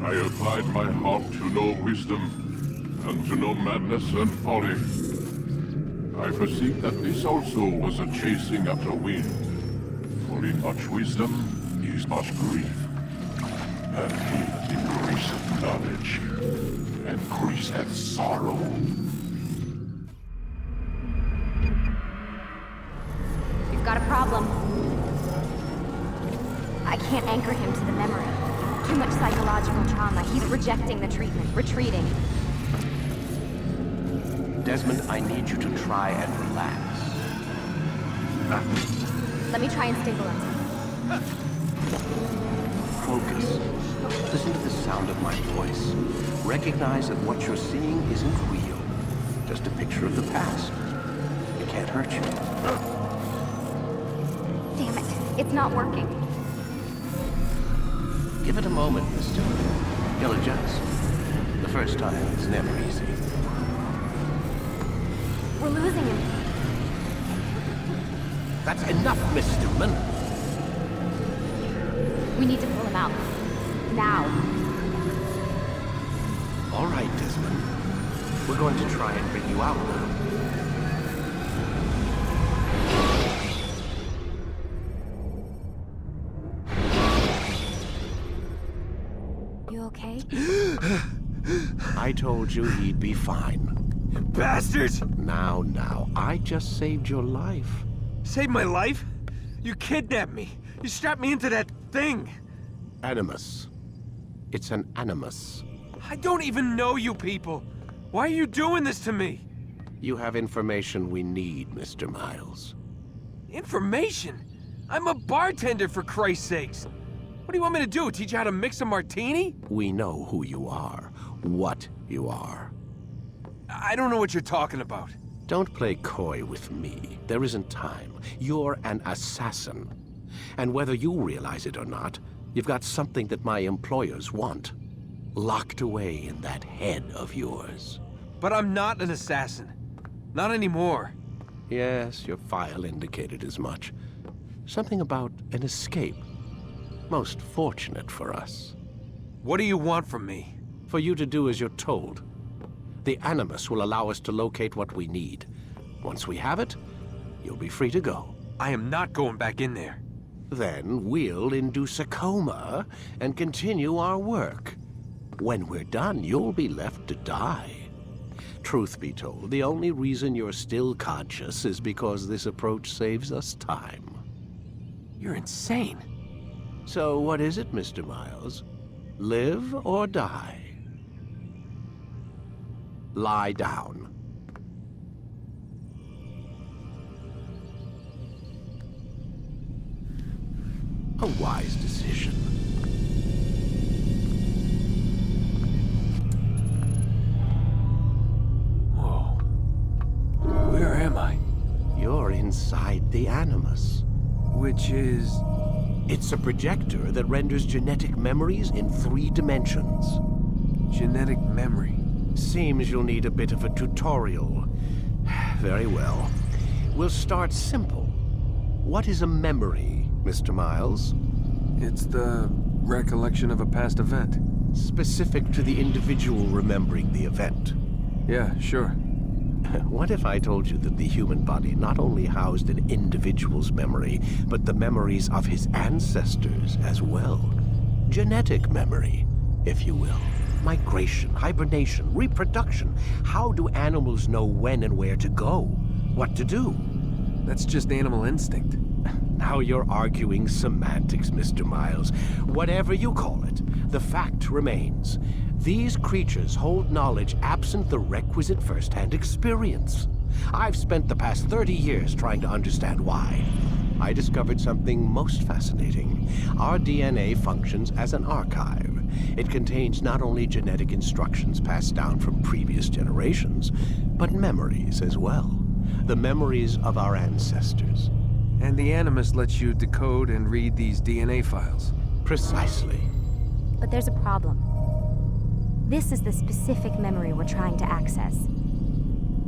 I applied my heart to know wisdom, and to know madness and folly. I perceived that this also was a chasing after wind. For in much wisdom is much grief. And he that increaseth knowledge increaseth sorrow. We've got a problem. I can't anchor him to the memory. Too much psychological trauma. He's rejecting the treatment, retreating. Desmond, I need you to try and relax. Let me try and stabilize him. Focus. Listen to the sound of my voice. Recognize that what you're seeing isn't real. Just a picture of the past. It can't hurt you. Damn it. It's not working. Give it a moment, mister. He'll adjust. The first time is never easy. We're losing him. That's enough, Miss Stillman. We need to pull him out. Now. All right, Desmond. We're going to try and bring you out now. Okay? I told you he'd be fine. Bastards! Now, I just saved your life. Saved my life? You kidnapped me. You strapped me into that thing. Animus. It's an animus. I don't even know you people. Why are you doing this to me? You have information we need, Mr. Miles. Information? I'm a bartender, for Christ's sakes. What do you want me to do? Teach you how to mix a martini? We know who you are, what you are. I don't know what you're talking about. Don't play coy with me. There isn't time. You're an assassin. And whether you realize it or not, you've got something that my employers want. Locked away in that head of yours. But I'm not an assassin. Not anymore. Yes, your file indicated as much. Something about an escape. Most fortunate for us. What do you want from me? For you to do as you're told. The Animus will allow us to locate what we need. Once we have it, you'll be free to go. I am not going back in there. Then we'll induce a coma and continue our work. When we're done, you'll be left to die. Truth be told, the only reason you're still conscious is because this approach saves us time. You're insane. So what is it, Mr. Miles? Live or die? Lie down. A wise decision. Whoa. Where am I? You're inside the Animus. Which is... It's a projector that renders genetic memories in 3 dimensions. genetic memory. Seems you'll need a bit of a tutorial. Very well. We'll start simple. What is a memory, Mr. Miles? It's the recollection of a past event. Specific to the individual remembering the event. Yeah, sure. What if I told you that the human body not only housed an individual's memory, but the memories of his ancestors as well? Genetic memory, if you will. Migration, hibernation, reproduction. How do animals know when and where to go? What to do? That's just animal instinct. Now you're arguing semantics, Mr. Miles. Whatever you call it, the fact remains. These creatures hold knowledge absent the requisite first-hand experience. I've spent the past 30 years trying to understand why. I discovered something most fascinating. Our DNA functions as an archive. It contains not only genetic instructions passed down from previous generations, but memories as well. The memories of our ancestors. And the Animus lets you decode and read these DNA files. Precisely. But there's a problem. This is the specific memory we're trying to access.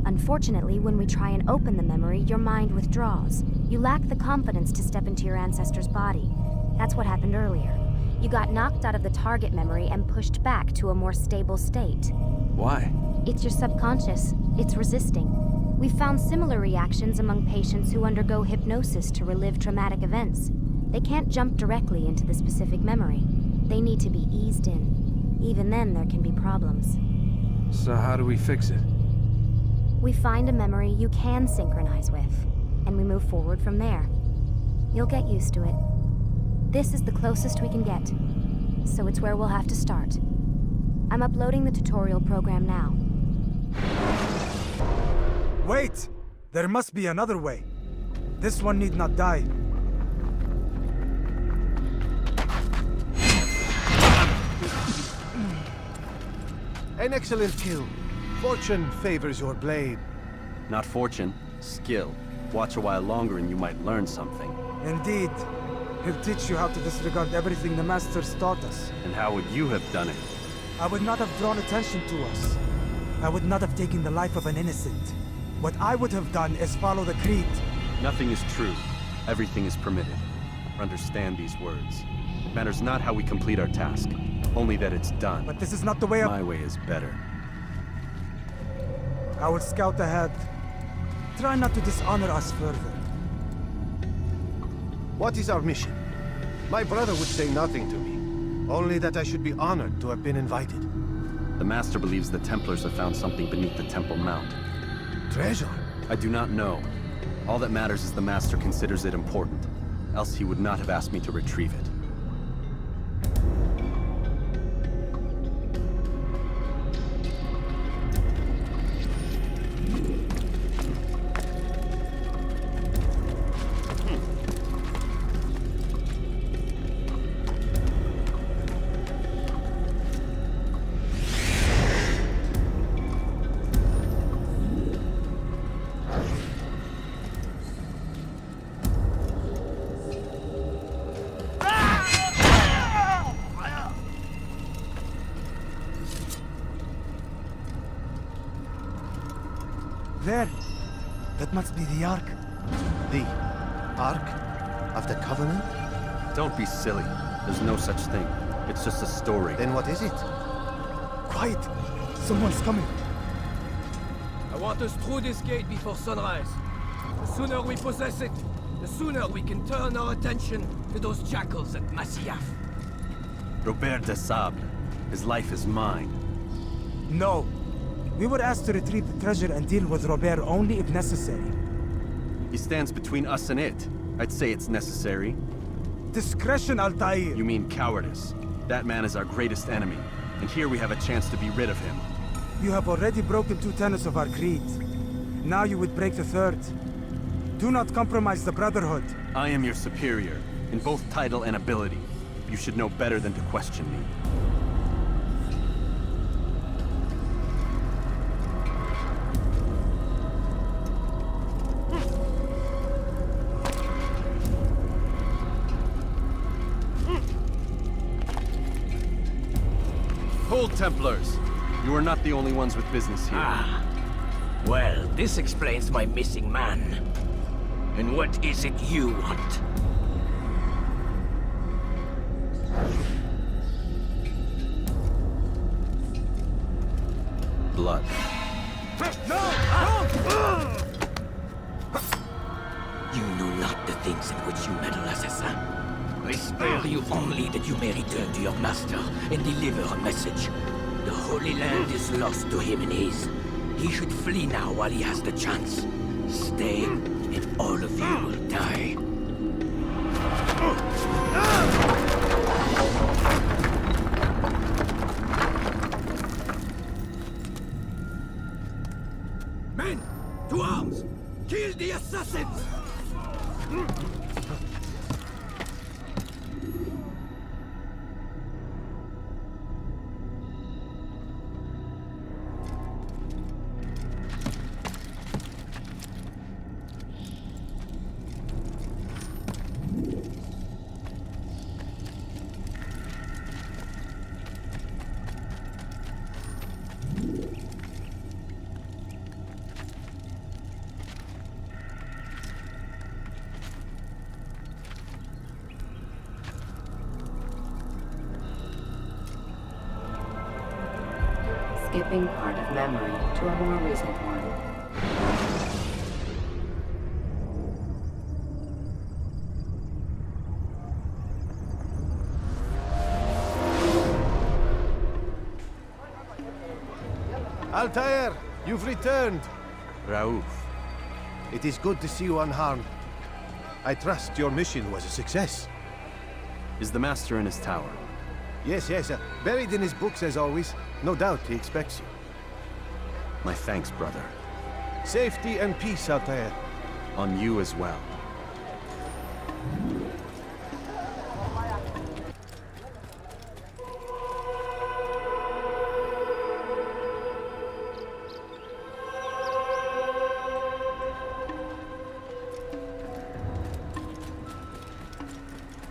Unfortunately, when we try and open the memory, your mind withdraws. You lack the confidence to step into your ancestor's body. That's what happened earlier. You got knocked out of the target memory and pushed back to a more stable state. Why? It's your subconscious. It's resisting. We've found similar reactions among patients who undergo hypnosis to relive traumatic events. They can't jump directly into the specific memory. They need to be eased in. Even then, there can be problems. So how do we fix it? We find a memory you can synchronize with, and we move forward from there. You'll get used to it. This is the closest we can get, so it's where we'll have to start. I'm uploading the tutorial program now. Wait! There must be another way. This one need not die. An excellent kill. Fortune favors your blade. Not fortune, skill. Watch a while longer and you might learn something. Indeed. He'll teach you how to disregard everything the Masters taught us. And how would you have done it? I would not have drawn attention to us. I would not have taken the life of an innocent. What I would have done is follow the creed. Nothing is true. Everything is permitted. Understand these words. It matters not how we complete our task, only that it's done. But this is not the way My way is better. I will scout ahead. Try not to dishonor us further. What is our mission? My brother would say nothing to me. Only that I should be honored to have been invited. The Master believes the Templars have found something beneath the Temple Mount. Treasure? I do not know. All that matters is the Master considers it important. Else he would not have asked me to retrieve it. There. That must be the Ark. The Ark of the Covenant? Don't be silly. There's no such thing. It's just a story. Then what is it? Quiet! Someone's coming. I want us through this gate before sunrise. The sooner we possess it, the sooner we can turn our attention to those jackals at Masyaf. Robert de Sable. His life is mine. No. We were asked to retrieve the treasure and deal with Robert only if necessary. He stands between us and it. I'd say it's necessary. Discretion, Altair! You mean cowardice. That man is our greatest enemy, and here we have a chance to be rid of him. You have already broken 2 tenets of our creed. Now you would break the 3rd. Do not compromise the Brotherhood. I am your superior, in both title and ability. You should know better than to question me. Hold, Templars! You are not the only ones with business here. Ah. Well, this explains my missing man. And what is it you want? Blood. You know not the things in which you meddle, assassin. I spare you only that you may return to your master and deliver a message. The Holy Land is lost to him and his. He should flee now while he has the chance. Stay, and all of you will die. Men, to arms! Kill the assassins! Skipping part of memory to a more recent one. Altair, you've returned. Raouf. It is good to see you unharmed. I trust your mission was a success. Is the Master in his tower? Yes, buried in his books as always. No doubt he expects you. My thanks, brother. Safety and peace, Altair. On you as well.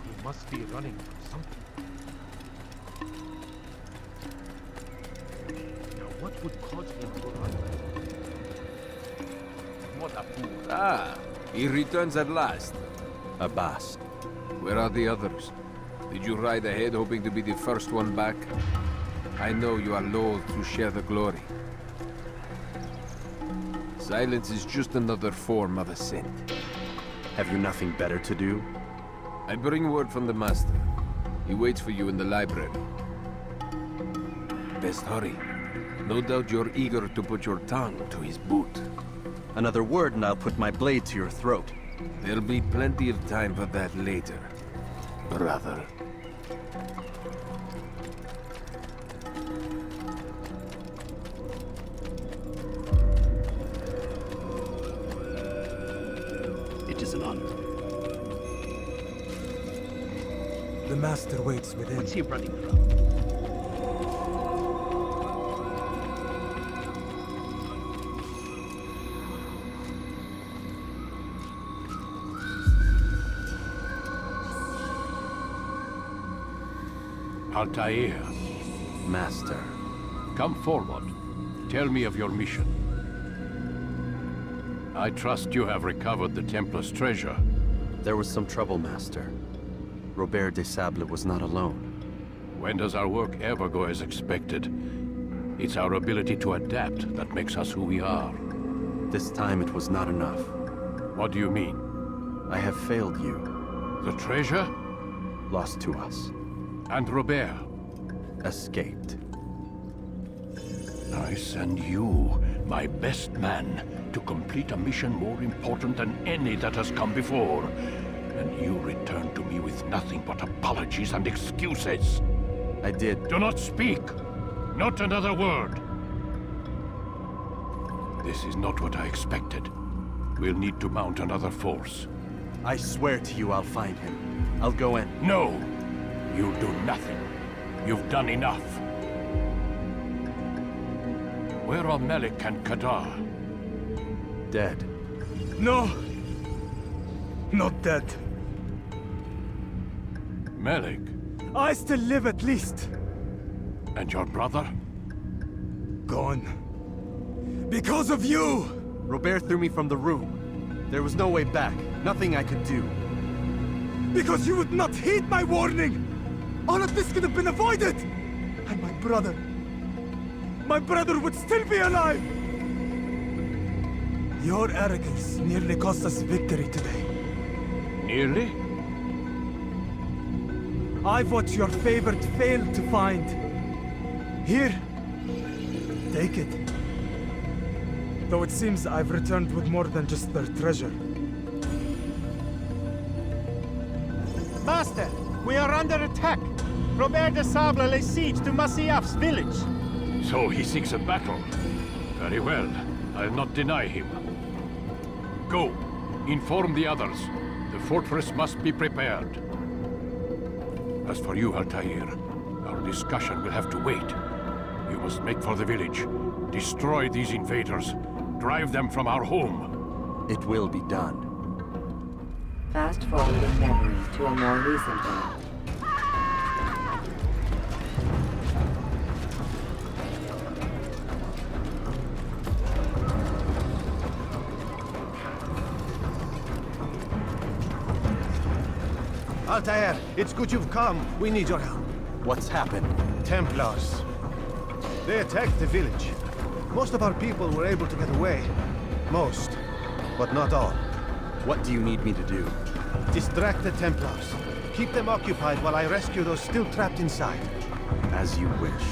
He must be running from something. What would cause him to run? What a fool. Ah, he returns at last. Abbas. Where are the others? Did you ride ahead hoping to be the first one back? I know you are loath to share the glory. Silence is just another form of assent. Have you nothing better to do? I bring word from the Master. He waits for you in the library. Best hurry. No doubt you're eager to put your tongue to his boot. Another word and I'll put my blade to your throat. There'll be plenty of time for that later, brother. It is an honor. The Master waits within. What's he running from? Altair, Master. come forward. Tell me of your mission. I trust you have recovered the Templar's treasure. There was some trouble, Master. Robert de Sable was not alone. When does our work ever go as expected? It's our ability to adapt that makes us who we are. This time it was not enough. What do you mean? I have failed you. The treasure? Lost to us. And Robert? Escaped. I send you, my best man, to complete a mission more important than any that has come before. And you return to me with nothing but apologies and excuses. I did. Do not speak! Not another word! This is not what I expected. We'll need to mount another force. I swear to you I'll find him. I'll go in. No! You'll do nothing. You've done enough. Where are Melik and Kadar? Dead. No! Not dead. Melik? I still live at least. And your brother? gone. Because of you! Robert threw me from the room. There was no way back. Nothing I could do. Because you would not heed my warning! All of this could have been avoided! And my brother... my brother would still be alive! Your arrogance nearly cost us victory today. Nearly? I've what your favorite failed to find. Here. Take it. Though it seems I've returned with more than just their treasure. Master, we are under attack. Robert de Sable lays siege to Masyaf's village. So he seeks a battle. Very well. I'll not deny him. Go. Inform the others. The fortress must be prepared. As for you, Altair, our discussion will have to wait. You must make for the village. Destroy these invaders. Drive them from our home. It will be done. Fast forwarding memory to a more recent one. Altair, it's good you've come. We need your help. What's happened? Templars. They attacked the village. Most of our people were able to get away. Most, but not all. What do you need me to do? Distract the Templars. Keep them occupied while I rescue those still trapped inside. As you wish.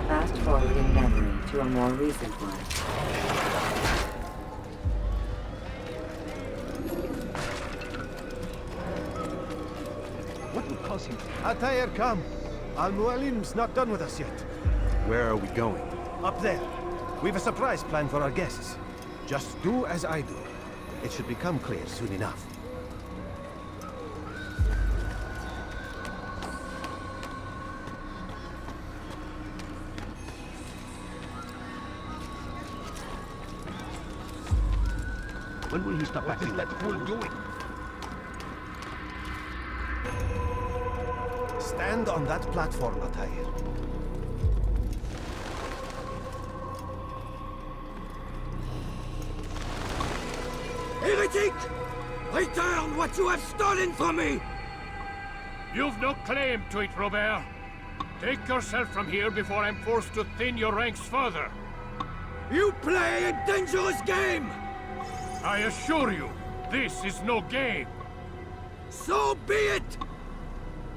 Fast forwarding memory to a more recent one. What would cause him? Altair, come. Al-Mualim's not done with us yet. Where are we going? Up there. We've a surprise plan for our guests. Just do as I do. It should become clear soon enough. When will he stop acting that fool doing? Stand on that platform, Altair. Heretic! Return what you have stolen from me! You've no claim to it, Robert. Take yourself from here before I'm forced to thin your ranks further. You play a dangerous game! I assure you, this is no game. So be it!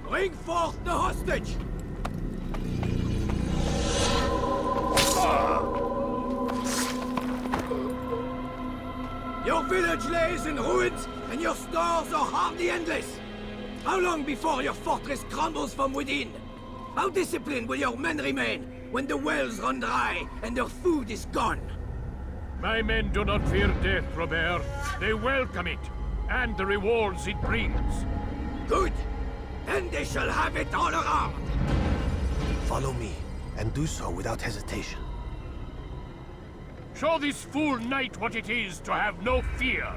Bring forth the hostage! village lays in ruins, and your stores are hardly endless. How long before your fortress crumbles from within? How disciplined will your men remain when the wells run dry and their food is gone? My men do not fear death, Robert. They welcome it, and the rewards it brings. Good. Then they shall have it all around. Follow me, and do so without hesitation. Show this fool knight what it is to have no fear.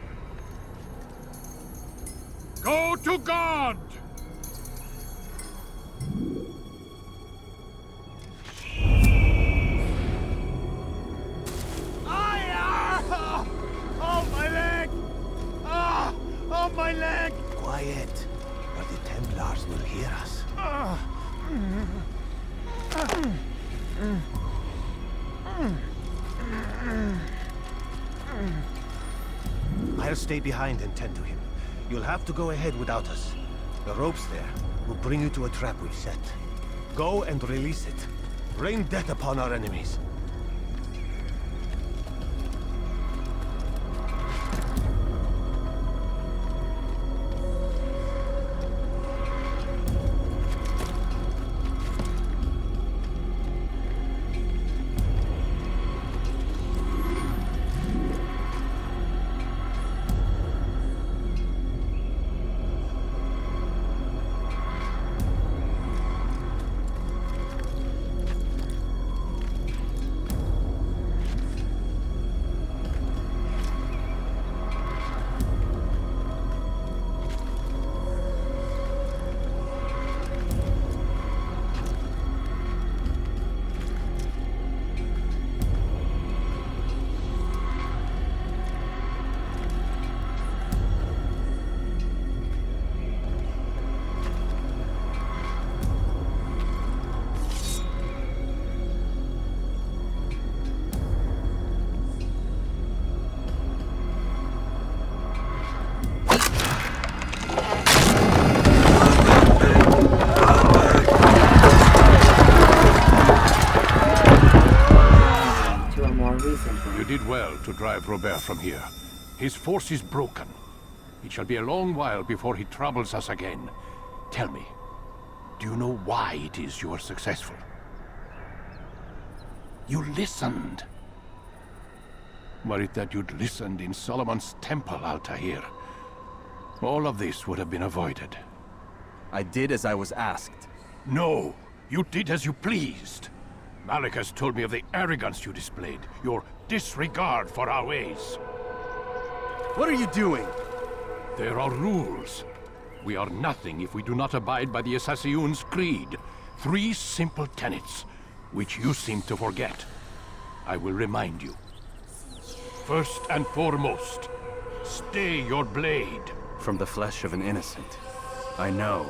Go to God! Oh, my leg! Ah! Oh, my leg! Quiet, or the Templars will hear us. I'll stay behind and tend to him. You'll have to go ahead without us. The ropes there will bring you to a trap we've set. Go and release it. Rain death upon our enemies. To drive Robert from here. His force is broken. It shall be a long while before he troubles us again. Tell me, do you know why it is you are successful? You listened. Were it that you'd listened in Solomon's temple, Altair, all of this would have been avoided. I did as I was asked. No, you did as you pleased. Malik has told me of the arrogance you displayed, your disregard for our ways. What are you doing? There are rules. We are nothing if we do not abide by the Assassin's creed. 3 simple tenets, which you seem to forget. I will remind you. First and foremost, stay your blade. From the flesh of an innocent. I know.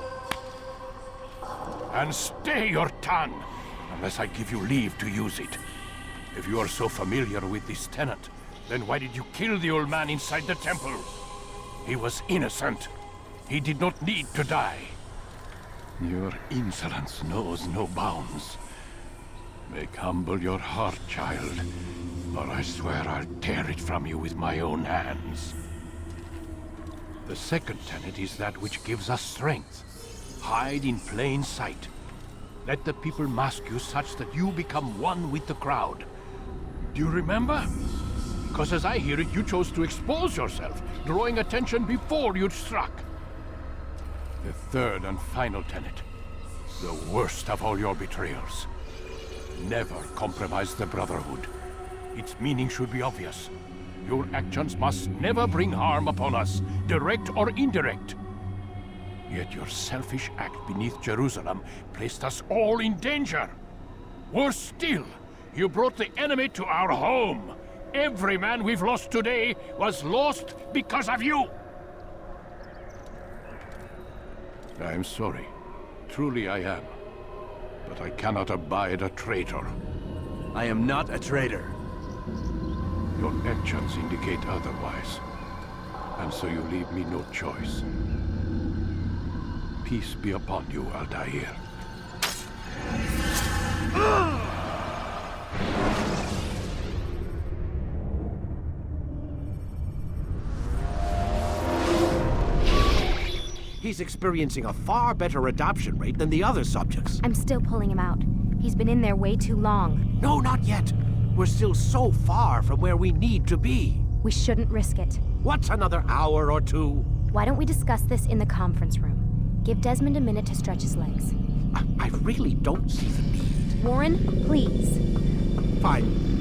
And stay your tongue, unless I give you leave to use it. If you are so familiar with this tenet, then why did you kill the old man inside the temple? He was innocent. He did not need to die. Your insolence knows no bounds. Make humble your heart, child, or I swear I'll tear it from you with my own hands. The second tenet is that which gives us strength. Hide in plain sight. Let the people mask you such that you become one with the crowd. Do you remember? Because as I hear it, you chose to expose yourself, drawing attention before you'd struck. The third and final tenet. The worst of all your betrayals. Never compromise the Brotherhood. Its meaning should be obvious. Your actions must never bring harm upon us, direct or indirect. Yet your selfish act beneath Jerusalem placed us all in danger. Worse still, you brought the enemy to our home. Every man we've lost today was lost because of you. I'm sorry. Truly I am. But I cannot abide a traitor. I am not a traitor. Your actions indicate otherwise. And so you leave me no choice. Peace be upon you, Altair. He's experiencing a far better adoption rate than the other subjects. I'm still pulling him out. He's been in there way too long. No, not yet. We're still so far from where we need to be. We shouldn't risk it. What's another hour or two? Why don't we discuss this in the conference room? Give Desmond a minute to stretch his legs. I really don't see the need. Warren, please. Fine.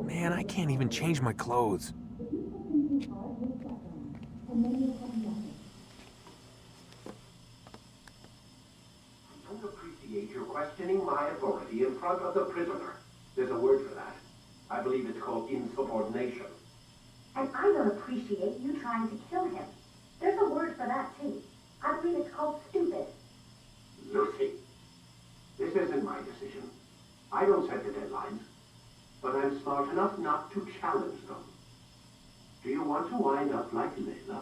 Man, I can't even change my clothes. I don't appreciate your questioning my authority in front of the prisoner. There's a word for that. I believe it's called insubordination. And I don't appreciate you trying to kill him. There's a word for that, too. I believe it's called stupid. Lucy, this isn't my decision. I don't set the deadlines. But I'm smart enough not to challenge them. Do you want to wind up like Layla?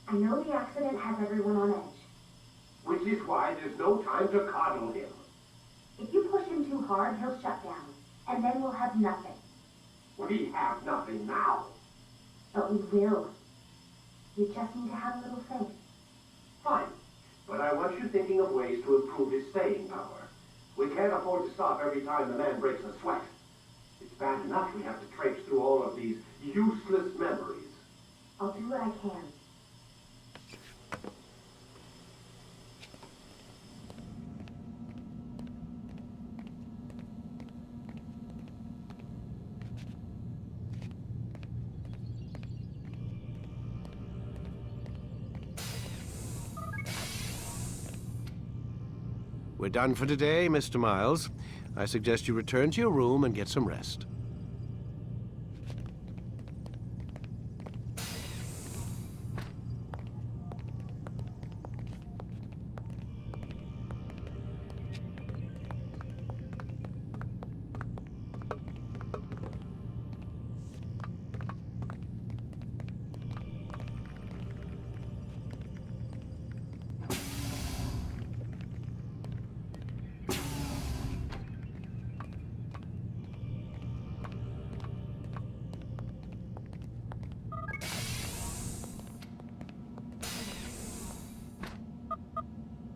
I know the accident has everyone on edge. Which is why there's no time to coddle him. If you push him too hard, he'll shut down. And then we'll have nothing. We have nothing now. But we will. You just need to have a little faith. Fine. But I want you thinking of ways to improve his staying power. We can't afford to stop every time the man breaks a sweat. It's bad enough we have to traipse through all of these useless memories. I'll do what I can. We're done for today, Mr. Miles. I suggest you return to your room and get some rest.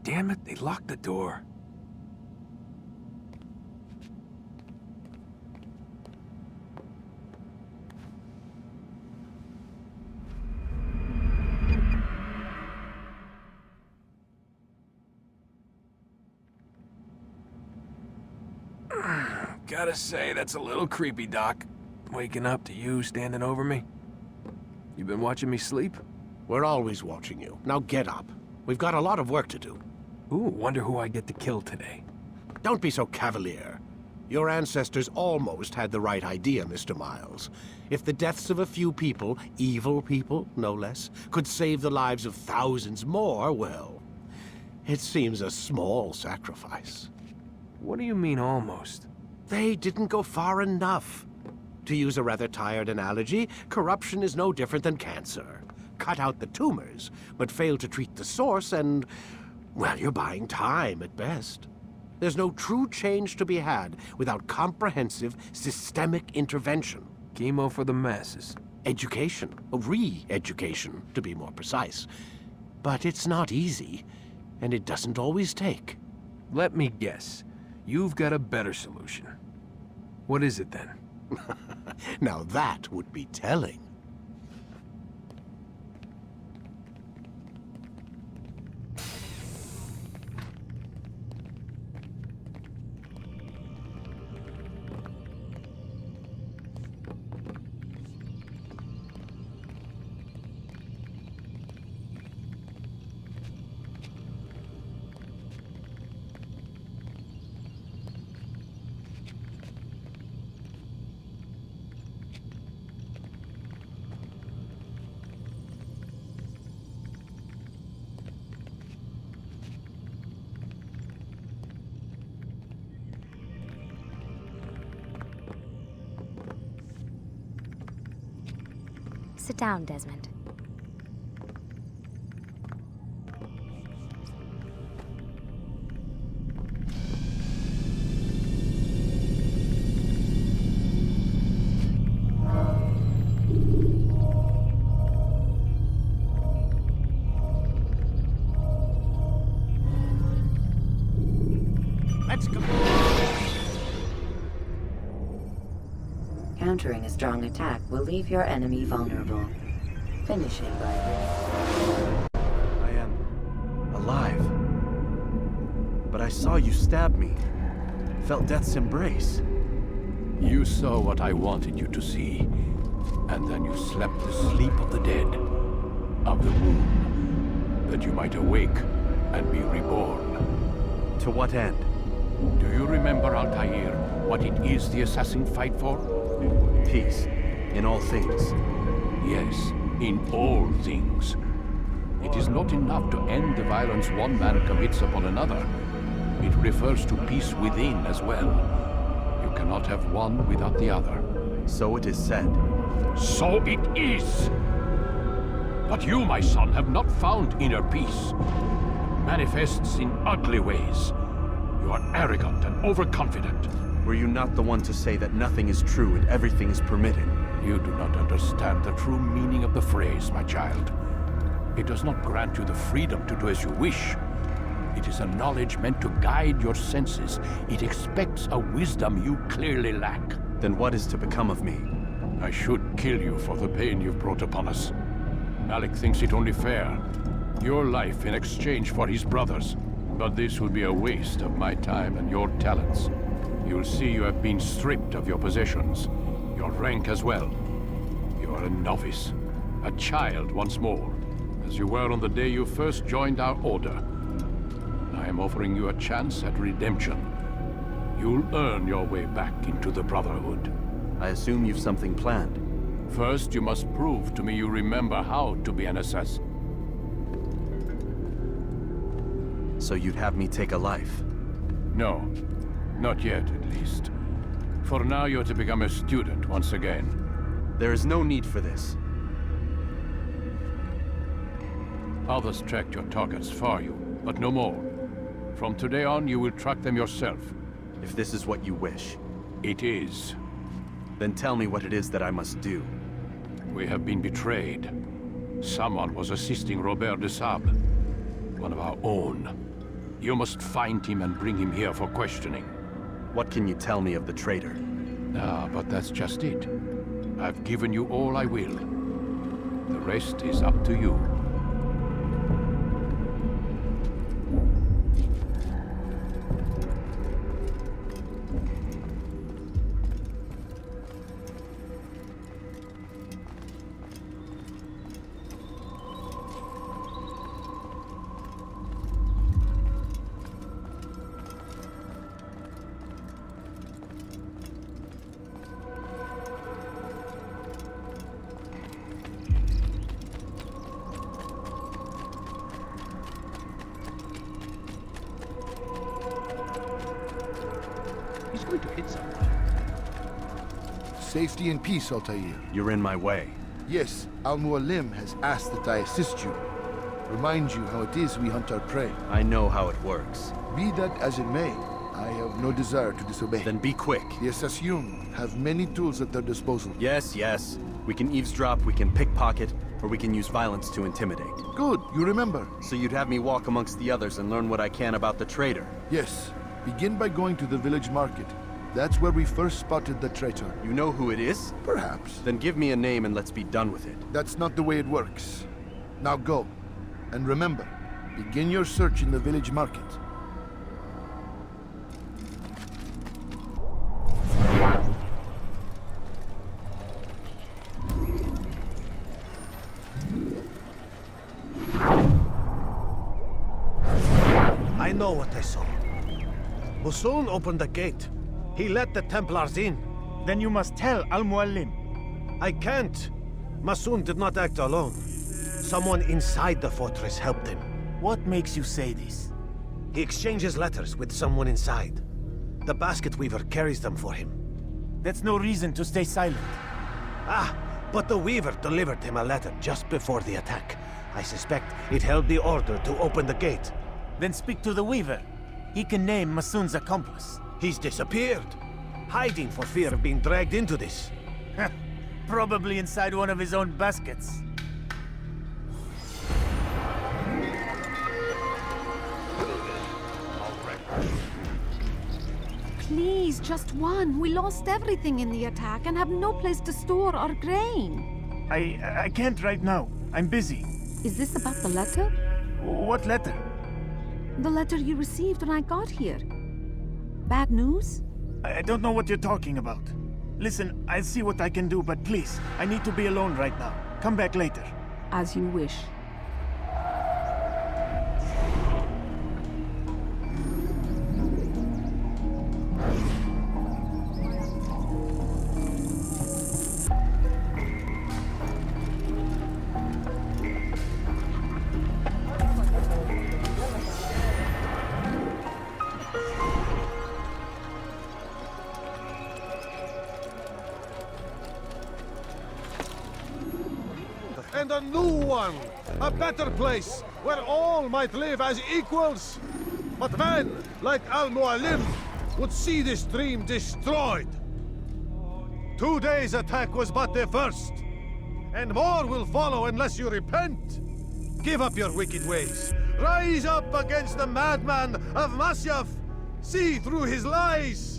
Damn it, they locked the door. Gotta say, that's a little creepy, Doc. Waking up to you standing over me. You been watching me sleep? We're always watching you. Now get up. We've got a lot of work to do. Ooh, wonder who I get to kill today. Don't be so cavalier. Your ancestors almost had the right idea, Mr. Miles. If the deaths of a few people, evil people, no less, could save the lives of thousands more, well, it seems a small sacrifice. What do you mean, almost? They didn't go far enough. To use a rather tired analogy, corruption is no different than cancer. Cut out the tumors, but fail to treat the source and, well, you're buying time at best. There's no true change to be had without comprehensive, systemic intervention. Chemo for the masses. Education. Re-education, to be more precise. But it's not easy, and it doesn't always take. Let me guess. You've got a better solution. What is it, then? Now that would be telling. Sit down, Desmond. Let's go. Countering a strong attack will leave your enemy vulnerable. Finish him by I am alive. But I saw you stab me. Felt death's embrace. You saw what I wanted you to see, and then you slept the sleep of the dead, of the womb, that you might awake and be reborn. To what end? Do you remember, Altair, what it is the assassin fight for? Peace. In all things. Yes, in all things. It is not enough to end the violence one man commits upon another. It refers to peace within as well. You cannot have one without the other. So it is said. So it is! But you, my son, have not found inner peace. It manifests in ugly ways. You are arrogant and overconfident. Were you not the one to say that nothing is true and everything is permitted? You do not understand the true meaning of the phrase, my child. It does not grant you the freedom to do as you wish. It is a knowledge meant to guide your senses. It expects a wisdom you clearly lack. Then what is to become of me? I should kill you for the pain you've brought upon us. Malik thinks it only fair. Your life in exchange for his brother's. But this would be a waste of my time and your talents. You'll see you have been stripped of your possessions, your rank as well. You are a novice, a child once more, as you were on the day you first joined our order. I am offering you a chance at redemption. You'll earn your way back into the Brotherhood. I assume you've something planned. First, you must prove to me you remember how to be an assassin. So you'd have me take a life? No. Not yet, at least. For now, you're to become a student once again. There is no need for this. Others tracked your targets for you, but no more. From today on, you will track them yourself. If this is what you wish. It is. Then tell me what it is that I must do. We have been betrayed. Someone was assisting Robert de Sable, one of our own. You must find him and bring him here for questioning. What can you tell me of the traitor? But that's just it. I've given you all I will. The rest is up to you. He's going to hit someone. Safety and peace, Altair. You're in my way. Yes, Al-Mualim has asked that I assist you. Remind you how it is we hunt our prey. I know how it works. Be that as it may, I have no desire to disobey. Then be quick. The Assassin have many tools at their disposal. Yes, yes. We can eavesdrop, we can pickpocket, or we can use violence to intimidate. Good, you remember. So you'd have me walk amongst the others and learn what I can about the traitor? Yes. Begin by going to the village market. That's where we first spotted the traitor. You know who it is? Perhaps. Then give me a name and let's be done with it. That's not the way it works. Now go. And remember, begin your search in the village market. I know what I saw. Musoon opened the gate. He let the Templars in. Then you must tell Al-Mualim. I can't. Musoon did not act alone. Someone inside the fortress helped him. What makes you say this? He exchanges letters with someone inside. The basket weaver carries them for him. That's no reason to stay silent. Ah, But the Weaver delivered him a letter just before the attack. I suspect it held the order to open the gate. Then speak to the Weaver. He can name Masun's accomplice. He's disappeared, hiding for fear of being dragged into this. Probably inside one of his own baskets. Please, just one. We lost everything in the attack and have no place to store our grain. I can't right now. I'm busy. Is this about the letter? What letter? The letter you received when I got here. Bad news? I don't know what you're talking about. Listen, I'll see what I can do, but please, I need to be alone right now. Come back later. As you wish. And a new one! A better place, where all might live as equals! But men, like Al-Mualim, would see this dream destroyed! Today's attack was but the first, and more will follow unless you repent! Give up your wicked ways! Rise up against the madman of Masyaf! See through his lies!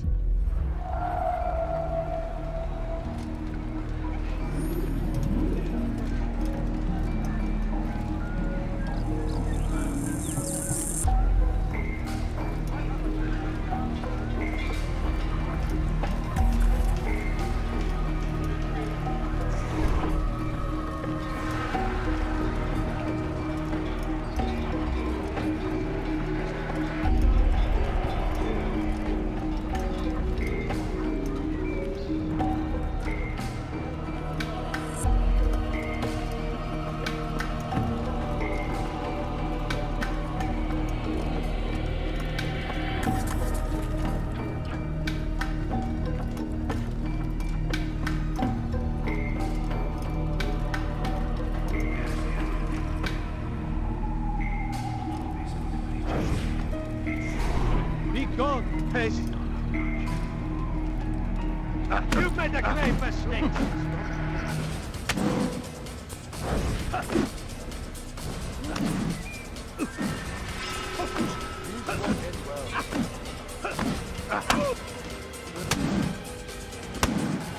Gone, pest. You've made a grave mistake.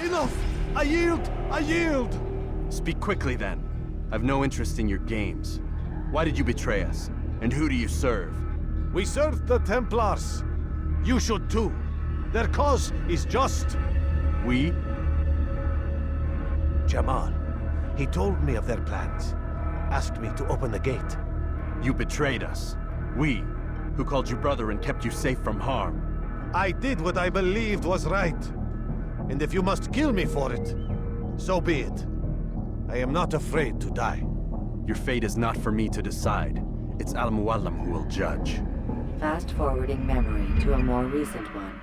Enough! I yield! I yield! Speak quickly then. I've no interest in your games. Why did you betray us? And who do you serve? We serve the Templars. You should too. Their cause is just. We? Jamal. He told me of their plans. Asked me to open the gate. You betrayed us. We, who called you brother and kept you safe from harm. I did what I believed was right. And if you must kill me for it, so be it. I am not afraid to die. Your fate is not for me to decide. It's Al-Mualim who will judge. Fast-forwarding memory to a more recent one.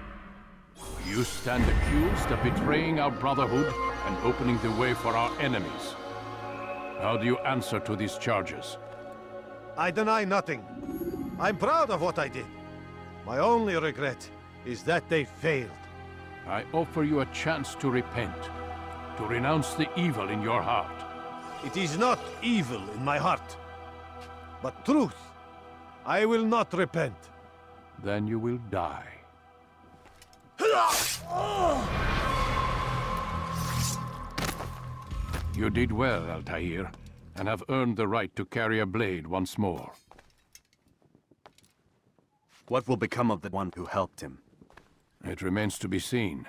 You stand accused of betraying our Brotherhood and opening the way for our enemies. How do you answer to these charges? I deny nothing. I'm proud of what I did. My only regret is that they failed. I offer you a chance to repent, to renounce the evil in your heart. It is not evil in my heart, but truth. I will not repent. Then you will die. You did well, Altair, and have earned the right to carry a blade once more. What will become of the one who helped him? It remains to be seen.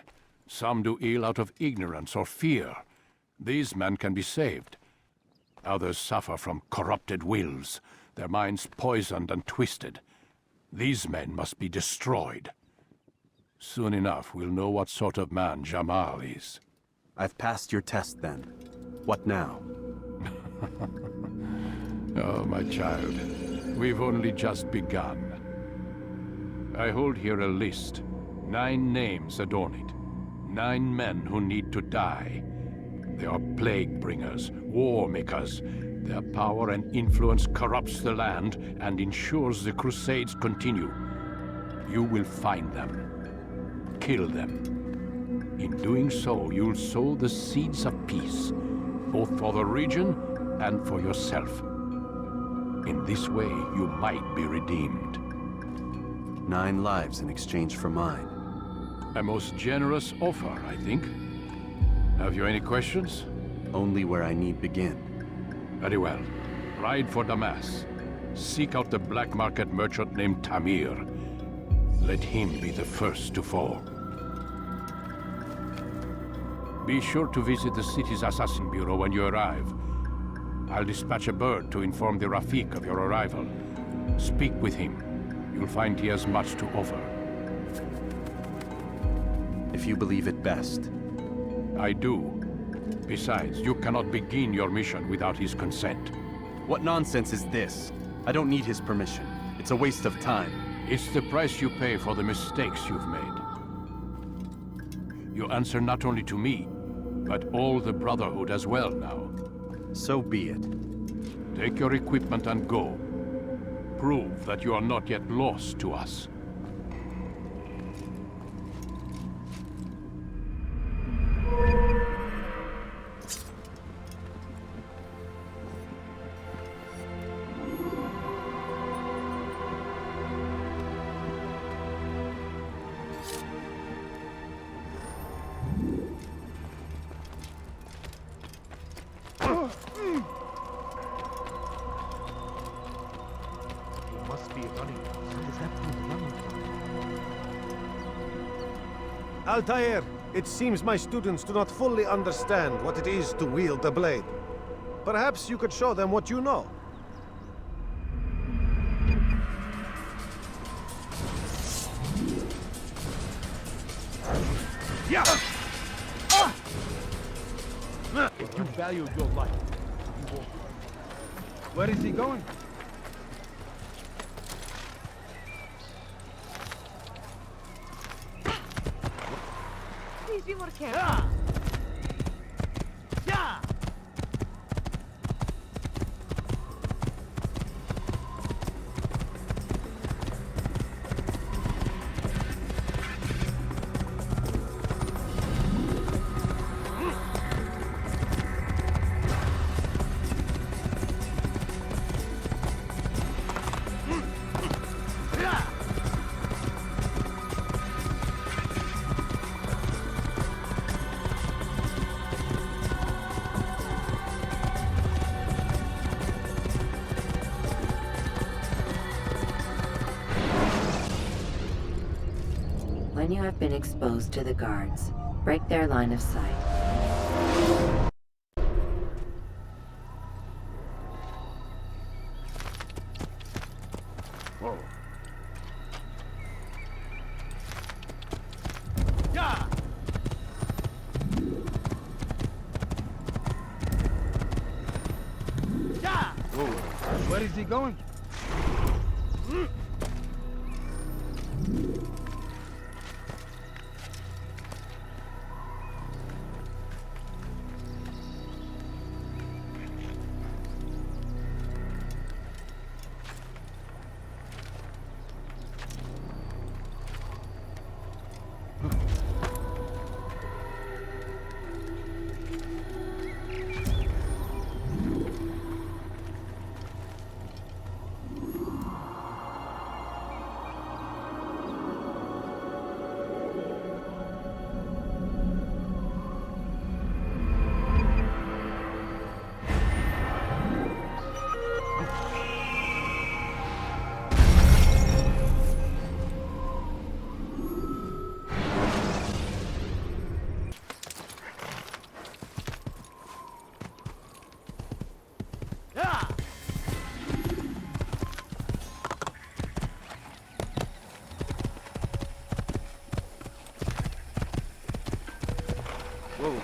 Some do ill out of ignorance or fear. These men can be saved. Others suffer from corrupted wills, their minds poisoned and twisted. These men must be destroyed. Soon enough, we'll know what sort of man Jamal is. I've passed your test, then. What now? Oh, my child. We've only just begun. I hold here a list. 9 names adorn it. 9 men who need to die. They are plague bringers, war makers. Their power and influence corrupts the land and ensures the Crusades continue. You will find them. Kill them. In doing so, you'll sow the seeds of peace, both for the region and for yourself. In this way, you might be redeemed. 9 lives in exchange for mine. A most generous offer, I think. Have you any questions? Only where I need begin. Very well. Ride for Damas. Seek out the black market merchant named Tamir. Let him be the first to fall. Be sure to visit the city's assassin bureau when you arrive. I'll dispatch a bird to inform the Rafik of your arrival. Speak with him. You'll find he has much to offer. If you believe it best. I do. Besides, you cannot begin your mission without his consent. What nonsense is this? I don't need his permission. It's a waste of time. It's the price you pay for the mistakes you've made. You answer not only to me, but all the Brotherhood as well now. So be it. Take your equipment and go. Prove that you are not yet lost to us. Altair, it seems my students do not fully understand what it is to wield the blade. Perhaps you could show them what you know. Yeah! If you value your life, you won't. Where is he going? Please be more careful. Yeah! When you have been exposed to the guards, break their line of sight. Whoa. Yeah! Yeah! Whoa. Where is he going? Whoa.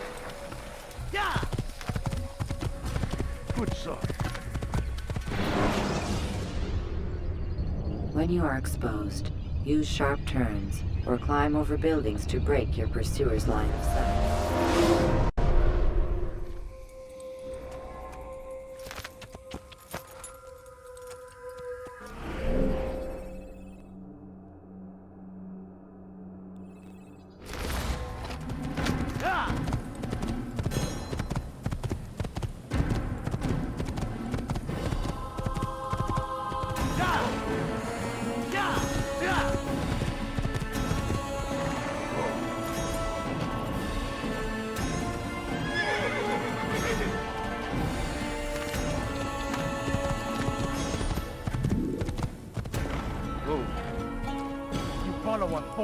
Yeah! Good shot. When you are exposed, use sharp turns or climb over buildings to break your pursuer's line of sight.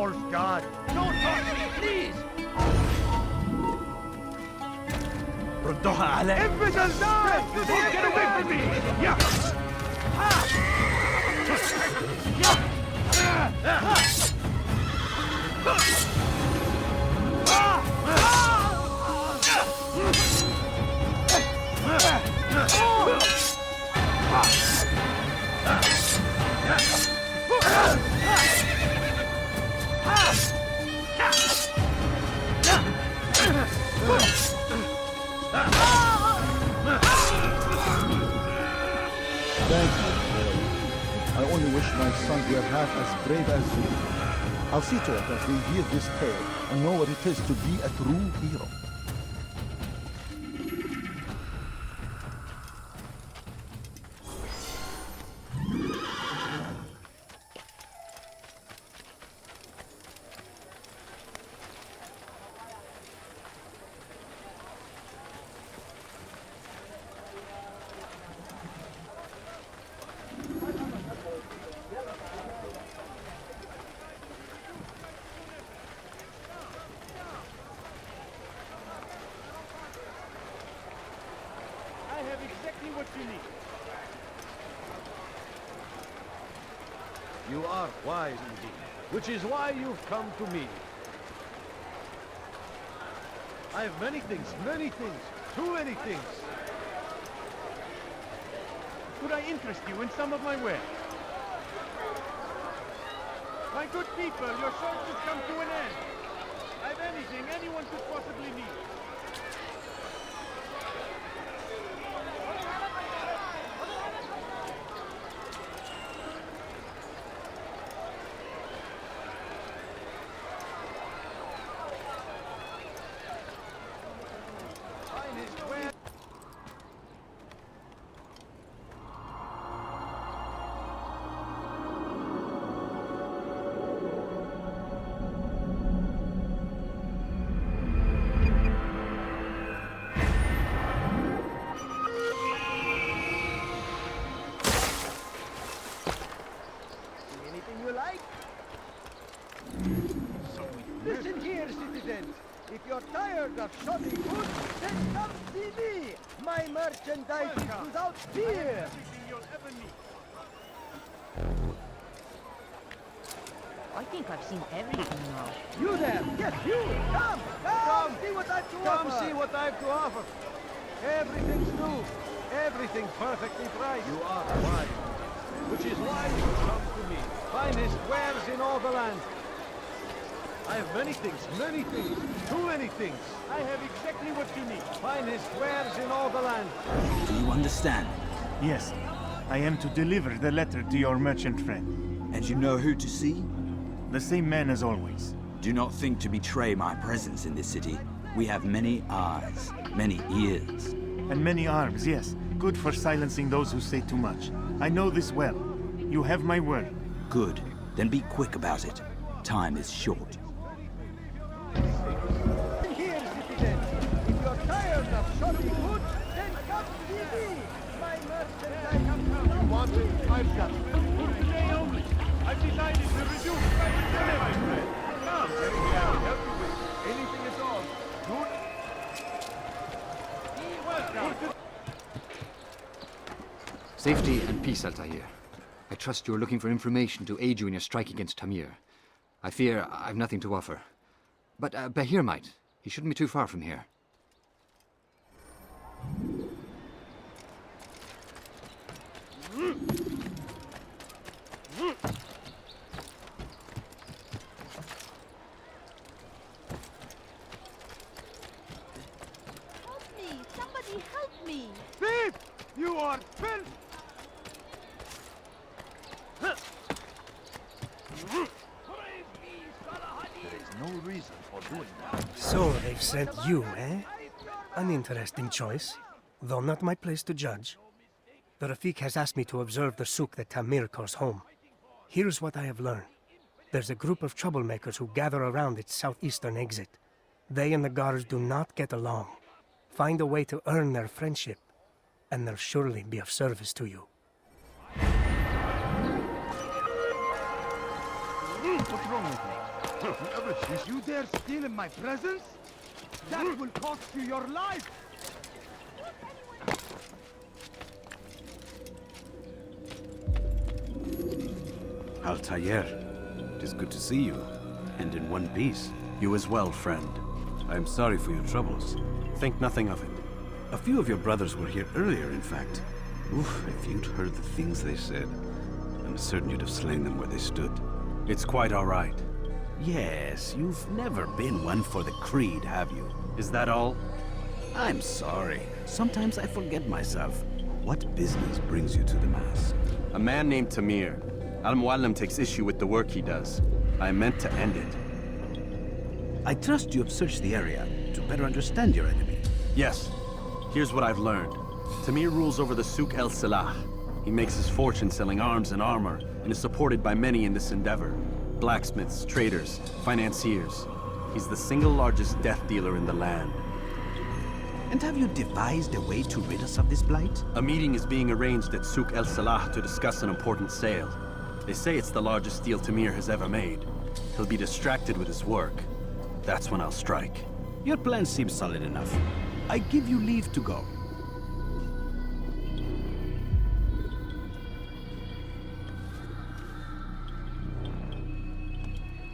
false god! Don't touch me, please! ردوها علي! Infidel, die! Get away from me! Yeah! Thank you, boy. I only wish my sons were half as brave as you. I'll see to it that they hear this tale and know what it is to be a true hero. I have exactly what you need. You are wise indeed, which is why you've come to me. I have many things, too many things. Could I interest you in some of my wares? My good people, your search has come to an end. I have anything anyone could possibly need. Listen here, citizens. If you're tired of shoddy goods, then come see me. My merchandise is without fear. I think I've seen everything now. You there! Yes, you! Come! See what I've to offer! Come see what I've to offer. Everything's new. Everything perfectly priced. You are wise, which is why you come to me. Finest wares in all the land. I have many things, too many things. I have exactly what you need. Finest wares in all the land. Do you understand? Yes. I am to deliver the letter to your merchant friend. And you know who to see? The same man as always. Do not think to betray my presence in this city. We have many eyes, many ears. And many arms, yes. Good for silencing those who say too much. I know this well. You have my word. Good. Then be quick about it. Time is short. Here, citizens. If you're tired of shoddy goods, then come see me. My merchandise. Want it? I've got it. For today only. I've decided to reduce my delivery. Come, anything I can help you with. Anything at all. Good. Welcome. Safety and peace, Altair. I trust you're looking for information to aid you in your strike against Tamir. I fear I've nothing to offer. But Bahir might. He shouldn't be too far from here. Help me! Somebody help me! Thief! You are filth! No reason for doing that. So they've sent you, eh? An interesting choice, though not my place to judge. The Rafik has asked me to observe the souk that Tamir calls home. Here's what I have learned. There's a group of troublemakers who gather around its southeastern exit. They and the guards do not get along. Find a way to earn their friendship, and they'll surely be of service to you. What's wrong with me? You dare steal in my presence? That will cost you your life! Altair, it is good to see you, and in one piece. You as well, friend. I am sorry for your troubles. Think nothing of it. A few of your brothers were here earlier, in fact. Oof, if you'd heard the things they said, I'm certain you'd have slain them where they stood. It's quite all right. Yes, you've never been one for the creed, have you? Is that all? I'm sorry. Sometimes I forget myself. What business brings you to the Mass? A man named Tamir. Al-Muallim takes issue with the work he does. I meant to end it. I trust you have searched the area to better understand your enemy. Yes. Here's what I've learned. Tamir rules over the Souk el-Salah. He makes his fortune selling arms and armor, and is supported by many in this endeavor. Blacksmiths, traders, financiers. He's the single largest death dealer in the land. And have you devised a way to rid us of this blight? A meeting is being arranged at Souk el-Salah to discuss an important sale. They say it's the largest deal Tamir has ever made. He'll be distracted with his work. That's when I'll strike. Your plan seems solid enough. I give you leave to go.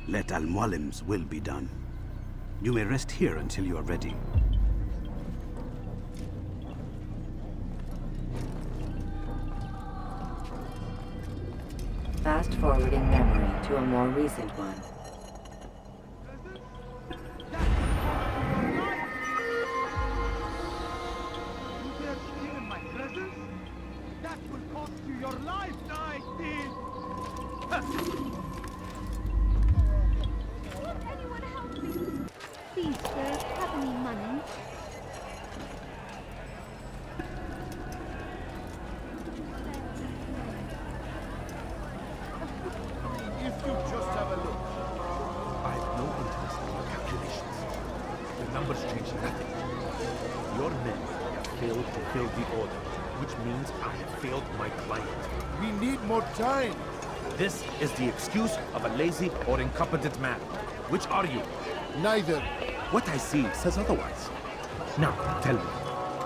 Let Al-Muallim's will be done. You may rest here until you are ready. Fast-forwarding memory to a more recent one. You dare steal in my presence? That will cost you your life, I thief! Please, sir, have any money? If you just have a look. I have no interest in your calculations. The numbers change nothing. Your men have failed to fill the order, which means I have failed my client. We need more time. This is the excuse of a lazy or incompetent man. Which are you? Neither. What I see says otherwise. Now, tell me,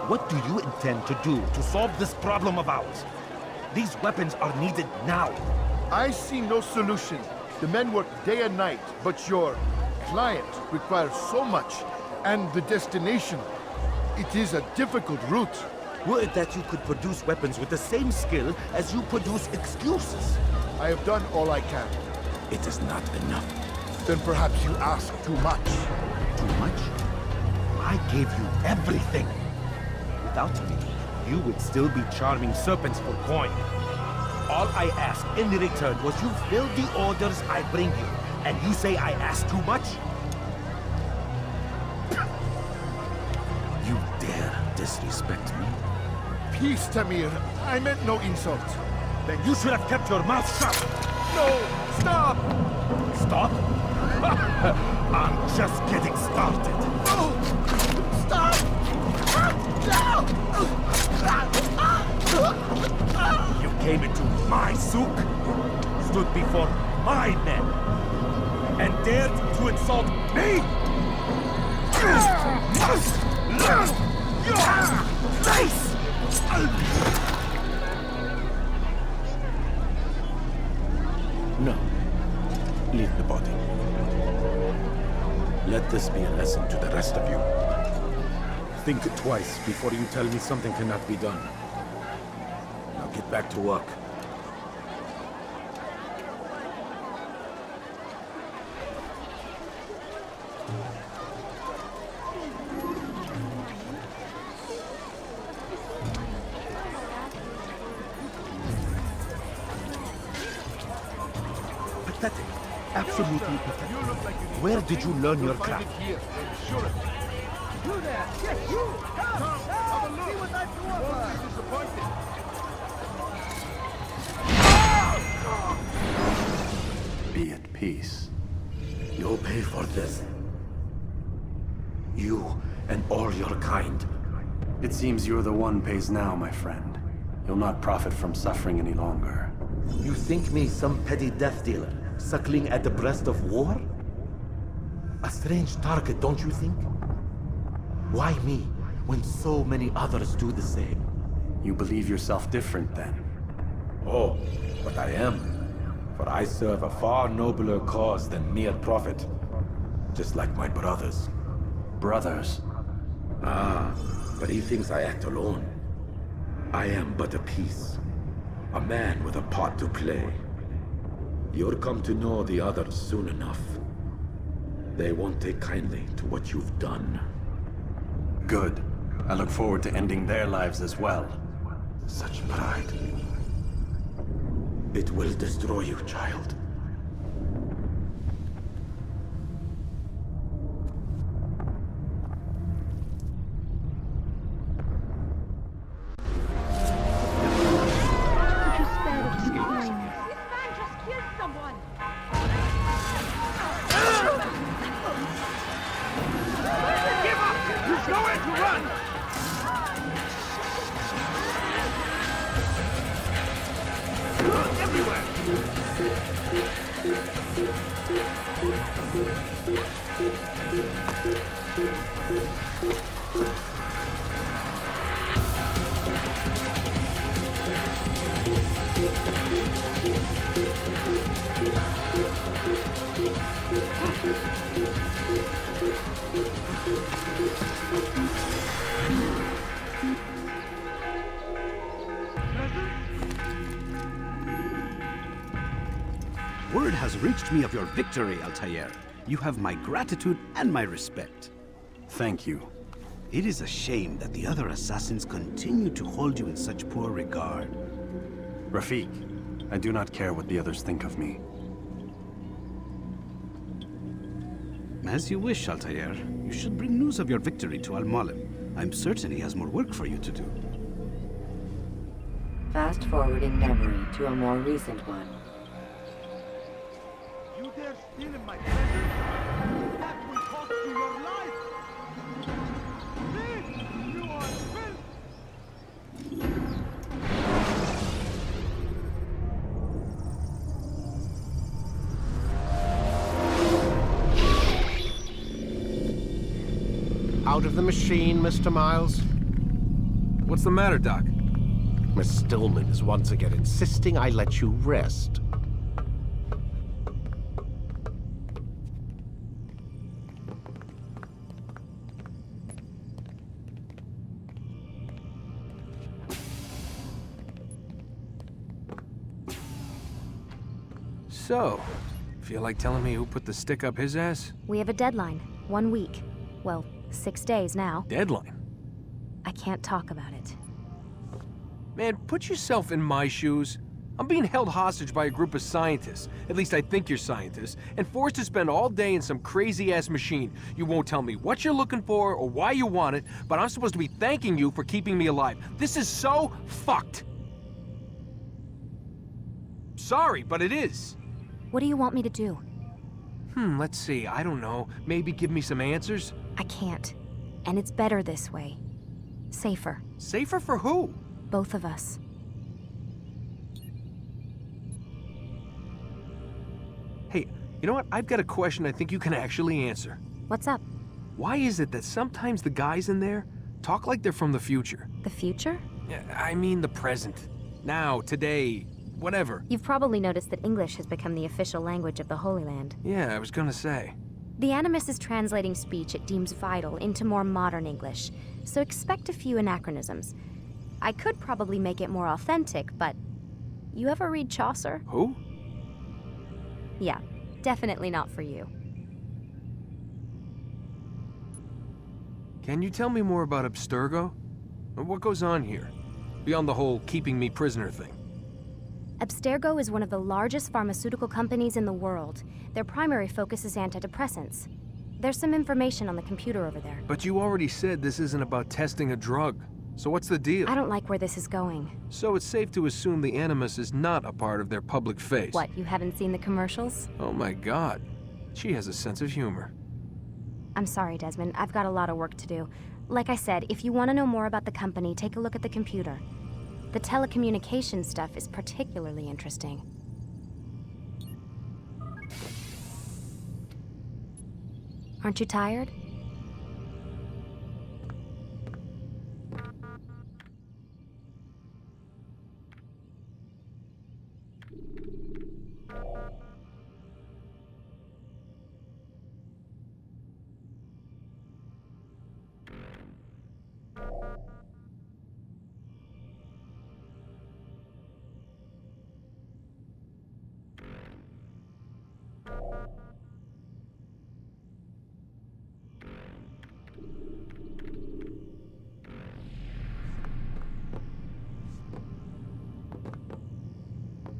what do you intend to do to solve this problem of ours? These weapons are needed now. I see no solution. The men work day and night, but your client requires so much, and the destination. It is a difficult route. Were it that you could produce weapons with the same skill as you produce excuses? I have done all I can. It is not enough. Then perhaps you ask too much. Too much? I gave you everything. Without me, you would still be charming serpents for coin. All I ask in return was you fill the orders I bring you, and you say I ask too much? You dare disrespect me? Peace, Tamir. I meant no insult. Then you should have kept your mouth shut! No! Stop! Stop? I'm just getting started. No! Stop! You came into my souk, stood before my men, and dared to insult me? You must learn your place! No. Leave the body. Let this be a lesson to the rest of you. Think twice before you tell me something cannot be done. Now get back to work. Pathetic. Absolutely pathetic. Where did you learn your craft? You there! Yes, you! Come! See what I've to offer! Be at peace. You'll pay for this. You and all your kind. It seems you're the one pays now, my friend. You'll not profit from suffering any longer. You think me some petty death dealer, suckling at the breast of war? A strange target, don't you think? Why me, when so many others do the same? You believe yourself different, then? Oh, but I am. For I serve a far nobler cause than mere profit. Just like my brothers. Brothers? Ah, but he thinks I act alone. I am but a piece. A man with a part to play. You'll come to know the others soon enough. They won't take kindly to what you've done. Good. I look forward to ending their lives as well. Such pride. It will destroy you, child. Word has reached me of your victory, Altair. You have my gratitude and my respect. Thank you. It is a shame that the other assassins continue to hold you in such poor regard. Rafik, I do not care what the others think of me. As you wish, Altair. You should bring news of your victory to Al-Malim. I'm certain he has more work for you to do. Fast forwarding memory to a more recent one. You dare steal in my presence? That will cost you your life! See? You are filth! Out of the machine, Mr. Miles. What's the matter, Doc? Miss Stillman is once again insisting I let you rest. So, feel like telling me who put the stick up his ass? We have a deadline. 1 week. Well, 6 days now. Deadline? I can't talk about it. Man, put yourself in my shoes. I'm being held hostage by a group of scientists, at least I think you're scientists, and forced to spend all day in some crazy-ass machine. You won't tell me what you're looking for or why you want it, but I'm supposed to be thanking you for keeping me alive. This is so fucked. Sorry, but it is. What do you want me to do? Let's see, I don't know. Maybe give me some answers? I can't. And it's better this way. Safer. Safer for who? Both of us. Hey, you know what? I've got a question I think you can actually answer. What's up? Why is it that sometimes the guys in there talk like they're from the future? The future? I mean the present. Now, today, whatever. You've probably noticed that English has become the official language of the Holy Land. Yeah, I was gonna say. The Animus is translating speech it deems vital into more modern English, so expect a few anachronisms. I could probably make it more authentic, but... You ever read Chaucer? Who? Yeah, definitely not for you. Can you tell me more about Abstergo? What goes on here? Beyond the whole keeping me prisoner thing. Abstergo is one of the largest pharmaceutical companies in the world. Their primary focus is antidepressants. There's some information on the computer over there. But you already said this isn't about testing a drug. So what's the deal? I don't like where this is going. So it's safe to assume the Animus is not a part of their public face. What, you haven't seen the commercials? Oh my god. She has a sense of humor. I'm sorry, Desmond. I've got a lot of work to do. Like I said, if you want to know more about the company, take a look at the computer. The telecommunications stuff is particularly interesting. Aren't you tired?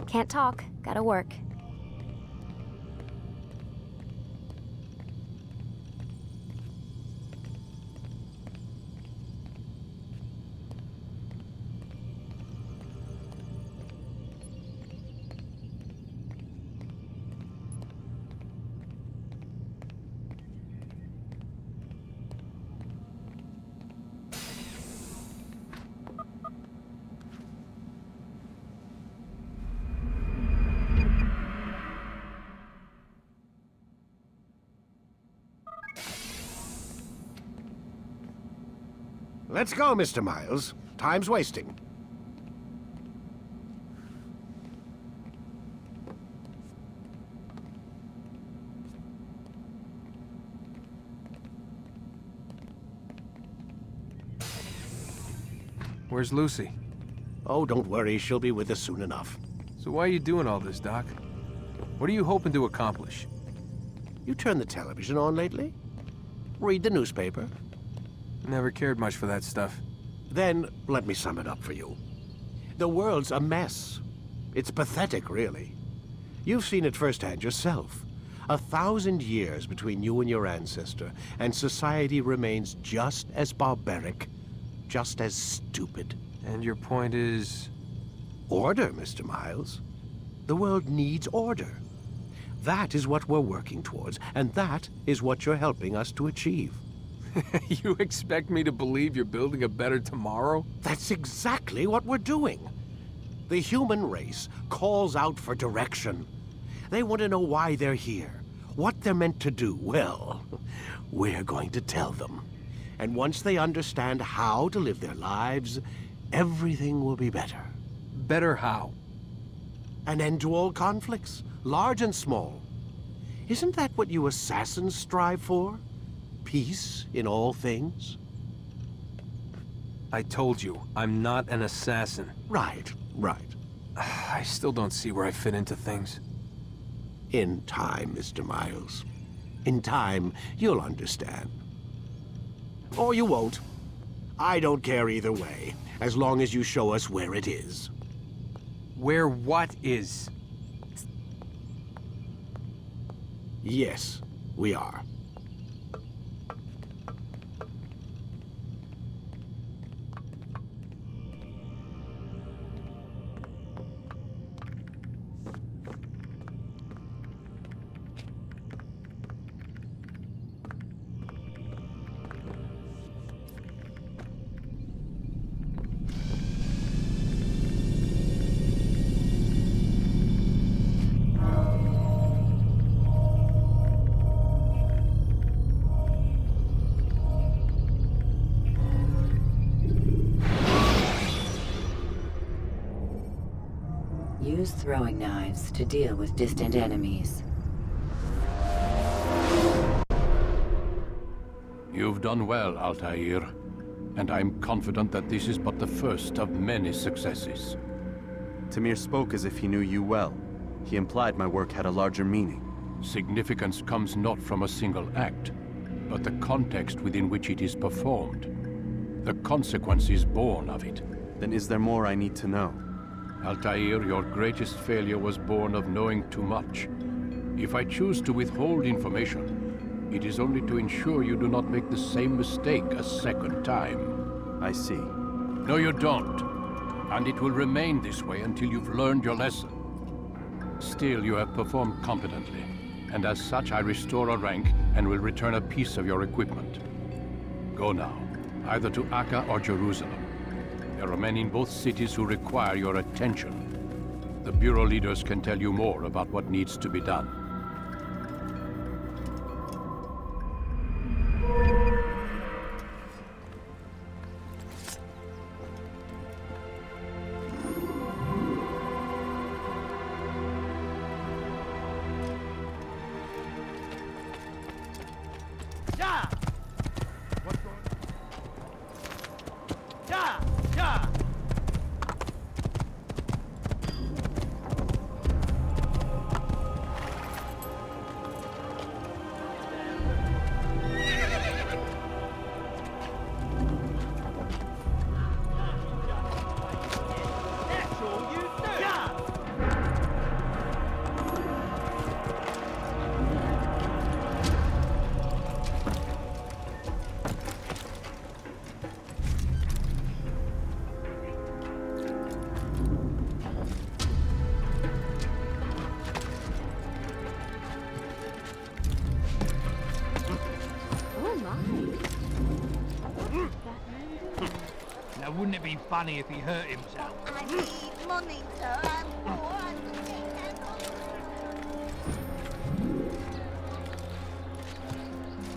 Can't talk. Gotta work. Let's go, Mr. Miles. Time's wasting. Where's Lucy? Oh, don't worry. She'll be with us soon enough. So why are you doing all this, Doc? What are you hoping to accomplish? You turned the television on lately? Read the newspaper? Never cared much for that stuff. Then, let me sum it up for you. The world's a mess. It's pathetic, really. You've seen it firsthand yourself. 1,000 years between you and your ancestor, and society remains just as barbaric, just as stupid. And your point is? Order, Mr. Miles. The world needs order. That is what we're working towards, and that is what you're helping us to achieve. You expect me to believe you're building a better tomorrow? That's exactly what we're doing. The human race calls out for direction. They want to know why they're here, what they're meant to do. Well, we're going to tell them. And once they understand how to live their lives, everything will be better. Better how? An end to all conflicts, large and small. Isn't that what you assassins strive for? Peace in all things? I told you, I'm not an assassin. Right. I still don't see where I fit into things. In time, Mr. Miles. In time, you'll understand. Or you won't. I don't care either way, as long as you show us where it is. Where what is? Yes, we are. Use throwing knives to deal with distant enemies. You've done well, Altair. And I'm confident that this is but the first of many successes. Tamir spoke as if he knew you well. He implied my work had a larger meaning. Significance comes not from a single act, but the context within which it is performed. The consequences born of it. Then is there more I need to know? Altair, your greatest failure was born of knowing too much. If I choose to withhold information, it is only to ensure you do not make the same mistake a second time. I see. No, you don't. And it will remain this way until you've learned your lesson. Still, you have performed competently, and as such I restore a rank and will return a piece of your equipment. Go now, either to Akka or Jerusalem. There are men in both cities who require your attention. The Bureau leaders can tell you more about what needs to be done. Now, wouldn't it be funny if he hurt himself? I need money, sir. I'm poor. I'm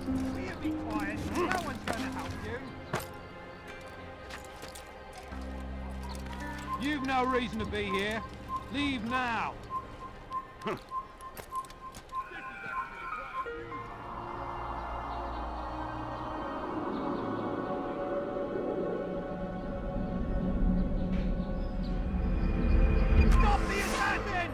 Will you be quiet? No one's going to help you. You've no reason to be here. Leave now. Stop the assassin!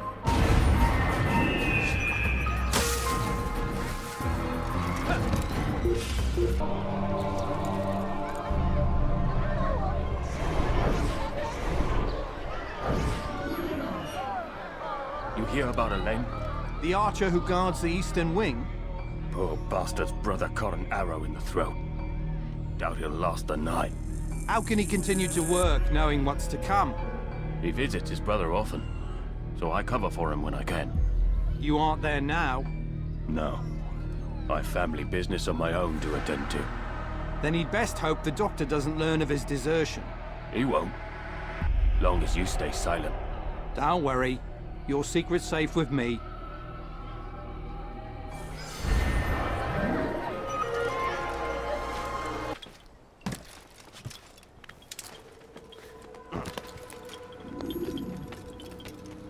You hear about Elaine? The archer who guards the eastern wing? Poor bastard's brother caught an arrow in the throat. Doubt he'll last the night. How can he continue to work, knowing what's to come? He visits his brother often, so I cover for him when I can. You aren't there now? No. I've family business of my own to attend to. Then he'd best hope the doctor doesn't learn of his desertion. He won't. Long as you stay silent. Don't worry. Your secret's safe with me.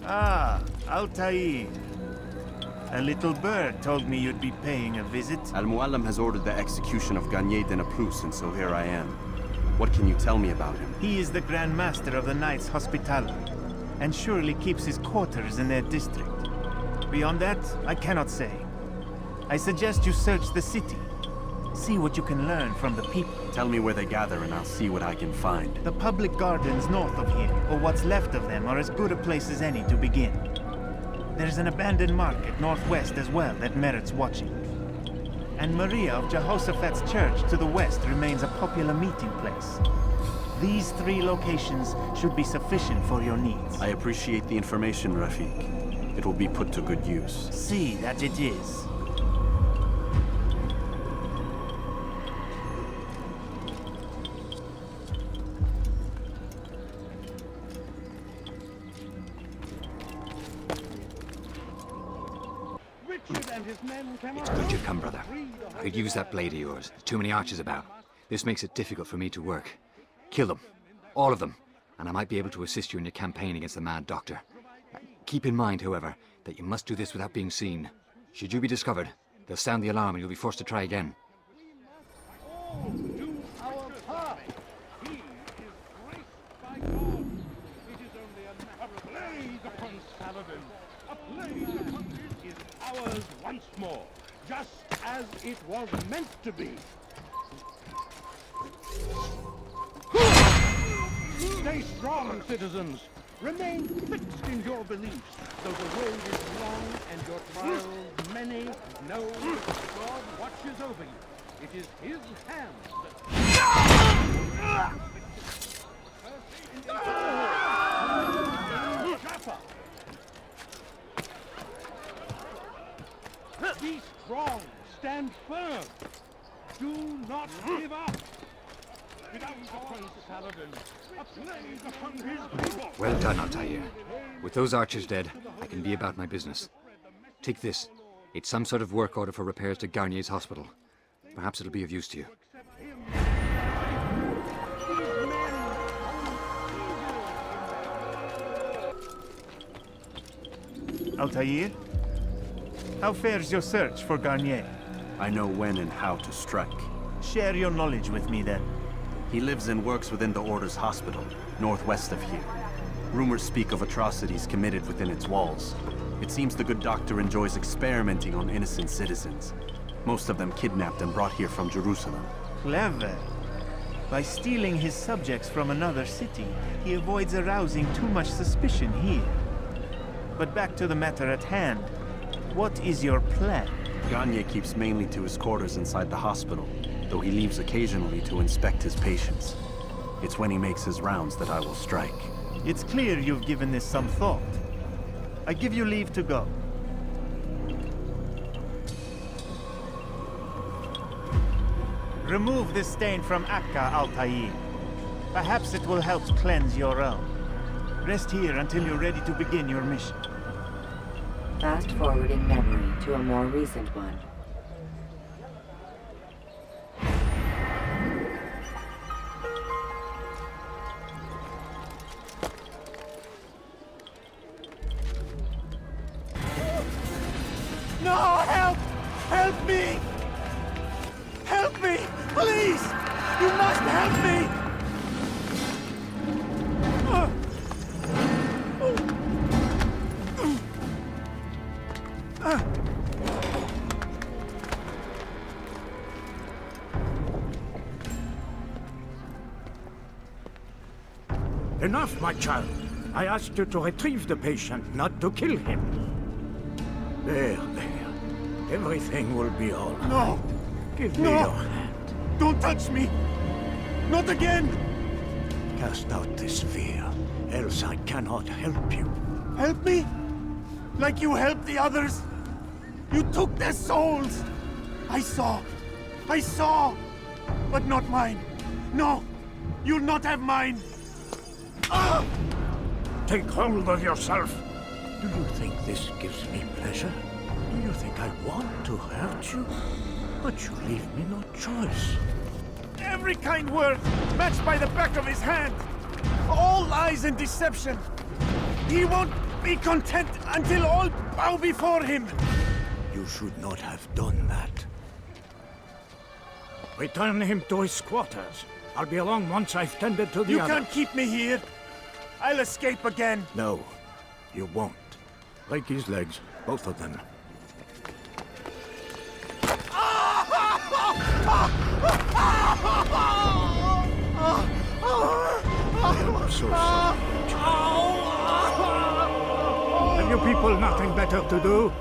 Ah, Altair. A little bird told me you'd be paying a visit. Al-Muallim has ordered the execution of Garnier de Naplouse, and so here I am. What can you tell me about him? He is the Grand Master of the Knights Hospitaller, and surely keeps his quarters in their district. Beyond that, I cannot say. I suggest you search the city. See what you can learn from the people. Tell me where they gather and I'll see what I can find. The public gardens north of here, or what's left of them, are as good a place as any to begin. There's an abandoned market northwest as well that merits watching. And Maria of Jehoshaphat's church to the west remains a popular meeting place. These 3 locations should be sufficient for your needs. I appreciate the information, Rafiq. It will be put to good use. See that it is. It's good you've come, brother. I could use that blade of yours. There's too many archers about. This makes it difficult for me to work. Kill them. All of them. And I might be able to assist you in your campaign against the Mad Doctor. Keep in mind, however, that you must do this without being seen. Should you be discovered, they'll sound the alarm and you'll be forced to try again. Ours once more, just as it was meant to be. Stay strong, citizens. Remain fixed in your beliefs, though the road is long and your trials many. Know that God watches over you. It is His hand that... Be strong. Stand firm. Do not give up. Without Prince Saladin, a plague upon his people. Well done, Altair. With those archers dead, I can be about my business. Take this. It's some sort of work order for repairs to Garnier's hospital. Perhaps it'll be of use to you. Altair? How fares your search for Garnier? I know when and how to strike. Share your knowledge with me, then. He lives and works within the Order's hospital, northwest of here. Rumors speak of atrocities committed within its walls. It seems the good doctor enjoys experimenting on innocent citizens. Most of them kidnapped and brought here from Jerusalem. Clever. By stealing his subjects from another city, he avoids arousing too much suspicion here. But back to the matter at hand. What is your plan? Garnier keeps mainly to his quarters inside the hospital, though he leaves occasionally to inspect his patients. It's when he makes his rounds that I will strike. It's clear you've given this some thought. I give you leave to go. Remove this stain from Akka, Altair. Perhaps it will help cleanse your own. Rest here until you're ready to begin your mission. Fast-forwarding memory to a more recent one. No! Help! Help me! Help me! Please! You must help me! Enough, my child. I asked you to retrieve the patient, not to kill him. There. Everything will be all right. No! Give me your hand. Don't touch me! Not again! Cast out this fear, else I cannot help you. Help me? Like you helped the others? You took their souls! I saw! But not mine! No! You'll not have mine! Ah! Take hold of yourself! Do you think this gives me pleasure? Do you think I want to hurt you? But you leave me no choice. Every kind word matched by the back of his hand! All lies and deception! He won't be content until all bow before him! You should not have done that. Return him to his quarters. I'll be along once I've tended to the You others. can't keep me here! I'll escape again! No, you won't. Break his legs, both of them. I'm so sorry. Have you people nothing better to do?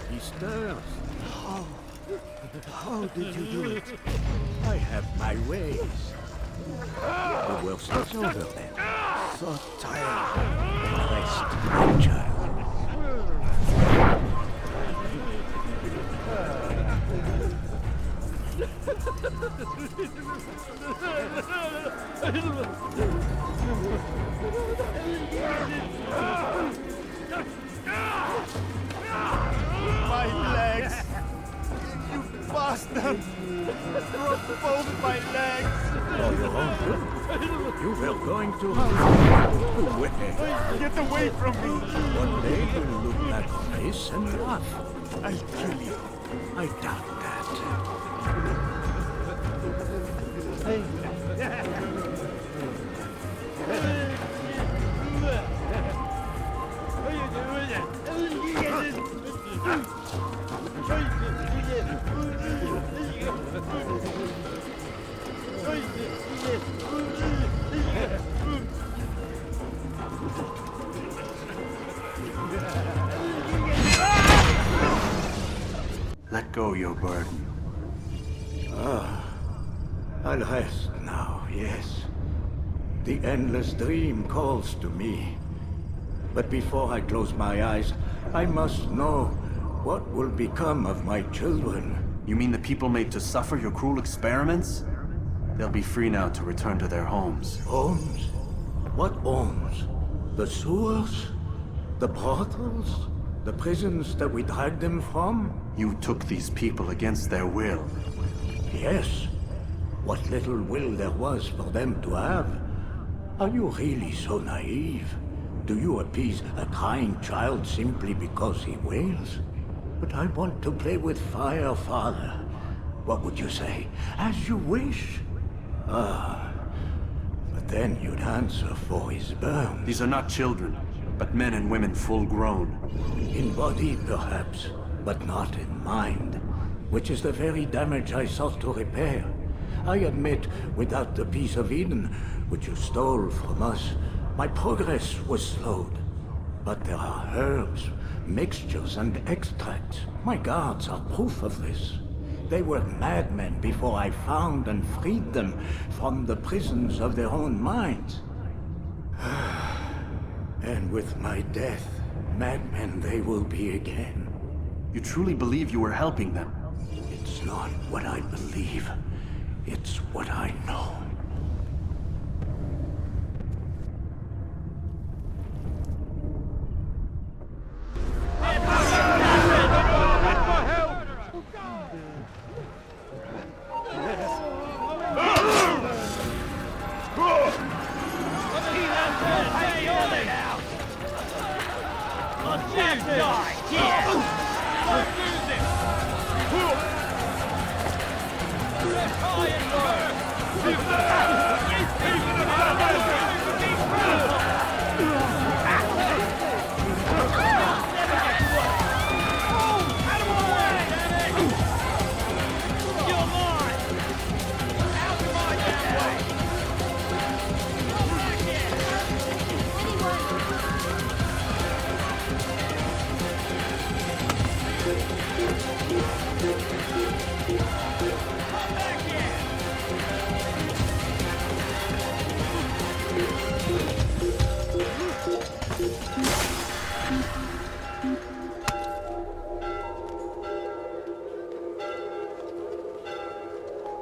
He stirs. How did you do it? I have my ways. The worst is over then. So tired. Rest, my child. My legs! You bastard! Broke both my legs! For your own good. You were going to away. Get away from me! One day you'll look back on this and laugh. I'll kill you. I doubt that. Let go your burden. I'll rest now, yes. The endless dream calls to me. But before I close my eyes, I must know what will become of my children. You mean the people made to suffer your cruel experiments? They'll be free now to return to their homes. Homes? What homes? The sewers? The brothels? The prisons that we dragged them from? You took these people against their will. Yes. What little will there was for them to have. Are you really so naive? Do you appease a crying child simply because he wails? But I want to play with fire, Father. What would you say? As you wish. But then you'd answer for his burn. These are not children, but men and women full grown. In body, perhaps, but not in mind. Which is the very damage I sought to repair. I admit, without the piece of Eden, which you stole from us, my progress was slowed. But there are herbs, mixtures, and extracts. My guards are proof of this. They were madmen before I found and freed them from the prisons of their own minds. And with my death, madmen they will be again. You truly believe you were helping them? It's not what I believe. It's what I know.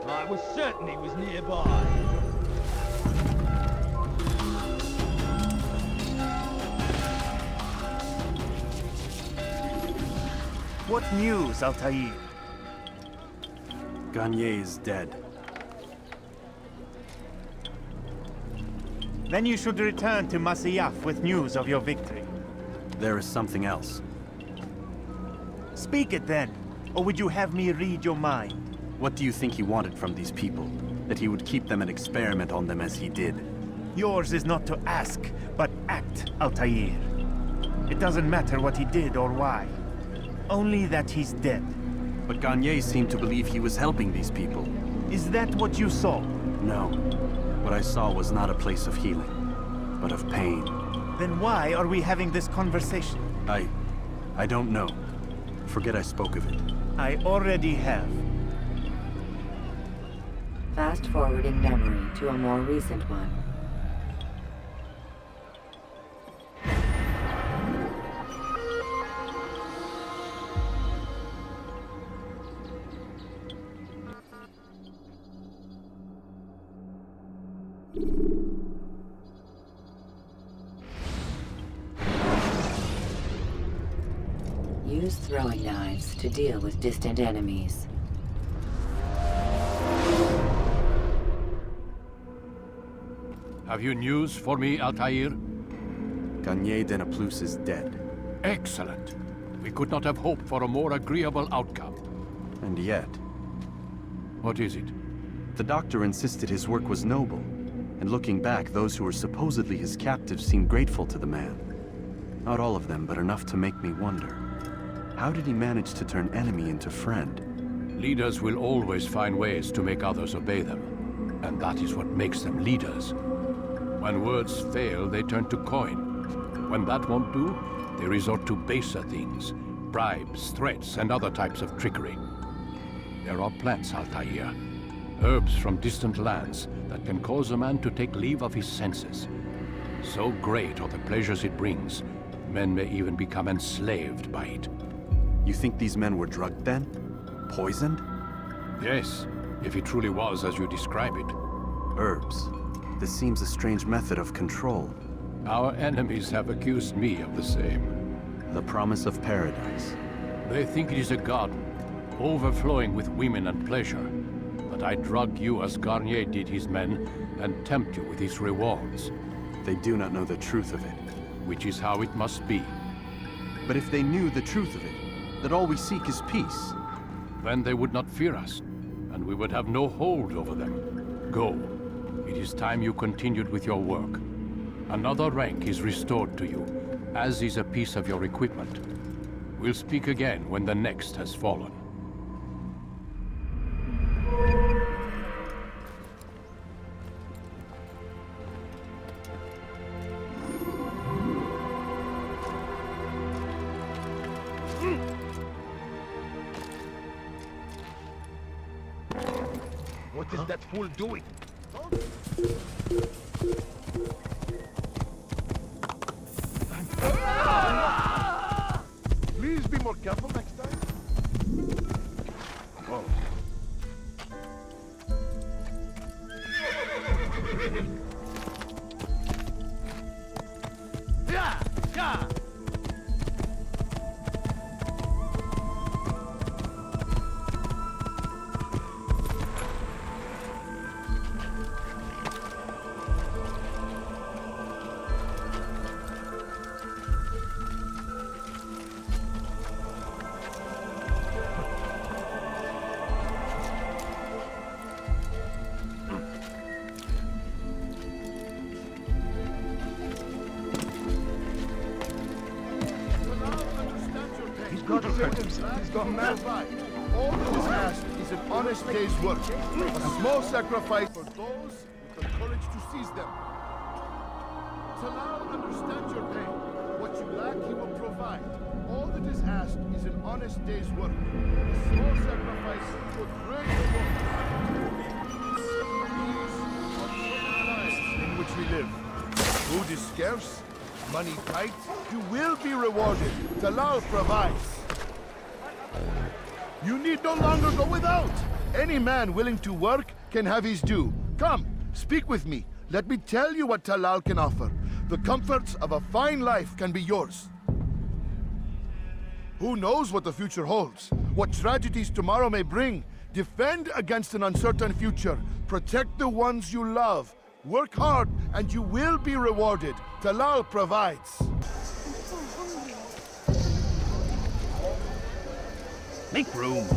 I was certain he was nearby. What news, Altair? Garnier is dead. Then you should return to Masyaf with news of your victory. There is something else. Speak it then, or would you have me read your mind? What do you think he wanted from these people? That he would keep them and experiment on them as he did? Yours is not to ask, but act, Altair. It doesn't matter what he did or why. Only that he's dead. But Garnier seemed to believe he was helping these people. Is that what you saw? No. What I saw was not a place of healing, but of pain. Then why are we having this conversation? I don't know. Forget I spoke of it. I already have. Fast-forwarding memory to a more recent one. Use throwing knives to deal with distant enemies. Have you news for me, Altair? Garnier de Naplouse is dead. Excellent. We could not have hoped for a more agreeable outcome. And yet... What is it? The doctor insisted his work was noble. And looking back, those who were supposedly his captives seemed grateful to the man. Not all of them, but enough to make me wonder. How did he manage to turn enemy into friend? Leaders will always find ways to make others obey them. And that is what makes them leaders. When words fail, they turn to coin. When that won't do, they resort to baser things. Bribes, threats, and other types of trickery. There are plants, Altair. Herbs from distant lands that can cause a man to take leave of his senses. So great are the pleasures it brings, men may even become enslaved by it. You think these men were drugged then? Poisoned? Yes, if it truly was as you describe it. Herbs. This seems a strange method of control. Our enemies have accused me of the same. The promise of paradise. They think it is a garden, overflowing with women and pleasure. But I drug you as Garnier did his men, and tempt you with his rewards. They do not know the truth of it. Which is how it must be. But if they knew the truth of it, that all we seek is peace. Then they would not fear us, and we would have no hold over them. Go. It is time you continued with your work. Another rank is restored to you, as is a piece of your equipment. We'll speak again when the next has fallen. What is that fool doing? Please be more careful next time. Oh. Yeah! Yeah! He's gone mad. All that is asked is an honest day's work. A small sacrifice for those with the courage to seize them. Talal understands your pain. What you lack, he will provide. All that is asked is an honest day's work. A small sacrifice for great work. These are the lives in which we live. Food is scarce, money tight. You will be rewarded. Talal provides. You need no longer go without. Any man willing to work can have his due. Come, speak with me. Let me tell you what Talal can offer. The comforts of a fine life can be yours. Who knows what the future holds? What tragedies tomorrow may bring? Defend against an uncertain future. Protect the ones you love. Work hard and you will be rewarded. Talal provides. Make room.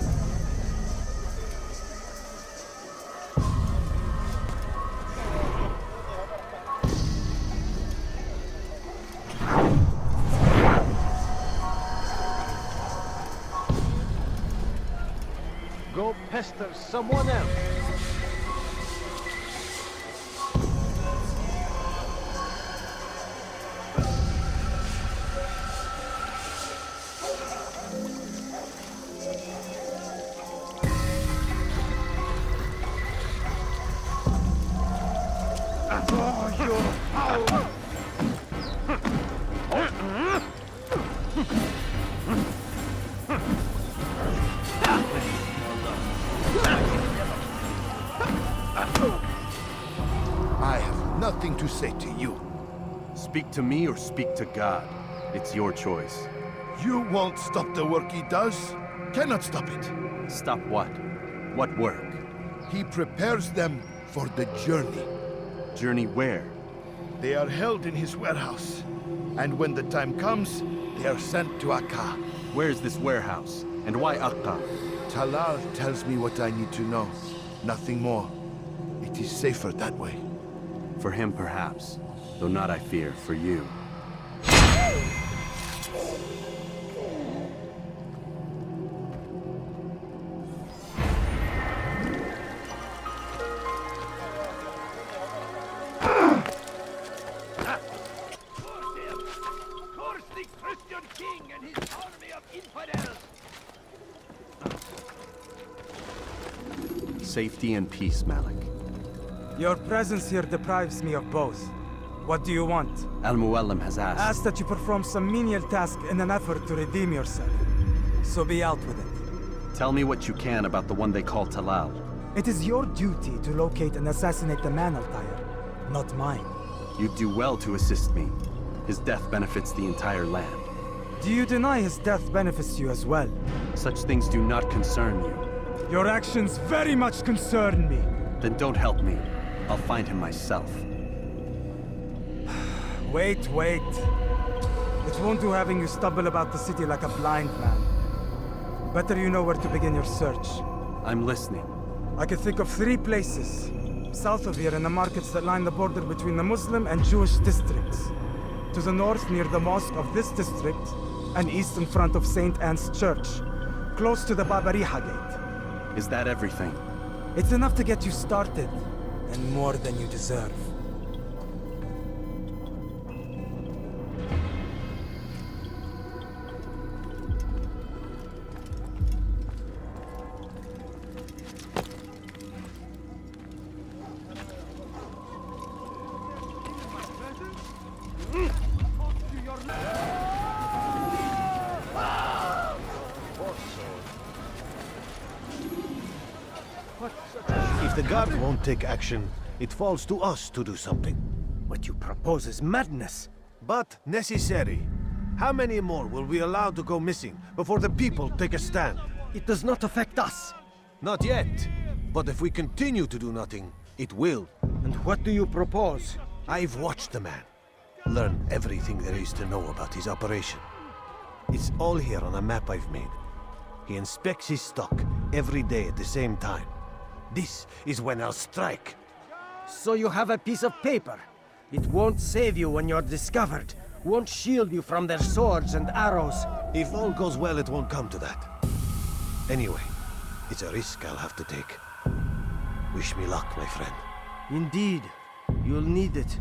Go pester someone else. I have nothing to say to you. Speak to me or speak to God. It's your choice. You won't stop the work he does. Cannot stop it. Stop what? What work? He prepares them for the journey. Journey where? They are held in his warehouse. And when the time comes, they are sent to Akka. Where is this warehouse? And why Akka? Talal tells me what I need to know. Nothing more. It is safer that way. For him, perhaps. Though not, I fear, for you. Safety and peace, Malik. Your presence here deprives me of both. What do you want? Al-Muallim has asked. Asked that you perform some menial task in an effort to redeem yourself. So be out with it. Tell me what you can about the one they call Talal. It is your duty to locate and assassinate the man, Altair, not mine. You'd do well to assist me. His death benefits the entire land. Do you deny his death benefits you as well? Such things do not concern you. Your actions very much concern me. Then don't help me. I'll find him myself. Wait. It won't do having you stumble about the city like a blind man. Better you know where to begin your search. I'm listening. I can think of 3 places. South of here in the markets that line the border between the Muslim and Jewish districts. To the north near the mosque of this district, and east in front of St. Anne's Church, close to the Babariha Gate. Is that everything? It's enough to get you started, and more than you deserve. If the guard won't take action, it falls to us to do something. What you propose is madness. But necessary. How many more will we allow to go missing before the people take a stand? It does not affect us. Not yet. But if we continue to do nothing, it will. And what do you propose? I've watched the man. Learn everything there is to know about his operation. It's all here on a map I've made. He inspects his stock every day at the same time. This is when I'll strike. So you have a piece of paper. It won't save you when you're discovered. Won't shield you from their swords and arrows. If all goes well, it won't come to that. Anyway, it's a risk I'll have to take. Wish me luck, my friend. Indeed. You'll need it.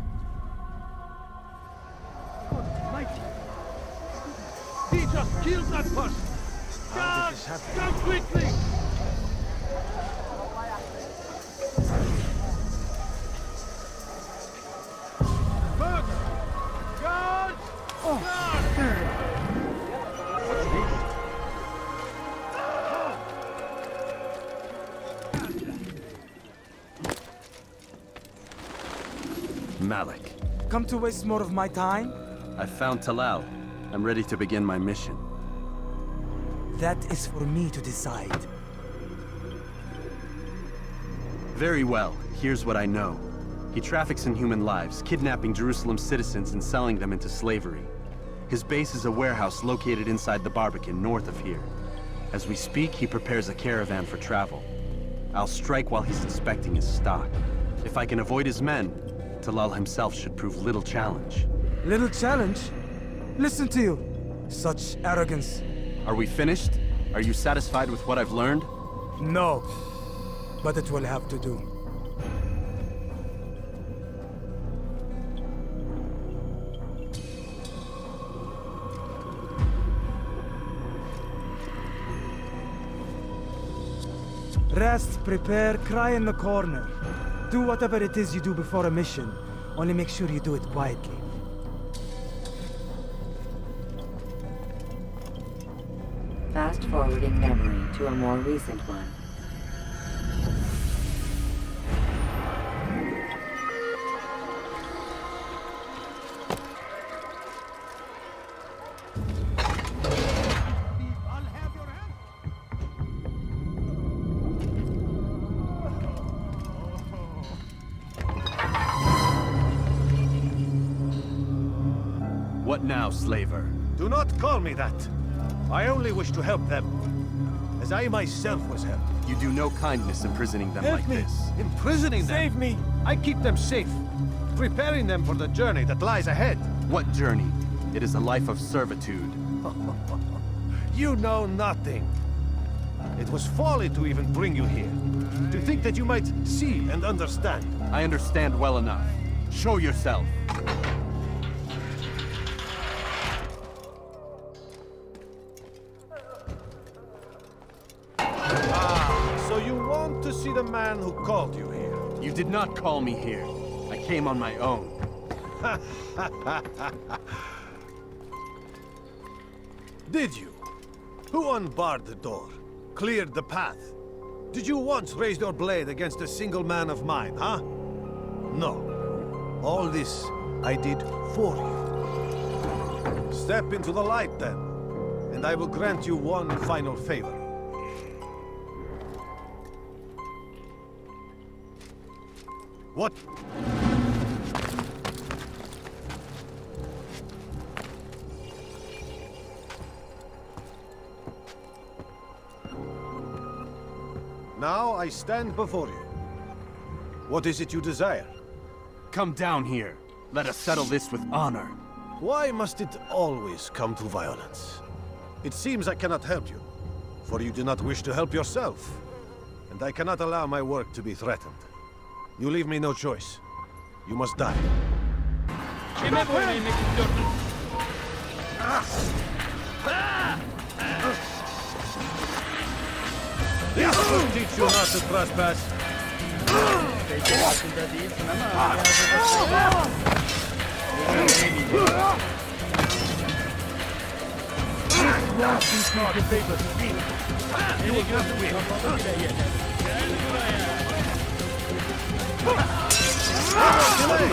He just killed that person! Guards, come quickly! Guards! Guards! Malik. Come to waste more of my time? I found Talal. I'm ready to begin my mission. That is for me to decide. Very well. Here's what I know. He traffics in human lives, kidnapping Jerusalem citizens and selling them into slavery. His base is a warehouse located inside the Barbican, north of here. As we speak, he prepares a caravan for travel. I'll strike while he's inspecting his stock. If I can avoid his men, Talal himself should prove little challenge. Little challenge? Listen to you. Such arrogance. Are we finished? Are you satisfied with what I've learned? No. But it will have to do. Rest, prepare, cry in the corner. Do whatever it is you do before a mission. Only make sure you do it quietly. Fast forwarding memory to a more recent one. What now, slaver? Do not call me that. I only wish to help them, as I myself was helped. You do no kindness imprisoning them like this. Imprisoning them? Save me! I keep them safe, preparing them for the journey that lies ahead. What journey? It is a life of servitude. You know nothing. It was folly to even bring you here. To think that you might see and understand. I understand well enough. Show yourself. So you want to see the man who called you here? You did not call me here. I came on my own. Did you? Who unbarred the door? Cleared the path? Did you once raise your blade against a single man of mine, huh? No. All this I did for you. Step into the light then, and I will grant you one final favor. What? Now I stand before you. What is it you desire? Come down here. Let us settle this with honor. Why must it always come to violence? It seems I cannot help you, for you do not wish to help yourself. And I cannot allow my work to be threatened. You leave me no choice. You must die. This will teach you not to trespass. You will not win.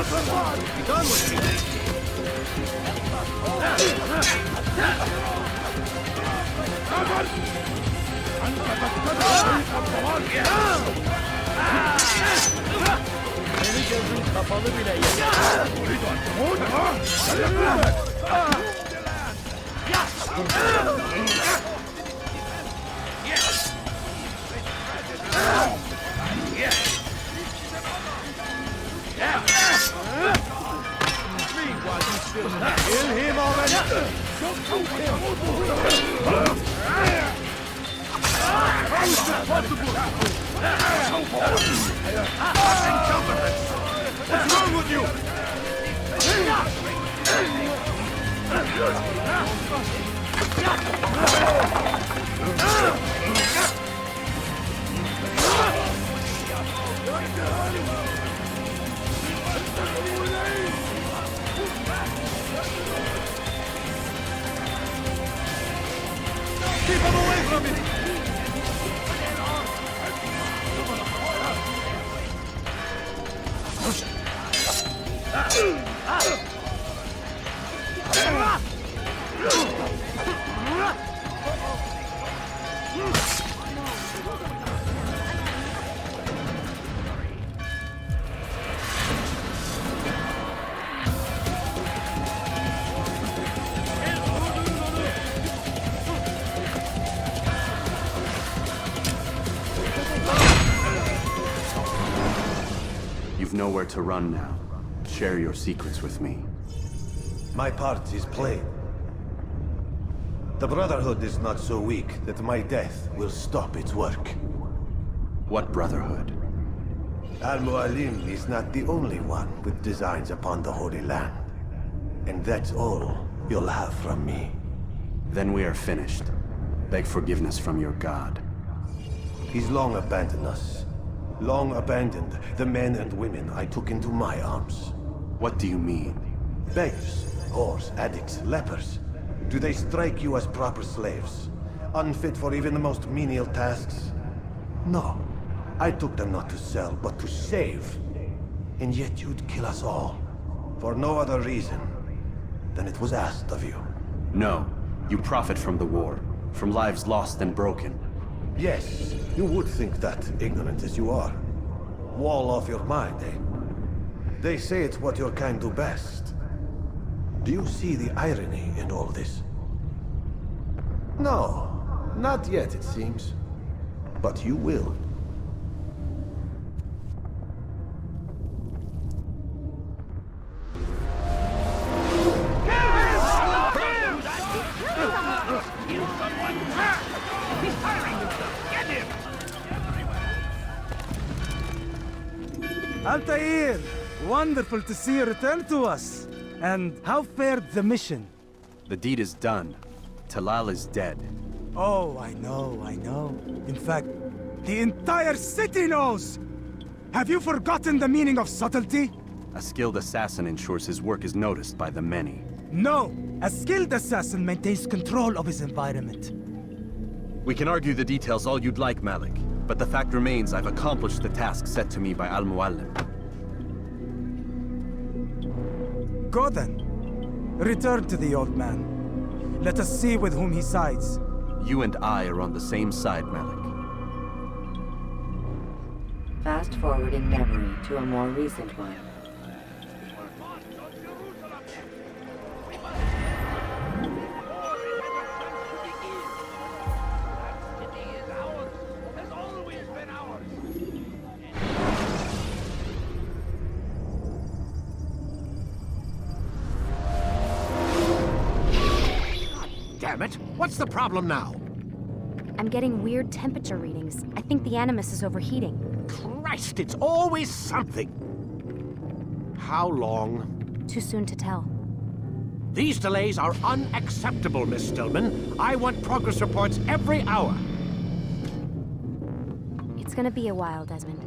Be done with it. Beni gözün kapalı bile Kill him already! What's wrong with you? Keep him away from me! You've nowhere to run now. Share your secrets with me. My part is plain. The Brotherhood is not so weak that my death will stop its work. What Brotherhood? Al-Mualim is not the only one with designs upon the Holy Land. And that's all you'll have from me. Then we are finished. Beg forgiveness from your god. He's long abandoned us. Long abandoned the men and women I took into my arms. What do you mean? Beggars, whores, addicts, lepers. Do they strike you as proper slaves? Unfit for even the most menial tasks? No. I took them not to sell, but to save. And yet you'd kill us all. For no other reason than it was asked of you. No. You profit from the war. From lives lost and broken. Yes, you would think that, ignorant as you are. Wall off your mind, eh? They say it's what your kind do best. Do you see the irony in all this? No, not yet, it seems. But you will. Altair! Wonderful to see you return to us. And how fared the mission? The deed is done. Talal is dead. Oh, I know. In fact, the entire city knows! Have you forgotten the meaning of subtlety? A skilled assassin ensures his work is noticed by the many. No! A skilled assassin maintains control of his environment. We can argue the details all you'd like, Malik. But the fact remains I've accomplished the task set to me by Al-Mualim. Go then. Return to the old man. Let us see with whom he sides. You and I are on the same side, Malik. Fast forwarding memory to a more recent one. Damn it! What's the problem now? I'm getting weird temperature readings. I think the Animus is overheating. Christ, it's always something! How long? Too soon to tell. These delays are unacceptable, Miss Stillman. I want progress reports every hour. It's gonna be a while, Desmond.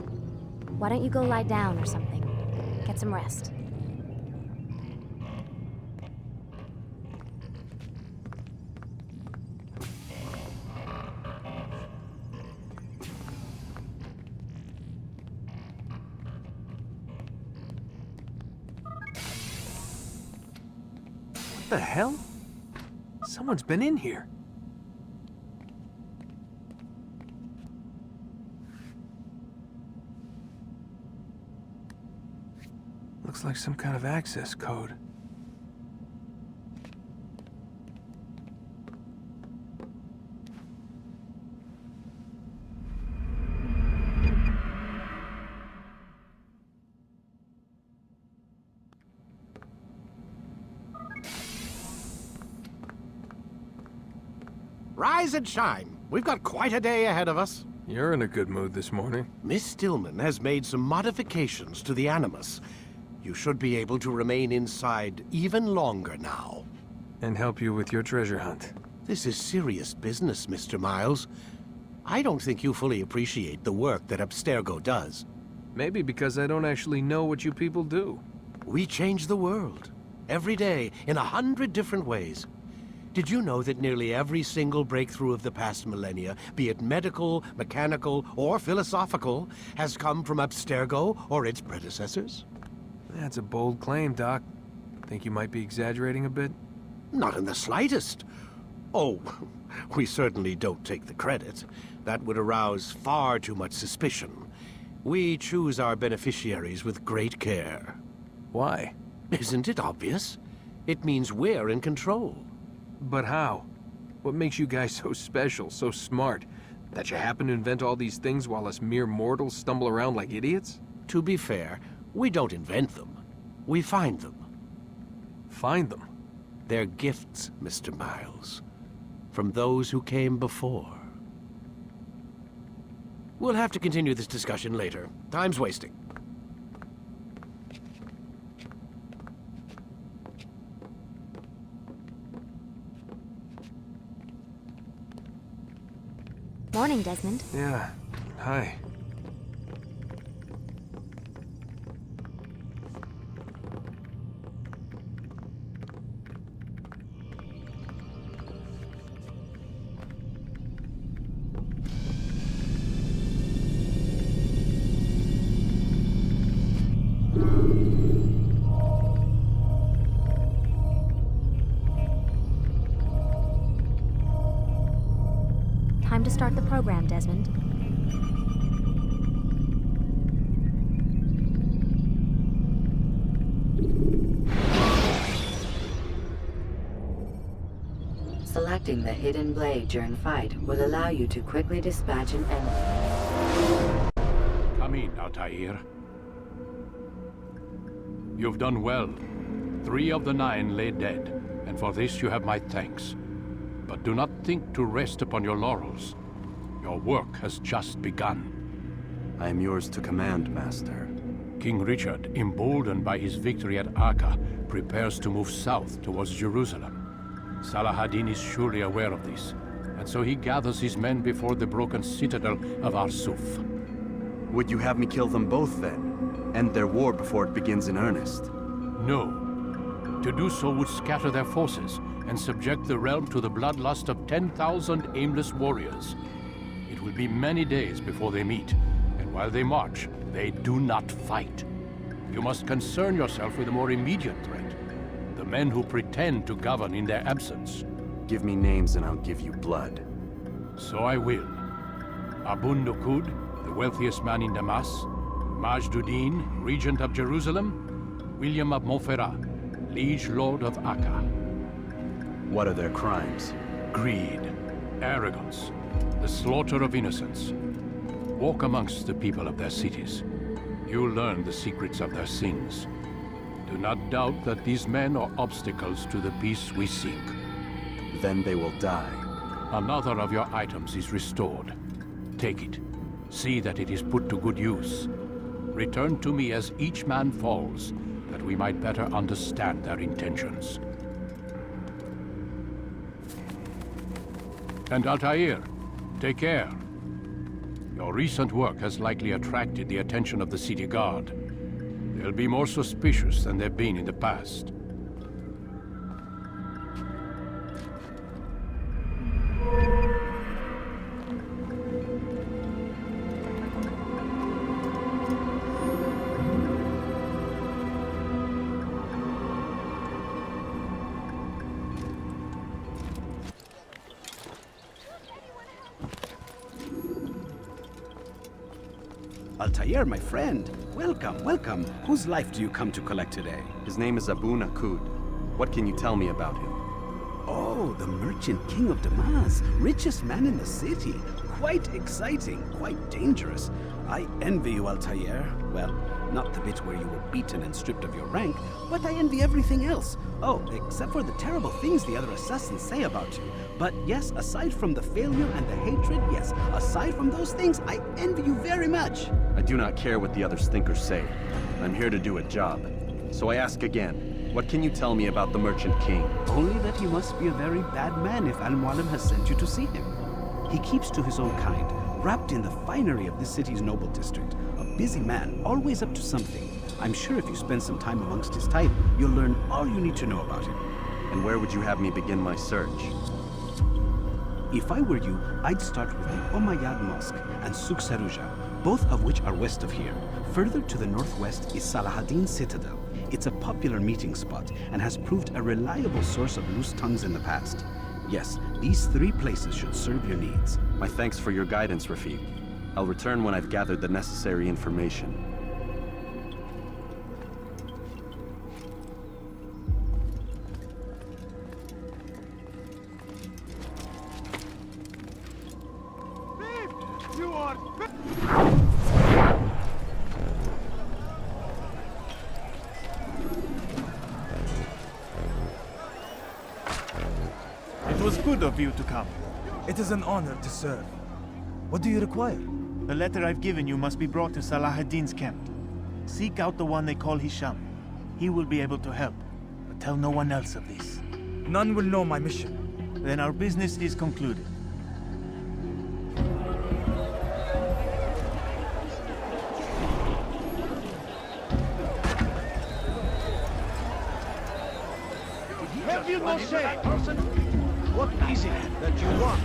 Why don't you go lie down or something? Get some rest. What the hell? Someone's been in here. Looks like some kind of access code. Rise and shine. We've got quite a day ahead of us. You're in a good mood this morning. Miss Stillman has made some modifications to the Animus. You should be able to remain inside even longer now. And help you with your treasure hunt. This is serious business, Mr. Miles. I don't think you fully appreciate the work that Abstergo does. Maybe because I don't actually know what you people do. We change the world. Every day, in 100 different ways. Did you know that nearly every single breakthrough of the past millennia, be it medical, mechanical, or philosophical, has come from Abstergo or its predecessors? That's a bold claim, Doc. Think you might be exaggerating a bit? Not in the slightest. Oh, we certainly don't take the credit. That would arouse far too much suspicion. We choose our beneficiaries with great care. Why? Isn't it obvious? It means we're in control. But how? What makes you guys so special, so smart? That you happen to invent all these things while us mere mortals stumble around like idiots? To be fair, we don't invent them. We find them. Find them? They're gifts, Mr. Miles. From those who came before. We'll have to continue this discussion later. Time's wasting. Morning, Desmond. Yeah. Hi. Time to start the program, Desmond. Selecting the hidden blade during fight will allow you to quickly dispatch an enemy. Come in, Altair. You've done well. 3 of the 9 lay dead, and for this you have my thanks. But do not think to rest upon your laurels. Your work has just begun. I am yours to command, Master. King Richard, emboldened by his victory at Acre, prepares to move south towards Jerusalem. Salah-ad-Din is surely aware of this, and so he gathers his men before the broken citadel of Arsuf. Would you have me kill them both, then? End their war before it begins in earnest? No. To do so would scatter their forces and subject the realm to the bloodlust of 10,000 aimless warriors. It will be many days before they meet, and while they march, they do not fight. You must concern yourself with a more immediate threat. The men who pretend to govern in their absence. Give me names and I'll give you blood. So I will. Abun Nukud, the wealthiest man in Damas. Majduddin, regent of Jerusalem. William of Montferrat, liege lord of Acre. What are their crimes? Greed, arrogance, the slaughter of innocents. Walk amongst the people of their cities. You'll learn the secrets of their sins. Do not doubt that these men are obstacles to the peace we seek. Then they will die. Another of your items is restored. Take it. See that it is put to good use. Return to me as each man falls, that we might better understand their intentions. And Altair, take care. Your recent work has likely attracted the attention of the city guard. They'll be more suspicious than they've been in the past. Altair, my friend. Welcome, welcome. Whose life do you come to collect today? His name is Abu Nakud. What can you tell me about him? Oh, the merchant king of Damas. Richest man in the city. Quite exciting, quite dangerous. I envy you, Altair. Well, not the bit where you were beaten and stripped of your rank, but I envy everything else. Oh, except for the terrible things the other assassins say about you. But yes, aside from the failure and the hatred, yes, aside from those things, I envy you very much. I do not care what the others think or say. I'm here to do a job. So I ask again, what can you tell me about the Merchant King? Only that he must be a very bad man if Al-Mualim has sent you to see him. He keeps to his own kind, wrapped in the finery of this city's noble district. A busy man, always up to something. I'm sure if you spend some time amongst his type, you'll learn all you need to know about him. And where would you have me begin my search? If I were you, I'd start with the Umayyad Mosque and Souk Saruja, both of which are west of here. Further to the northwest is Salahaddin Citadel. It's a popular meeting spot and has proved a reliable source of loose tongues in the past. Yes, these 3 places should serve your needs. My thanks for your guidance, Rafiq. I'll return when I've gathered the necessary information. You are... It was good of you to come. It is an honor to serve. What do you require? The letter I've given you must be brought to Salahaddin's camp. Seek out the one they call Hisham. He will be able to help, but tell no one else of this. None will know my mission. Then our business is concluded. Have you no say, person? What is it that you want?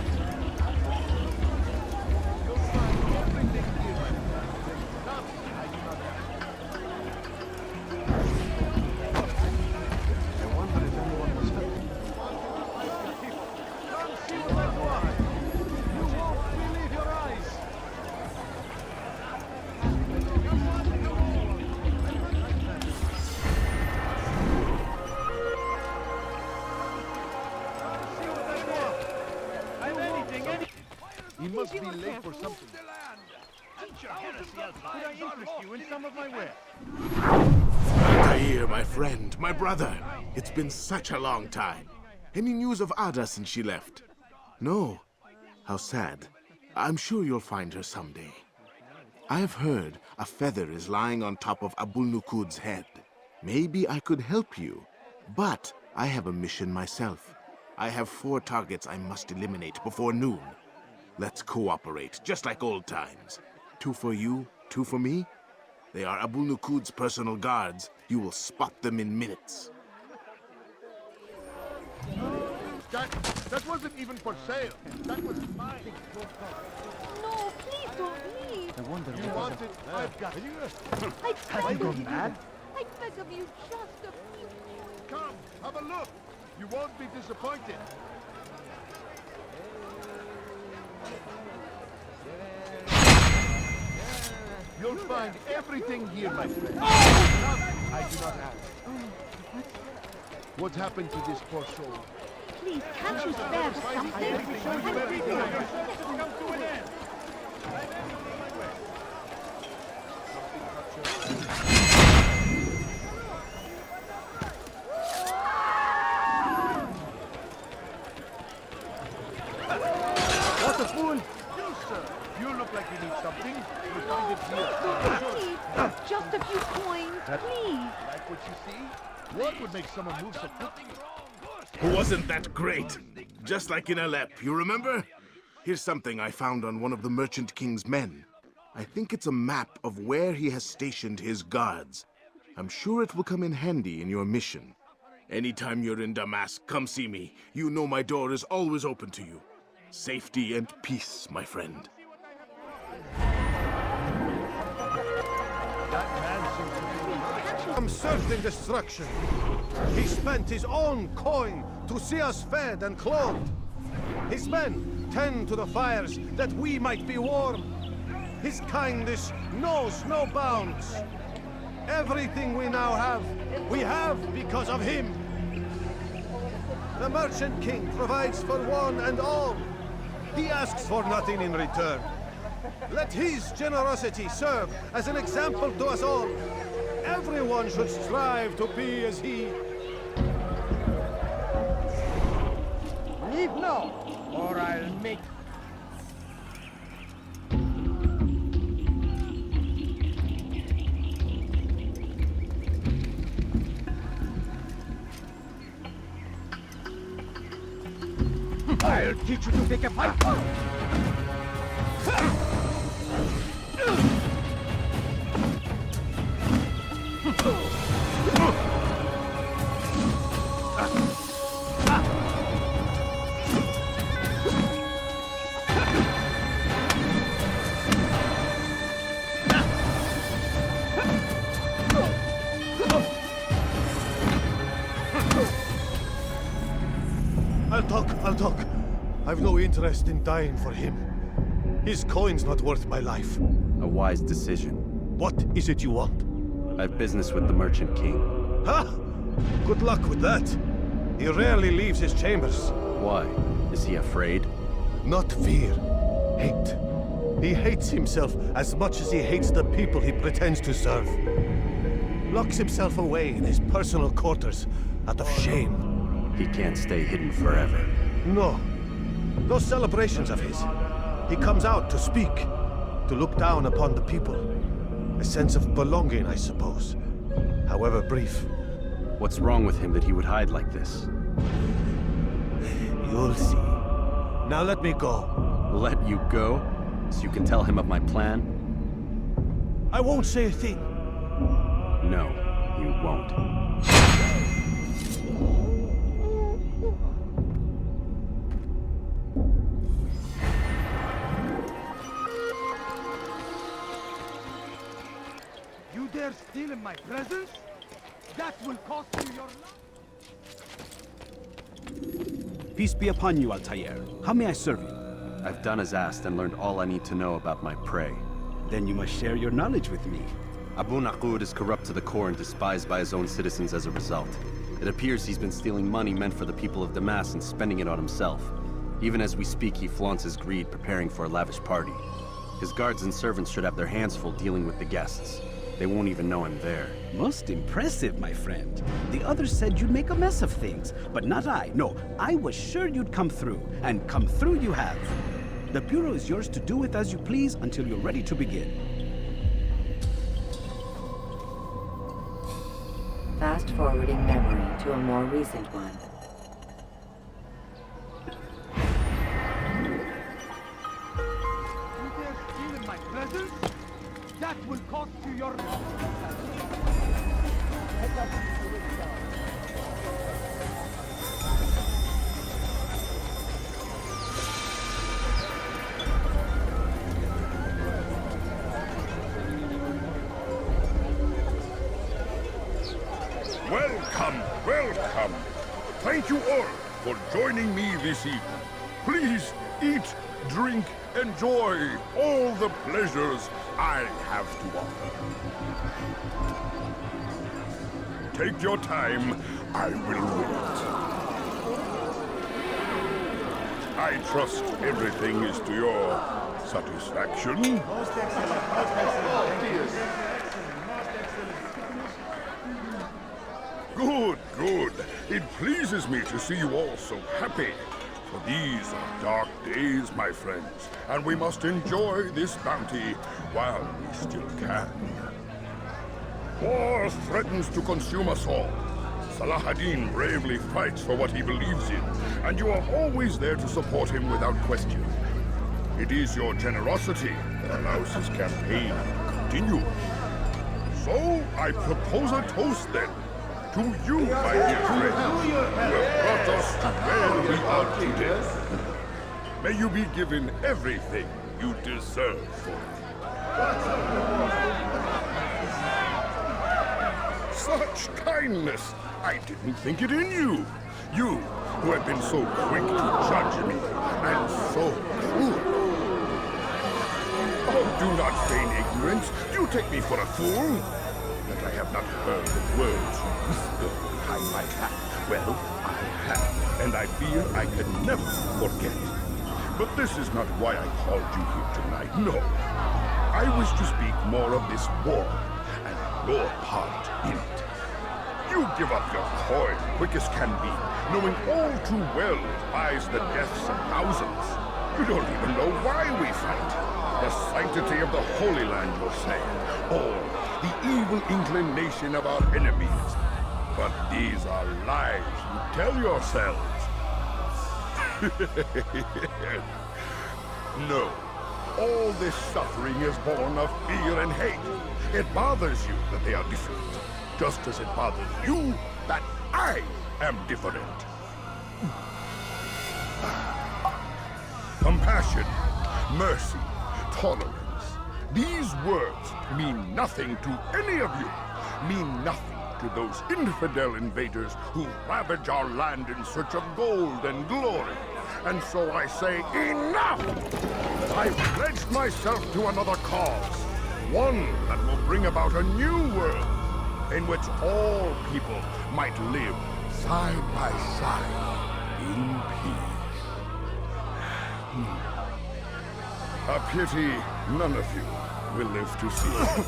He must be late for something. Could I interest you in some of my wares? Altair, my friend, my brother. It's been such a long time. Any news of Ada since she left? No. How sad. I'm sure you'll find her someday. I have heard a feather is lying on top of Abul Nukud's head. Maybe I could help you, but I have a mission myself. I have 4 targets I must eliminate before noon. Let's cooperate, just like old times. 2 for you, 2 for me. They are Abul Nukud's personal guards. You will spot them in minutes. That wasn't even for sale. That was mine. No, please don't leave. I wonder You want it? I've got it. I beg of you. mad? I beg of you, just a few. Come, have a look. You won't be disappointed. You'll find everything here, my friend. I do not ask. What happened to this poor soul? Please, can't you spare something? What a fool! You, sir. You look like you need something. You'll find it here. Please, just a few coins, please. Like what you see? What would make someone move so quickly? Wasn't that great? Just like in Alep, you remember? Here's something I found on one of the Merchant King's men. I think it's a map of where he has stationed his guards. I'm sure it will come in handy in your mission. Anytime you're in Damas, come see me. You know my door is always open to you. Safety and peace, my friend. From certain destruction. He spent his own coin to see us fed and clothed. His men tend to the fires that we might be warm. His kindness knows no bounds. Everything we now have, we have because of him. The Merchant King provides for one and all. He asks for nothing in return. Let his generosity serve as an example to us all. Everyone should strive to be as he. Leave now, or I'll make... I'll teach you to take a fight! I'll talk. I've no interest in dying for him. His coin's not worth my life. A wise decision. What is it you want? I have business with the Merchant King. Ha! Good luck with that. He rarely leaves his chambers. Why? Is he afraid? Not fear. Hate. He hates himself as much as he hates the people he pretends to serve. Locks himself away in his personal quarters out of shame. He can't stay hidden forever. No. Those celebrations of his. He comes out to speak, to look down upon the people. A sense of belonging, I suppose. However brief. What's wrong with him that he would hide like this? You'll see. Now let me go. Let you go? So you can tell him of my plan? I won't say a thing. No, you won't. You dare steal in my presence? That will cost you your life. Peace be upon you, Altair. How may I serve you? I've done as asked and learned all I need to know about my prey. Then you must share your knowledge with me. Abu Naqud is corrupt to the core and despised by his own citizens as a result. It appears he's been stealing money meant for the people of Damas and spending it on himself. Even as we speak, he flaunts his greed, preparing for a lavish party. His guards and servants should have their hands full dealing with the guests. They won't even know I'm there. Most impressive, my friend. The others said you'd make a mess of things, but not I. No, I was sure you'd come through, and come through you have. The Bureau is yours to do with as you please until you're ready to begin. Fast-forwarding memory to a more recent one. You dare steal in my presence? That will cost you your... Welcome, welcome. Thank you all for joining me this evening. Please eat, drink, enjoy all the pleasures I have to offer. Take your time, I will wait. I trust everything is to your satisfaction. Most excellent, most excellent. Thank you. Good, good. It pleases me to see you all so happy. For these are dark days, my friends, and we must enjoy this bounty while we still can. War threatens to consume us all. Salah ad-Din bravely fights for what he believes in, and you are always there to support him without question. It is your generosity that allows his campaign to continue. So, I propose a toast then. To you, my dear friends, who have brought us to where we are today. May you be given everything you deserve for it. Such kindness! I didn't think it in you. You, who have been so quick to judge me, and so cruel. Oh, do not feign ignorance. Do you take me for a fool? That I have not heard the words you whisper behind my back. Well, I have, and I fear I can never forget. But this is not why I called you here tonight, no. I wish to speak more of this war, and your part in it. You give up your coin quick as can be, knowing all too well it buys the deaths of thousands. You don't even know why we fight. The sanctity of the Holy Land, you'll say, or the evil inclination of our enemies. But these are lies you tell yourselves. No. All this suffering is born of fear and hate. It bothers you that they are different, just as it bothers you that I am different. Compassion, mercy, tolerance. These words mean nothing to any of you. Mean nothing to those infidel invaders who ravage our land in search of gold and glory. And so I say, enough! I've pledged myself to another cause. One that will bring about a new world in which all people might live side by side in peace. A pity none of you will live to see it.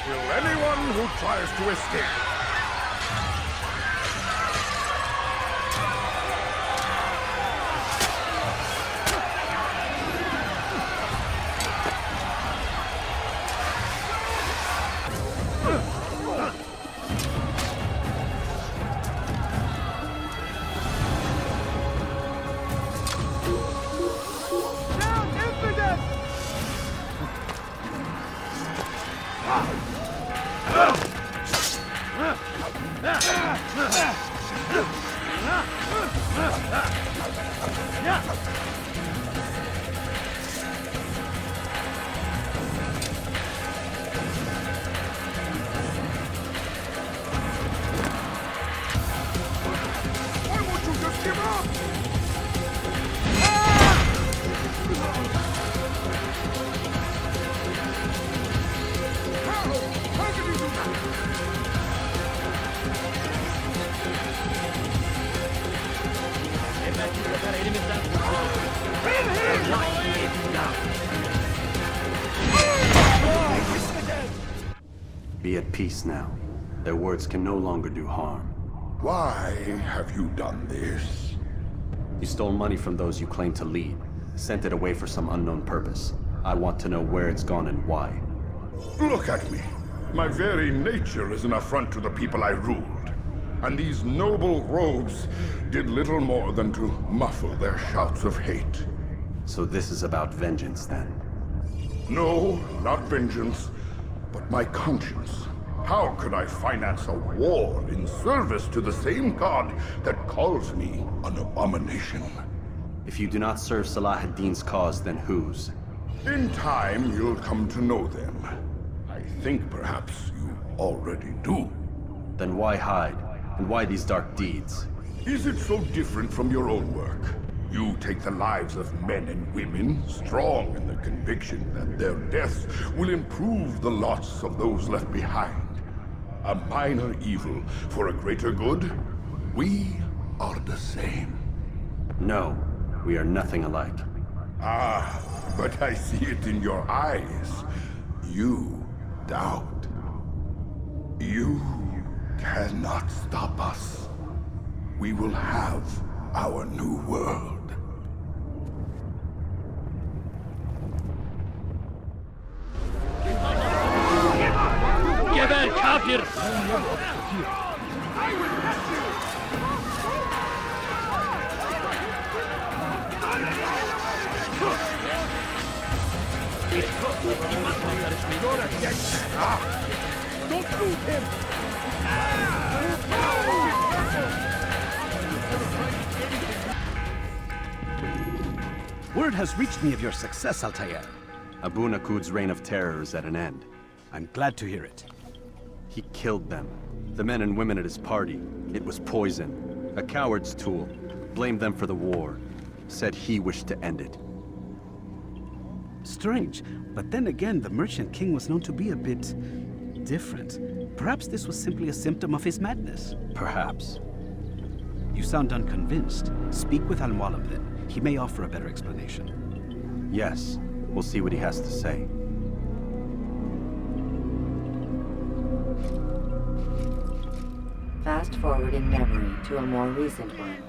Kill anyone who tries to escape. Be at peace now. Their words can no longer do harm. Why have you done this? You stole money from those you claim to lead, sent it away for some unknown purpose. I want to know where it's gone and why. Look at me. My very nature is an affront to the people I ruled. And these noble robes did little more than to muffle their shouts of hate. So this is about vengeance, then? No, not vengeance, but my conscience. How could I finance a war in service to the same god that calls me an abomination? If you do not serve Salah ad-Din's cause, then whose? In time, you'll come to know them. I think perhaps you already do. Then why hide? And why these dark deeds? Is it so different from your own work? You take the lives of men and women, strong in the conviction that their deaths will improve the lots of those left behind. A minor evil for a greater good? We are the same. No, we are nothing alike. Ah, but I see it in your eyes. You doubt. You cannot stop us. We will have our new world. جبل كافر Don't lose him! Word has reached me of your success, Altair. Abu Nakud's reign of terror is at an end. I'm glad to hear it. He killed them. The men and women at his party. It was poison. A coward's tool. Blamed them for the war. Said he wished to end it. Strange, but then again, the Merchant King was known to be a bit different. Perhaps this was simply a symptom of his madness. Perhaps. You sound unconvinced. Speak with Al-Mualim then. He may offer a better explanation. Yes, we'll see what he has to say. Fast forwarding memory to a more recent one.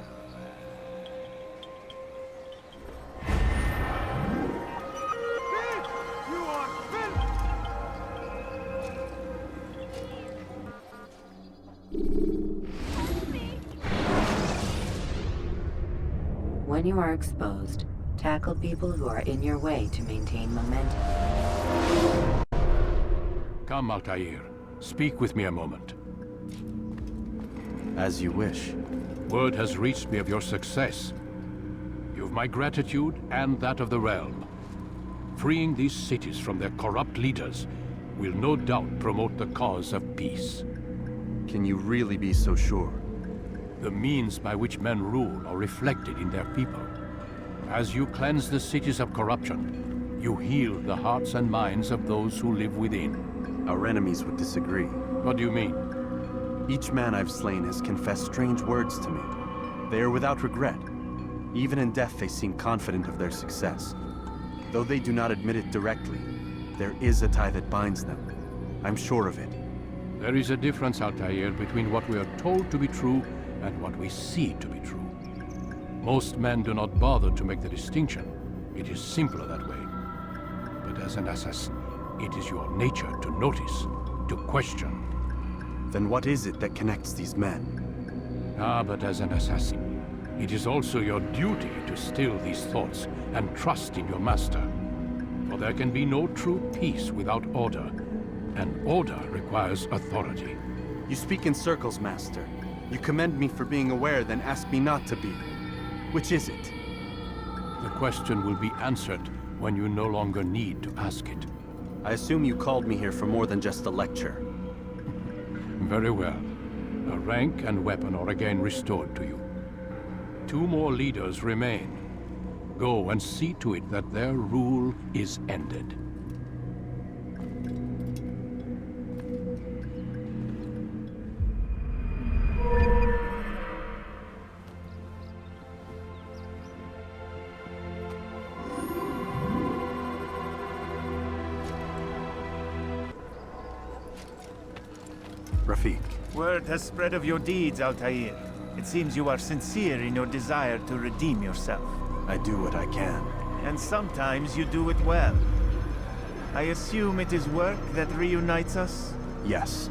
When you are exposed, tackle people who are in your way to maintain momentum. Come, Altair. Speak with me a moment. As you wish. Word has reached me of your success. You've my gratitude and that of the realm. Freeing these cities from their corrupt leaders will no doubt promote the cause of peace. Can you really be so sure? The means by which men rule are reflected in their people. As you cleanse the cities of corruption, you heal the hearts and minds of those who live within. Our enemies would disagree. What do you mean? Each man I've slain has confessed strange words to me. They are without regret. Even in death they seem confident of their success. Though they do not admit it directly, there is a tie that binds them. I'm sure of it. There is a difference, Altair, between what we are told to be true and what we see to be true. Most men do not bother to make the distinction. It is simpler that way. But as an assassin, it is your nature to notice, to question. Then what is it that connects these men? Ah, but as an assassin, it is also your duty to still these thoughts and trust in your master. For there can be no true peace without order, and order requires authority. You speak in circles, Master. You commend me for being aware, then ask me not to be. Which is it? The question will be answered when you no longer need to ask it. I assume you called me here for more than just a lecture. Very well. A rank and weapon are again restored to you. 2 more leaders remain. Go and see to it that their rule is ended. Rafiq. Word has spread of your deeds, Altair. It seems you are sincere in your desire to redeem yourself. I do what I can. And sometimes you do it well. I assume it is work that reunites us? Yes.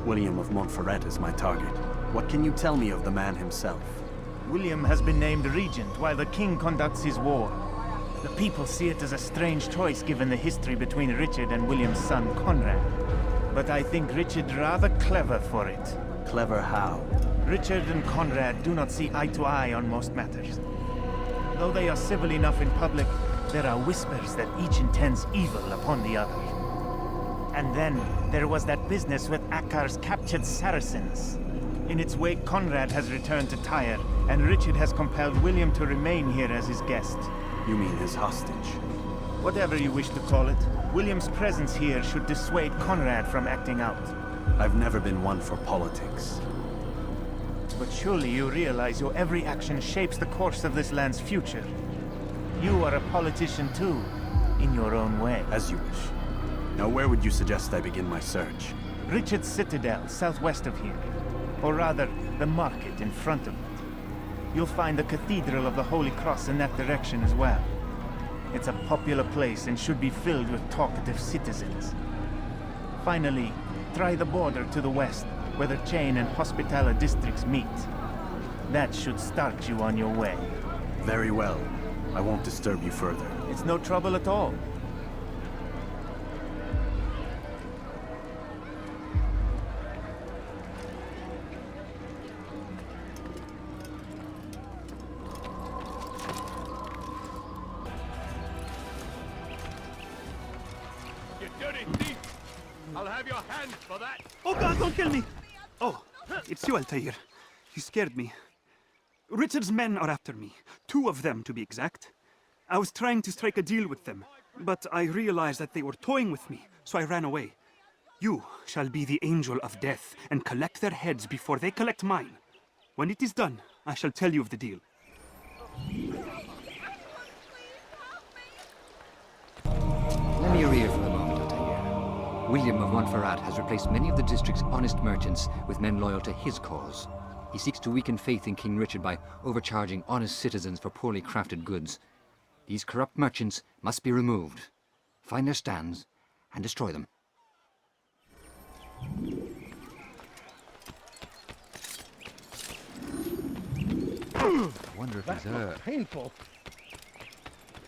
William of Montferrat is my target. What can you tell me of the man himself? William has been named regent while the king conducts his war. The people see it as a strange choice given the history between Richard and William's son, Conrad. But I think Richard rather clever for it. Clever how? Richard and Conrad do not see eye to eye on most matters. Though they are civil enough in public, there are whispers that each intends evil upon the other. And then there was that business with Akkar's captured Saracens. In its wake, Conrad has returned to Tyre, and Richard has compelled William to remain here as his guest. You mean his hostage? Whatever you wish to call it, William's presence here should dissuade Conrad from acting out. I've never been one for politics. But surely you realize your every action shapes the course of this land's future. You are a politician too, in your own way. As you wish. Now where would you suggest I begin my search? Richard's Citadel, southwest of here. Or rather, the market in front of it. You'll find the Cathedral of the Holy Cross in that direction as well. It's a popular place and should be filled with talkative citizens. Finally, try the border to the west, where the Chain and Hospitaller districts meet. That should start you on your way. Very well. I won't disturb you further. It's no trouble at all. have your hand for that! Oh God, don't kill me! Oh, it's you, Altair. You scared me. Richard's men are after me. 2 of them, to be exact. I was trying to strike a deal with them, but I realized that they were toying with me, so I ran away. You shall be the angel of death and collect their heads before they collect mine. When it is done, I shall tell you of the deal. Lend me your ear for a moment, Altair. William of Montferrat has replaced many of the district's honest merchants with men loyal to his cause. He seeks to weaken faith in King Richard by overcharging honest citizens for poorly crafted goods. These corrupt merchants must be removed. Find their stands and destroy them. I wonder if he's That looks hurt. painful.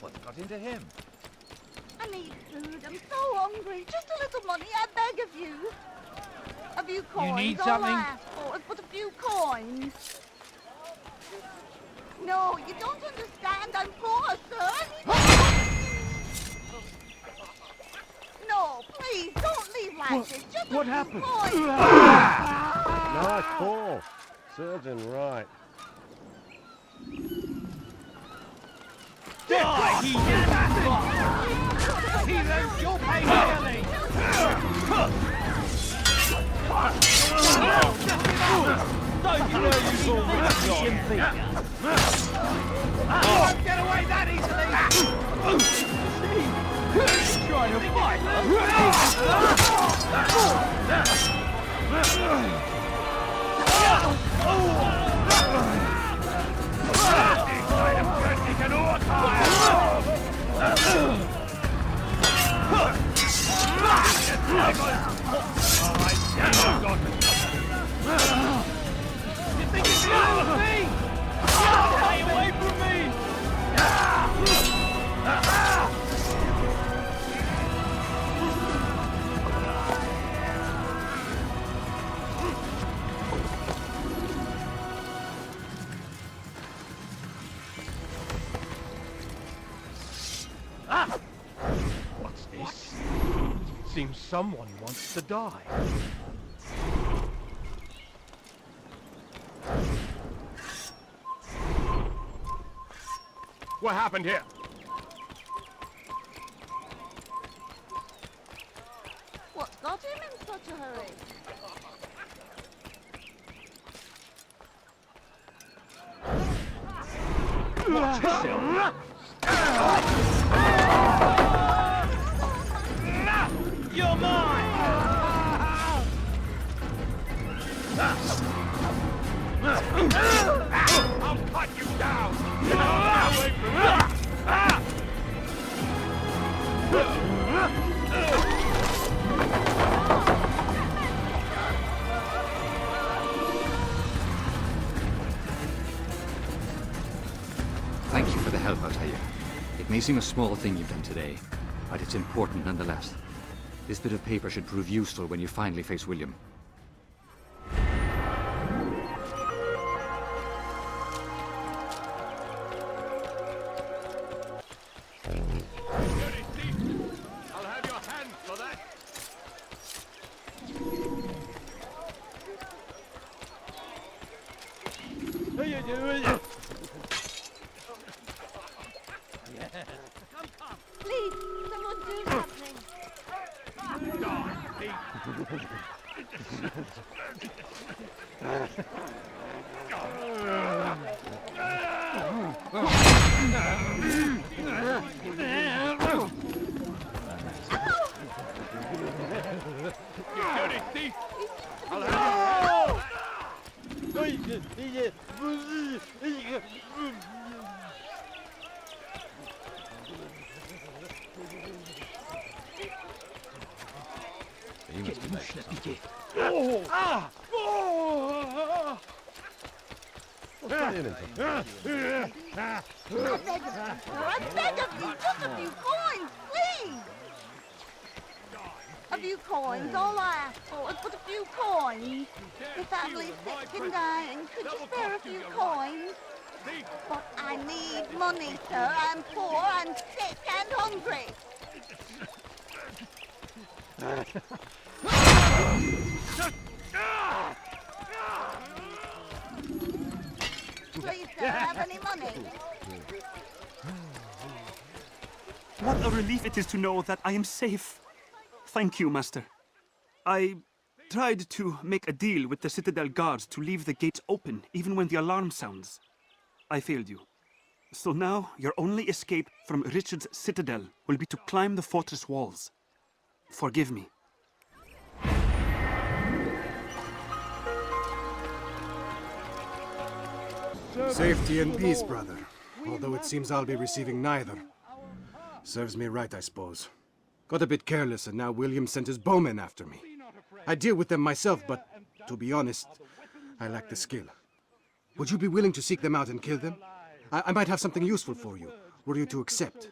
What's got into him? I need food. I'm so hungry. Just a little money, I beg of you. A few coins. need all something? I ask for is but a few coins. No, you don't understand. I'm poor, sir. I need No, please, don't leave like this. Just What a happened? few coins. Nice call. Surgeon right. Die, he Heroes, you'll pay dearly! Don't you know you saw me? You won't get away that easily! He's trying to fight, You think you can deal with me? Stay away from me! What's this? Seems someone wants to die. What happened here? What's got him in such a hurry? Watch yourself. You're mine! I'll cut you down! Away from Thank you for the help, Altair. It may seem a small thing you've done today, but it's important nonetheless. This bit of paper should prove useful when you finally face William. I'll have your hand for that! Please, someone do something. He must be making I beg of you, just a few coins, please. A few coins, all I ask for is but a few coins. The family's sick and dying. Could you spare a few coins? But I need money, sir. I'm poor, I'm sick and hungry. What a relief it is to know that I am safe. Thank you, Master. I tried to make a deal with the Citadel guards to leave the gates open, even when the alarm sounds. I failed you. So now, your only escape from Richard's Citadel will be to climb the fortress walls. Forgive me. Safety and peace, brother. Although it seems I'll be receiving neither. Serves me right, I suppose. Got a bit careless, and now William sent his bowmen after me. I deal with them myself, but, to be honest, I lack the skill. Would you be willing to seek them out and kill them? I might have something useful for you, were you to accept.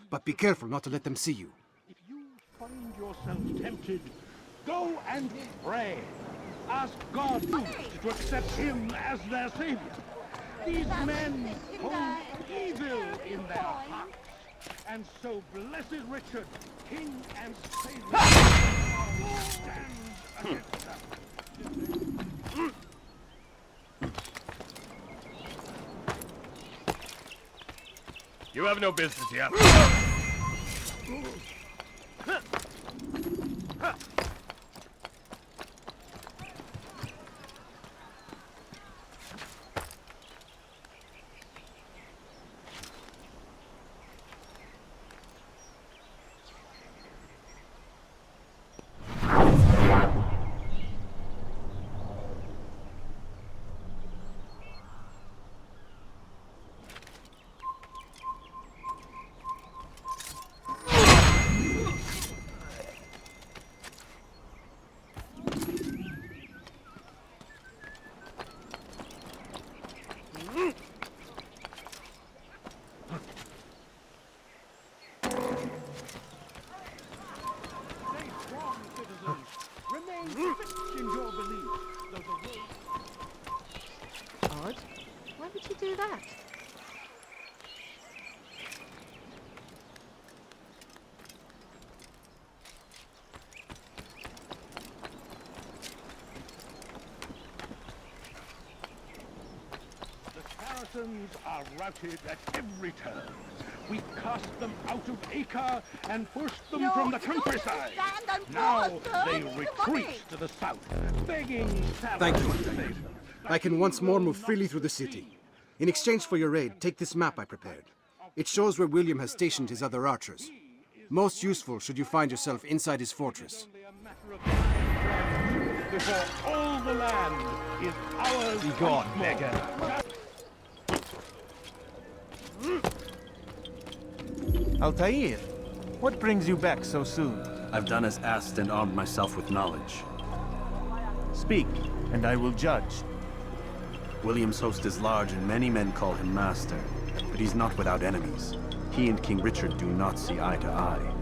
But be careful not to let them see you. If you find yourself tempted, go and pray. Ask God to accept him as their savior. These men hold evil in their hearts. And so blessed Richard, king and savior, stands against them. You have no business here. Odd. Why would you do that? The Saracens are routed at every turn. We cast them out of Acre and pushed them from the countryside. Now they retreat to the south, begging Thank you. Altair. I can once more move freely through the city. In exchange for your aid, take this map I prepared. It shows where William has stationed his other archers. Most useful should you find yourself inside his fortress. Before all the land is ours. Be gone, beggar. Altair, what brings you back so soon? I've done as asked and armed myself with knowledge. Speak, and I will judge. William's host is large and many men call him master, but he's not without enemies. He and King Richard do not see eye to eye.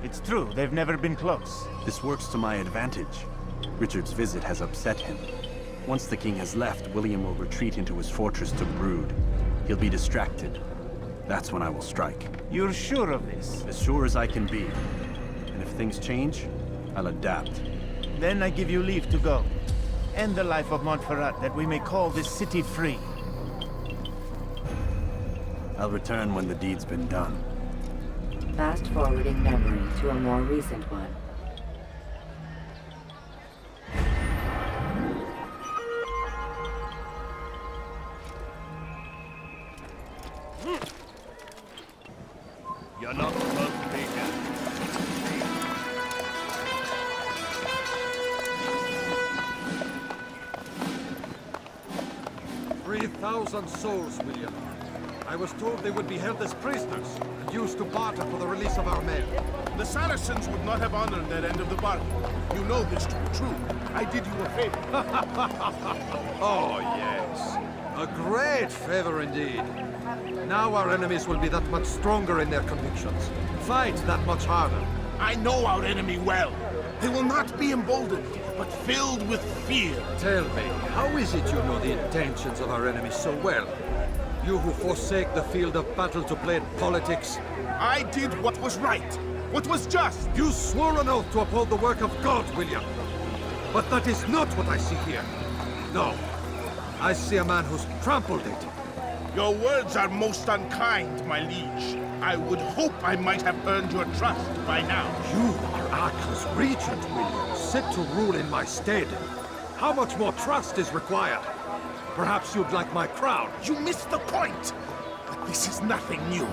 It's true, they've never been close. This works to my advantage. Richard's visit has upset him. Once the king has left, William will retreat into his fortress to brood. He'll be distracted. That's when I will strike. You're sure of this? As sure as I can be. And if things change, I'll adapt. Then I give you leave to go. End the life of Montferrat, that we may call this city free. I'll return when the deed's been done. Fast-forwarding memory to a more recent one. You're not supposed to be here. 3,000 souls, William. I was told they would be held as prisoners and used to barter for the release of our men. The Saracens would not have honored that end of the bargain. You know this to be true. I did you a favor. Oh, yes. A great favor indeed. Now our enemies will be that much stronger in their convictions. Fight that much harder. I know our enemy well. They will not be emboldened, but filled with fear. Tell me, how is it you know the intentions of our enemies so well? You who forsake the field of battle to play politics. I did what was right, what was just. You swore an oath to uphold the work of God, William. But that is not what I see here. No. I see a man who's trampled it. Your words are most unkind, my liege. I would hope I might have earned your trust by now. You are Acre's regent, William, set to rule in my stead. How much more trust is required? Perhaps you'd like my crown. You missed the point! But this is nothing new.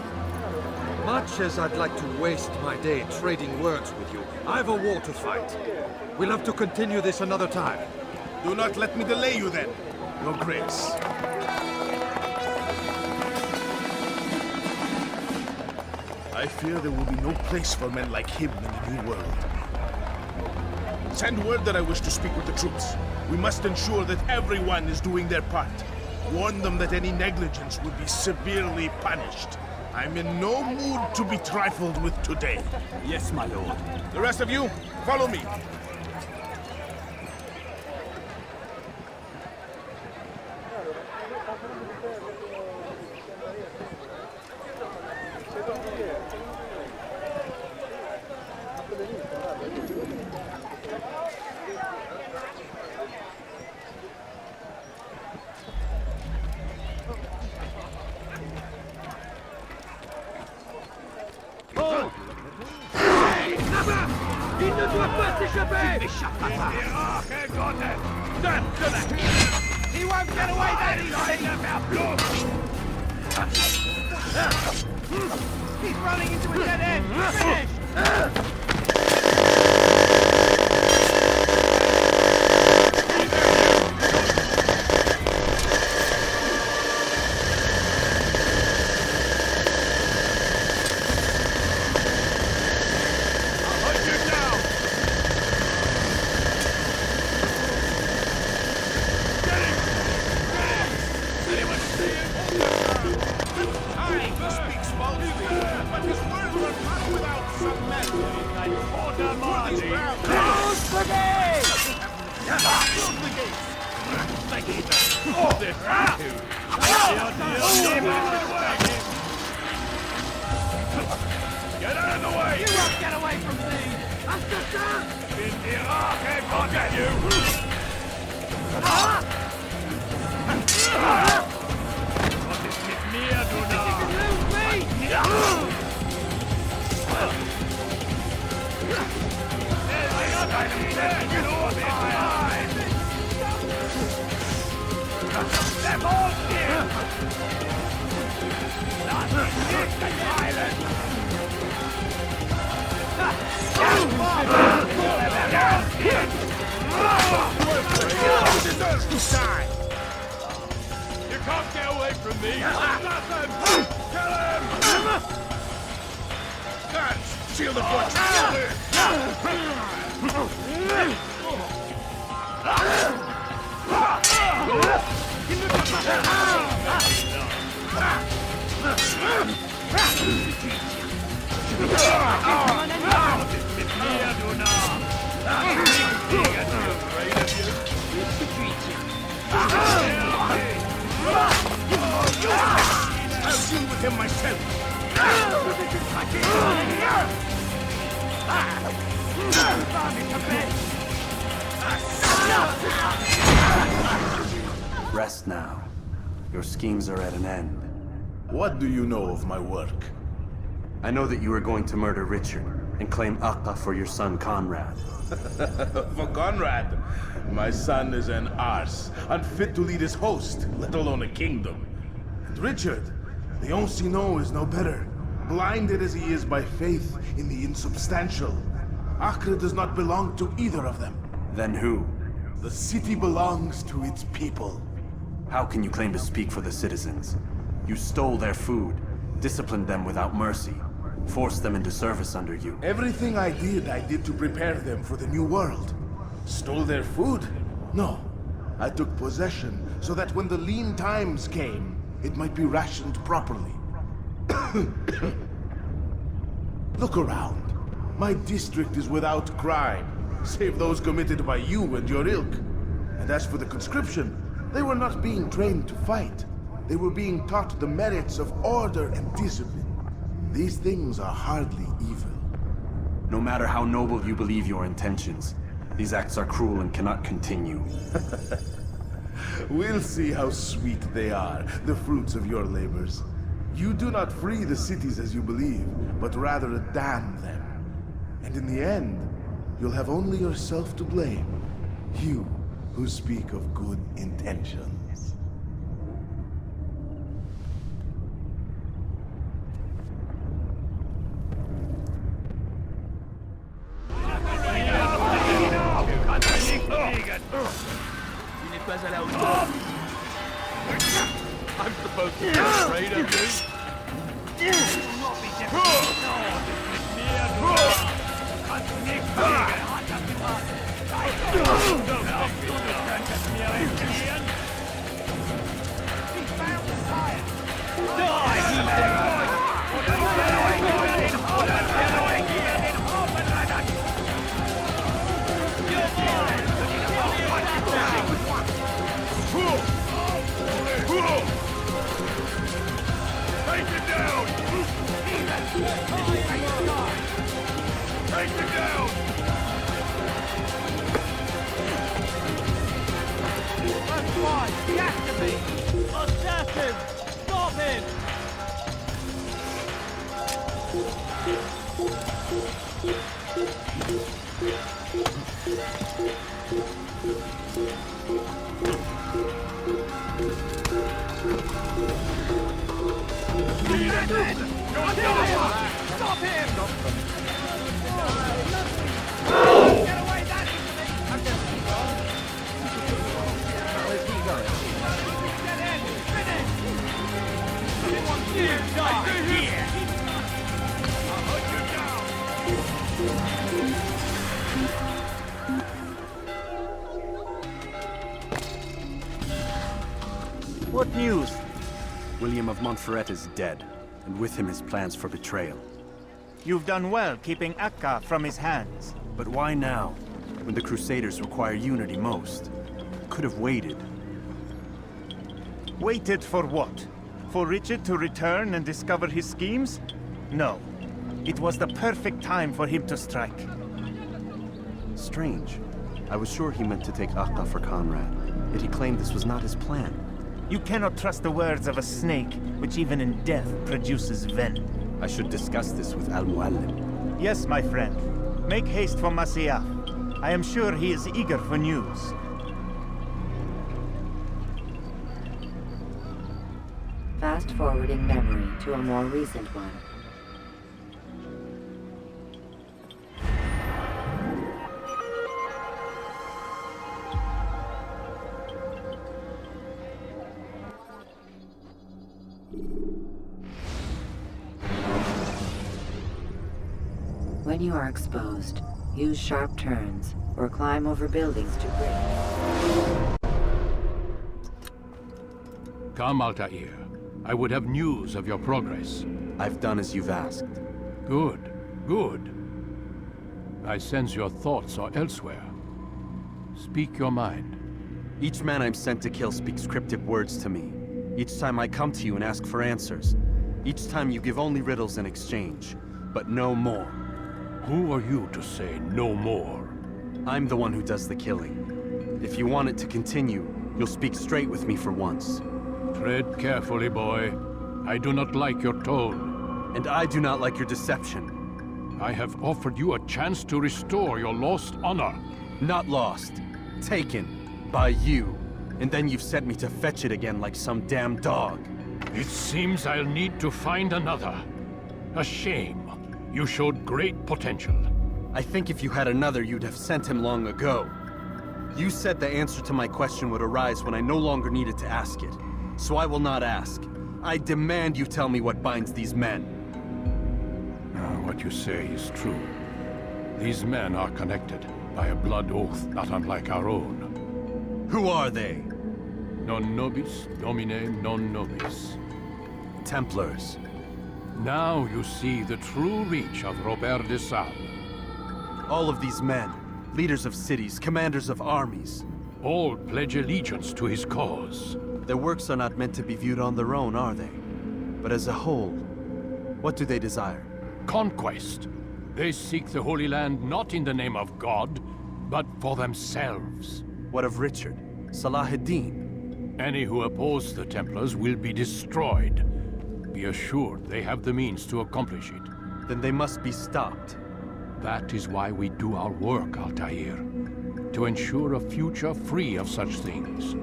Much as I'd like to waste my day trading words with you, I've a war to fight. We'll have to continue this another time. Do not let me delay you then, Your Grace. I fear there will be no place for men like him in the New World. Send word that I wish to speak with the troops. We must ensure that everyone is doing their part. Warn them that any negligence will be severely punished. I'm in no mood to be trifled with today. Yes, my lord. The rest of you, follow me. Il ne doit pas s'échapper! He won't get away that easy! He's running into a dead end! Finished! I'll deal with him myself. Rest now. Your schemes are at an end. What do you know of my work? I know that you are going to murder Richard and claim Acre for your son Conrad. For Conrad? My son is an arse, unfit to lead his host, let alone a kingdom. And Richard, the Ancien is no better, blinded as he is by faith in the insubstantial. Acre does not belong to either of them. Then who? The city belongs to its people. How can you claim to speak for the citizens? You stole their food, disciplined them without mercy, forced them into service under you. Everything I did to prepare them for the new world. Stole their food? No. I took possession so that when the lean times came, it might be rationed properly. Look around. My district is without crime, save those committed by you and your ilk. And as for the conscription, they were not being trained to fight. They were being taught the merits of order and discipline. These things are hardly evil. No matter how noble you believe your intentions, these acts are cruel and cannot continue. We'll see how sweet they are, the fruits of your labors. You do not free the cities as you believe, but rather damn them. And in the end, you'll have only yourself to blame. You who speak of good intentions. I'm supposed to be afraid of you? Take it down! Take it down! That's fine! He has to be! Assassin! Stop him! Stop him! Get away that easily! Where's he going? Get in! Finish! Anyone you die here! I'll hunt you down! What news? William of Montferrat is dead, and with him his plans for betrayal. You've done well keeping Akka from his hands. But why now, when the Crusaders require unity most? Could have waited. Waited for what? For Richard to return and discover his schemes? No. It was the perfect time for him to strike. Strange. I was sure he meant to take Akka for Conrad, yet he claimed this was not his plan. You cannot trust the words of a snake, which even in death produces venom. I should discuss this with Al-Muallim. Yes, my friend. Make haste for Masyaf. I am sure he is eager for news. Fast-forwarding memory to a more recent one. When you are exposed, use sharp turns or climb over buildings to break. Come, Altair. I would have news of your progress. I've done as you've asked. Good, good. I sense your thoughts are elsewhere. Speak your mind. Each man I'm sent to kill speaks cryptic words to me. Each time I come to you and ask for answers. Each time you give only riddles in exchange, but no more. Who are you to say no more? I'm the one who does the killing. If you want it to continue, you'll speak straight with me for once. Tread carefully, boy. I do not like your tone. And I do not like your deception. I have offered you a chance to restore your lost honor. Not lost. Taken. By you. And then you've sent me to fetch it again like some damn dog. It seems I'll need to find another. A shame. You showed great potential. I think if you had another, you'd have sent him long ago. You said the answer to my question would arise when I no longer needed to ask it. So I will not ask. I demand you tell me what binds these men. What you say is true. These men are connected by a blood oath not unlike our own. Who are they? Non nobis, domine non nobis. Templars. Now you see the true reach of Robert de Sales. All of these men, leaders of cities, commanders of armies. All pledge allegiance to his cause. Their works are not meant to be viewed on their own, are they? But as a whole, what do they desire? Conquest. They seek the Holy Land not in the name of God, but for themselves. What of Richard? Salah ad-Din? Any who oppose the Templars will be destroyed. Be assured they have the means to accomplish it. Then they must be stopped. That is why we do our work, Altair. To ensure a future free of such things.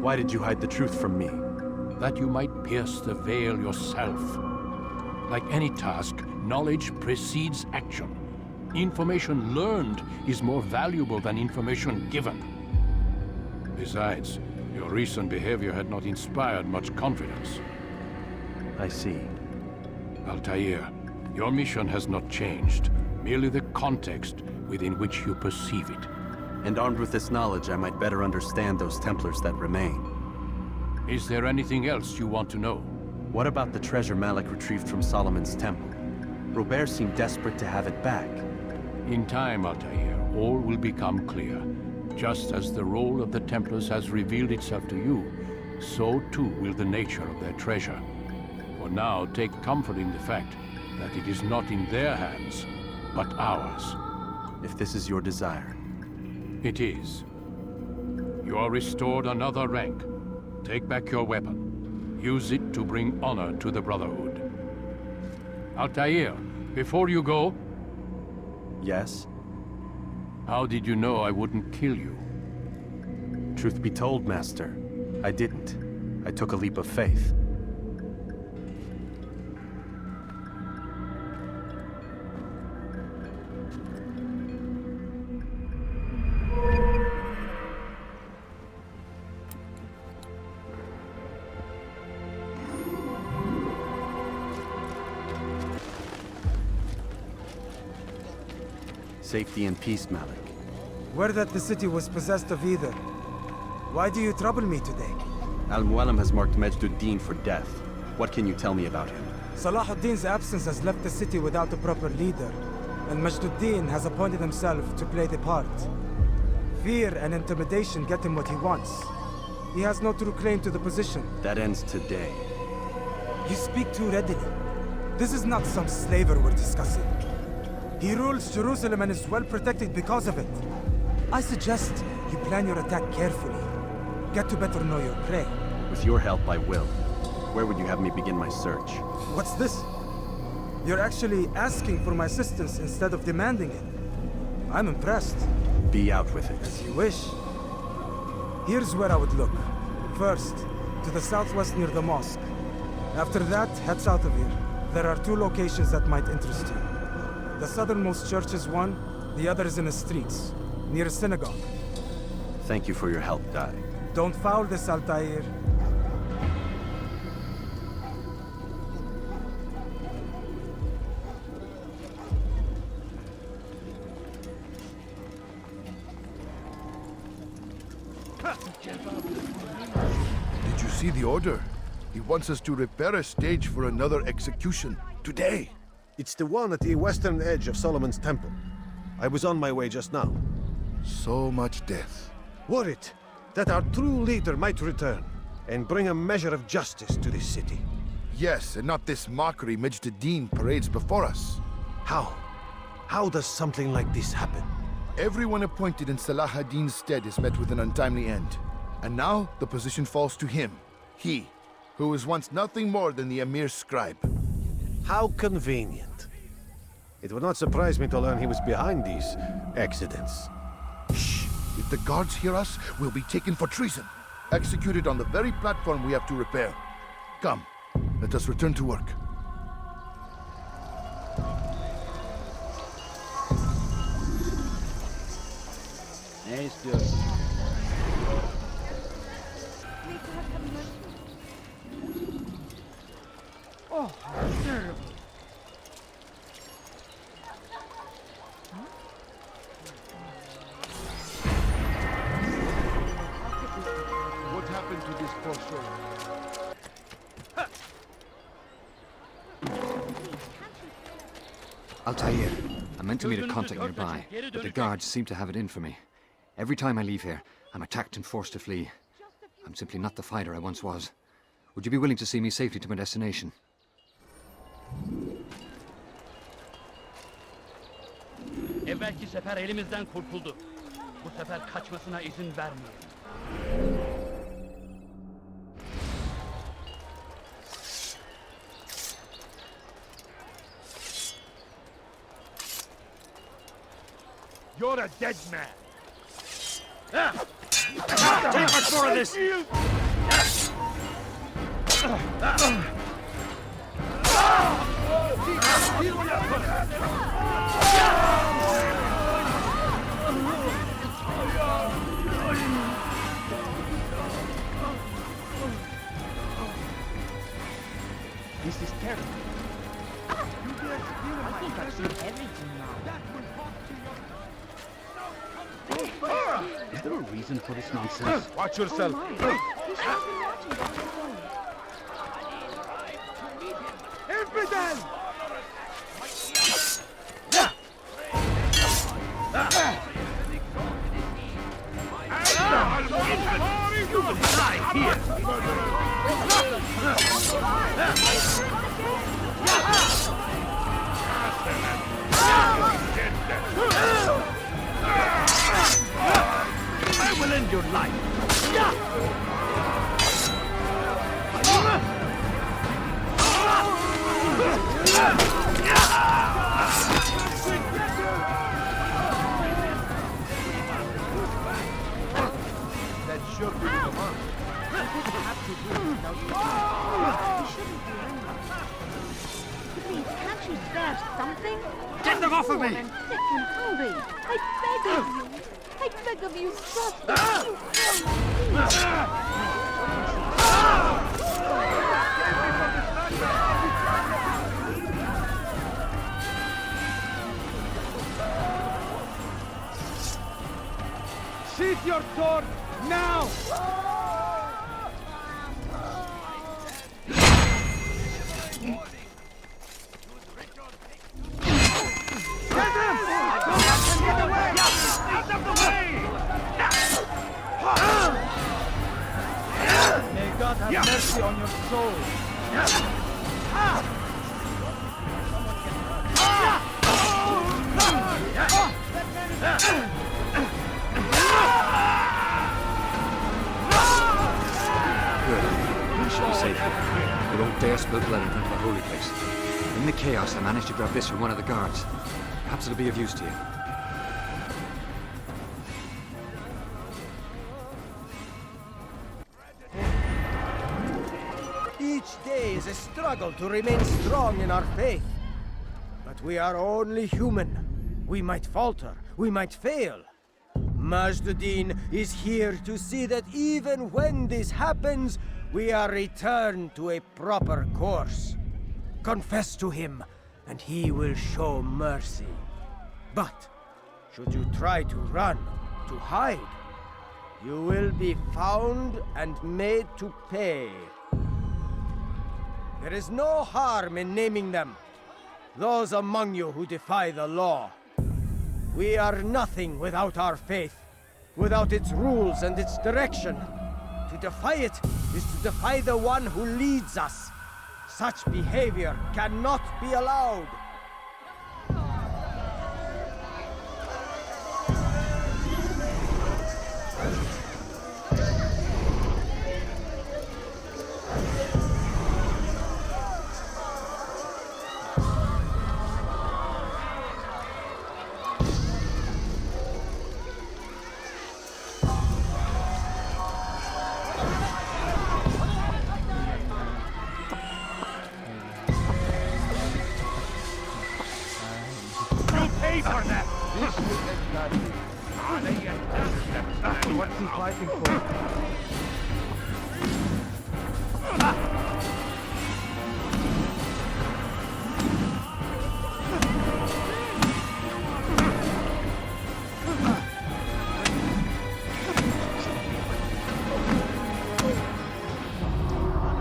Why did you hide the truth from me? That you might pierce the veil yourself. Like any task, knowledge precedes action. Information learned is more valuable than information given. Besides, your recent behavior had not inspired much confidence. I see. Altair, your mission has not changed. Merely the context within which you perceive it. And armed with this knowledge, I might better understand those Templars that remain. Is there anything else you want to know? What about the treasure Malik retrieved from Solomon's temple? Robert seemed desperate to have it back. In time, Altair, all will become clear. Just as the role of the Templars has revealed itself to you, so too will the nature of their treasure. For now, take comfort in the fact that it is not in their hands, but ours. If this is your desire. It is. You are restored another rank. Take back your weapon. Use it to bring honor to the Brotherhood. Altair, before you go... Yes? How did you know I wouldn't kill you? Truth be told, Master, I didn't. I took a leap of faith. Safety and peace, Malik. Word that the city was possessed of either. Why do you trouble me today? Al-Mualim has marked Majd-ud-Din for death. What can you tell me about him? Salah ad-Din's absence has left the city without a proper leader, and Majd-ud-Din has appointed himself to play the part. Fear and intimidation get him what he wants. He has no true claim to the position. That ends today. You speak too readily. This is not some slaver we're discussing. He rules Jerusalem and is well protected because of it. I suggest you plan your attack carefully. Get to better know your prey. With your help, I will. Where would you have me begin my search? What's this? You're actually asking for my assistance instead of demanding it. I'm impressed. Be out with it. As you wish. Here's where I would look. First, to the southwest near the mosque. After that, head south of here. There are 2 locations that might interest you. The southernmost church is one, the other is in the streets, near a synagogue. Thank you for your help, Dai. Don't foul this, Altair. Did you see the order? He wants us to repair a stage for another execution. Today! It's the one at the western edge of Solomon's temple. I was on my way just now. So much death. Worried that our true leader might return and bring a measure of justice to this city. Yes, and not this mockery Majd-ud-Din parades before us. How? How does something like this happen? Everyone appointed in Salah ad-Din's stead is met with an untimely end. And now the position falls to him. He, who was once nothing more than the Emir's scribe. How convenient. It would not surprise me to learn he was behind these accidents. Shh! If the guards hear us, we'll be taken for treason. Executed on the very platform we have to repair. Come, let us return to work. Ne istiyorsun? Oh, how terrible. What happened to this poor soul? Altair, I meant to meet a contact nearby, but the guards seem to have it in for me. Every time I leave here, I'm attacked and forced to flee. I'm simply not the fighter I once was. Would you be willing to see me safely to my destination? Evvelki sefer elimizden kurtuldu. Bu sefer kaçmasına izin vermeyin. a dead man. Take much more of this! This is terrible. I think I've seen everything now. Is there a reason for this nonsense? Watch yourself. Infidel! You will die here! I will end your life! That should be the mark. Please, can't you spare something? Get them off of me! I'm sick and hungry. I beg of you, trust me. Sheath your sword now! May God have mercy on your soul. We should be safe here. They won't dare spill blood in front of the holy place. In the chaos, I managed to grab this from one of the guards. Perhaps it'll be of use to you. Each day is a struggle to remain strong in our faith. But we are only human. We might falter, we might fail. Majd-ud-Din is here to see that even when this happens, we are returned to a proper course. Confess to him, and he will show mercy. But, should you try to run, to hide, you will be found and made to pay. There is no harm in naming them. Those among you who defy the law. We are nothing without our faith, without its rules and its direction. To defy it is to defy the one who leads us. Such behavior cannot be allowed. What's he fighting for?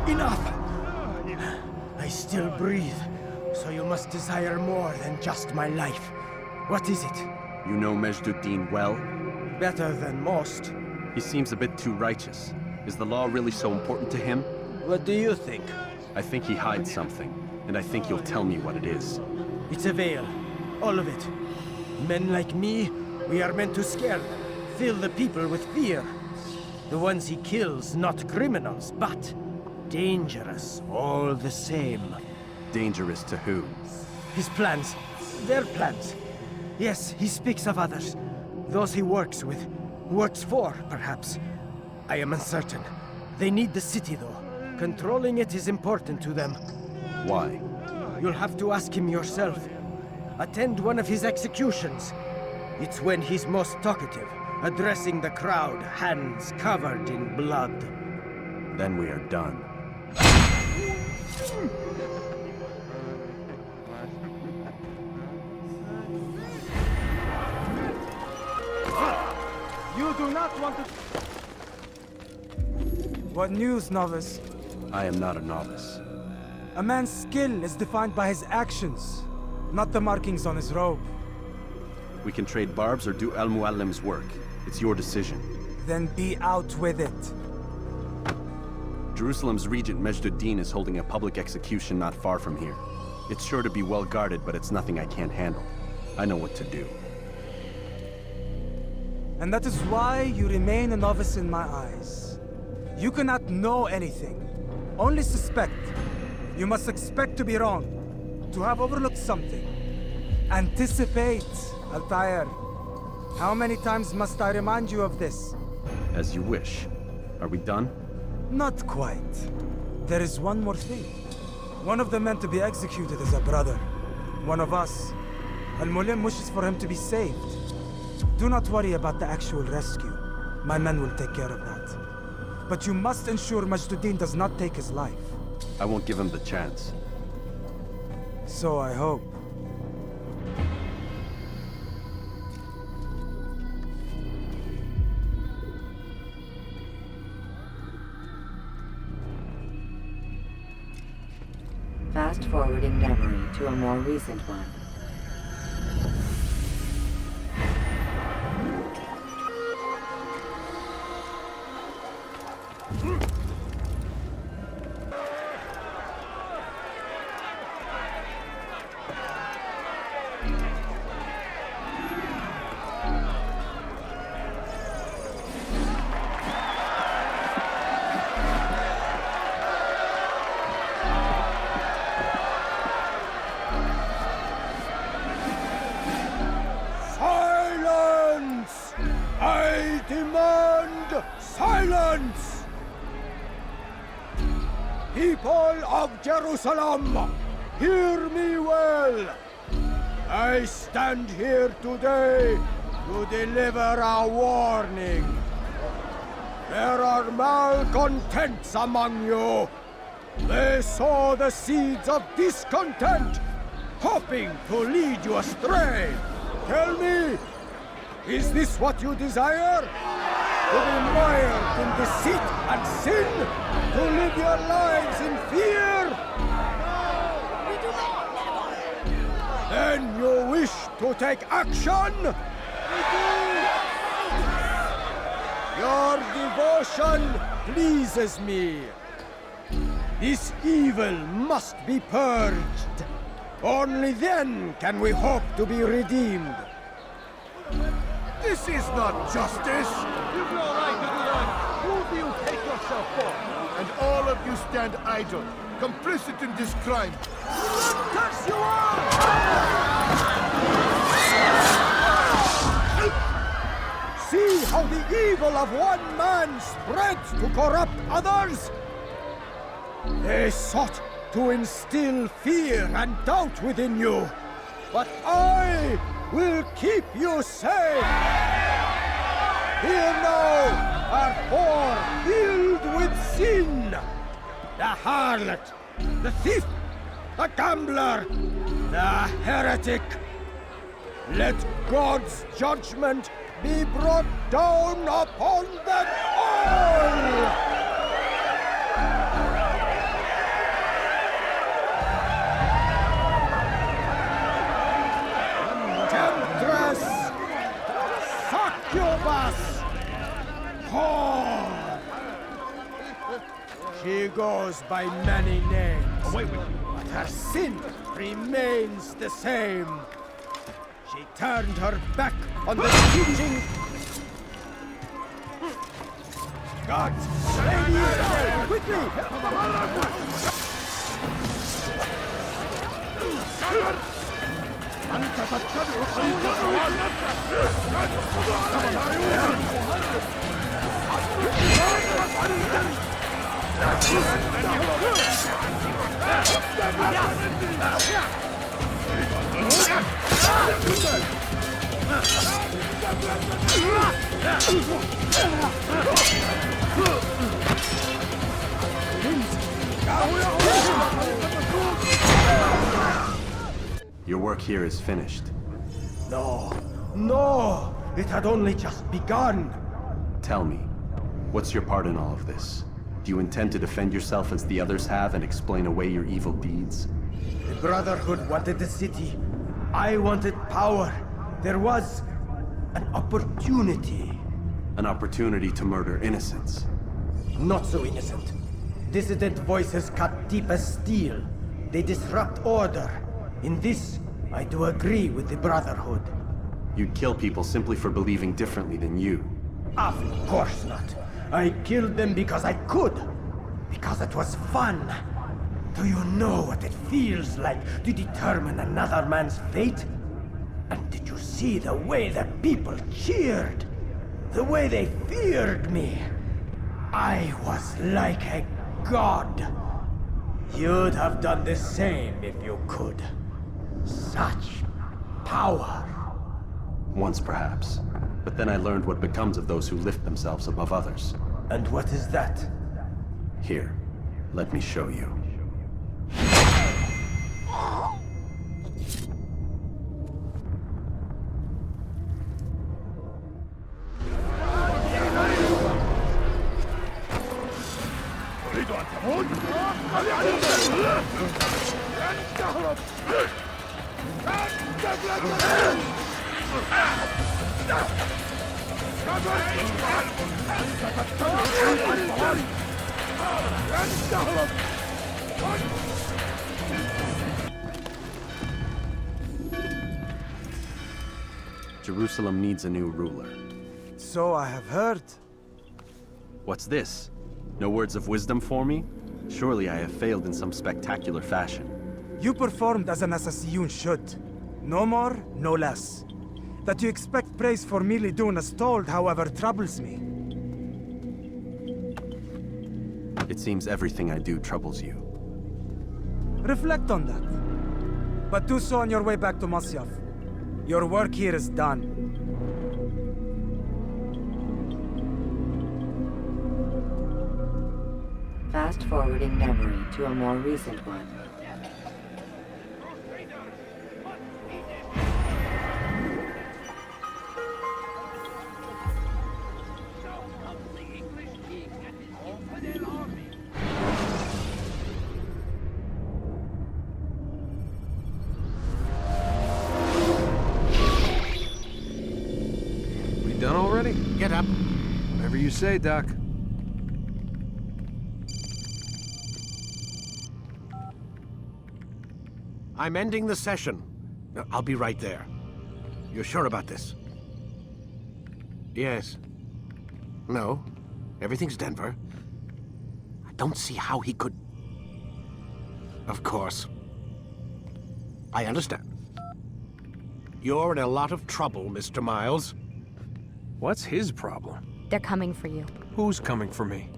Enough! I still breathe, so you must desire more than just my life. What is it? You know Majd-ud-Din well? Better than most. He seems a bit too righteous. Is the law really so important to him? What do you think? I think he hides something, and I think you'll tell me what it is. It's a veil. All of it. Men like me, we are meant to scare them, fill the people with fear. The ones he kills, not criminals, but dangerous all the same. Dangerous to who? His plans. Their plans. Yes, he speaks of others. Those he works with. Works for, perhaps. I am uncertain. They need the city, though. Controlling it is important to them. Why? You'll have to ask him yourself. Attend one of his executions. It's when he's most talkative, addressing the crowd, hands covered in blood. Then we are done. You do not want to... What news, novice? I am not a novice. A man's skill is defined by his actions, not the markings on his robe. We can trade barbs or do Al-Muallim's work. It's your decision. Then be out with it. Jerusalem's regent Majd-ud-Din is holding a public execution not far from here. It's sure to be well guarded, but it's nothing I can't handle. I know what to do. And that is why you remain a novice in my eyes. You cannot know anything, only suspect. You must expect to be wrong, to have overlooked something. Anticipate, Altair. How many times must I remind you of this? As you wish. Are we done? Not quite. There is one more thing. One of the men to be executed is a brother. One of us. Al-Mulim wishes for him to be saved. Do not worry about the actual rescue. My men will take care of that. But you must ensure Majd-ud-Din does not take his life. I won't give him the chance. So I hope. Fast forwarding memory to a more recent one. Silence! I demand silence! People of Jerusalem, hear me well. I stand here today to deliver a warning. There are malcontents among you. They sow the seeds of discontent, hoping to lead you astray. Tell me, is this what you desire? To be mired in deceit and sin? To live your lives in fear? No, we do not. Then you wish to take action? We do. Your devotion pleases me. This evil must be purged. Only then can we hope to be redeemed. This is not justice! You've no right to do that! Who do you take yourself for? And all of you stand idle, complicit in this crime. Curse you all! See how the evil of one man spreads to corrupt others? They sought to instill fear and doubt within you, but I will keep you safe. Here now are four filled with sin. The harlot, the thief, the gambler, the heretic. Let God's judgment be brought down upon them all! She goes by many names, but her sin remains the same. She turned her back on the teaching. God, lady Israel, quickly! Your work here is finished. No, no! It had only just begun! Tell me, what's your part in all of this? Do you intend to defend yourself as the others have and explain away your evil deeds? The Brotherhood wanted the city. I wanted power. There was an opportunity. An opportunity to murder innocents. Not so innocent. Dissident voices cut deep as steel. They disrupt order. In this, I do agree with the Brotherhood. You'd kill people simply for believing differently than you. Of course not. I killed them because I could. Because it was fun. Do you know what it feels like to determine another man's fate? And did you see the way the people cheered? The way they feared me? I was like a god. You'd have done the same if you could. Such power. Once perhaps. But then I learned what becomes of those who lift themselves above others. And what is that? Here, let me show you. Jerusalem needs a new ruler. So I have heard. What's this? No words of wisdom for me? Surely I have failed in some spectacular fashion. You performed as an assassin should. No more, no less. That you expect praise for merely doing as told, however, troubles me. It seems everything I do troubles you. Reflect on that. But do so on your way back to Masyaf. Your work here is done. Fast-forwarding memory to a more recent one. We done already? Get up. Whatever you say, Doc. I'm ending the session. I'll be right there. You're sure about this? Yes. No. Everything's Denver. I don't see how he could... Of course. I understand. You're in a lot of trouble, Mr. Miles. What's his problem? They're coming for you. Who's coming for me?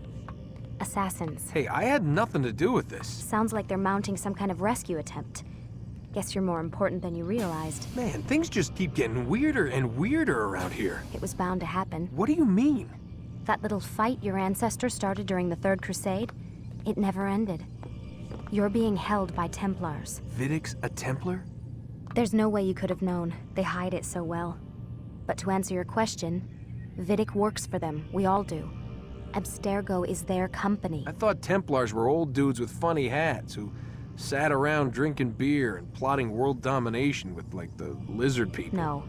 Assassins. Hey, I had nothing to do with this. Sounds like they're mounting some kind of rescue attempt. Guess you're more important than you realized. Man, things just keep getting weirder and weirder around here. It was bound to happen. What do you mean? That little fight your ancestors started during the Third Crusade, it never ended. You're being held by Templars. Vidic's a Templar? There's no way you could have known. They hide it so well. But to answer your question, Vidic works for them. We all do. Abstergo is their company. I thought Templars were old dudes with funny hats who sat around drinking beer and plotting world domination with, like, the lizard people. No,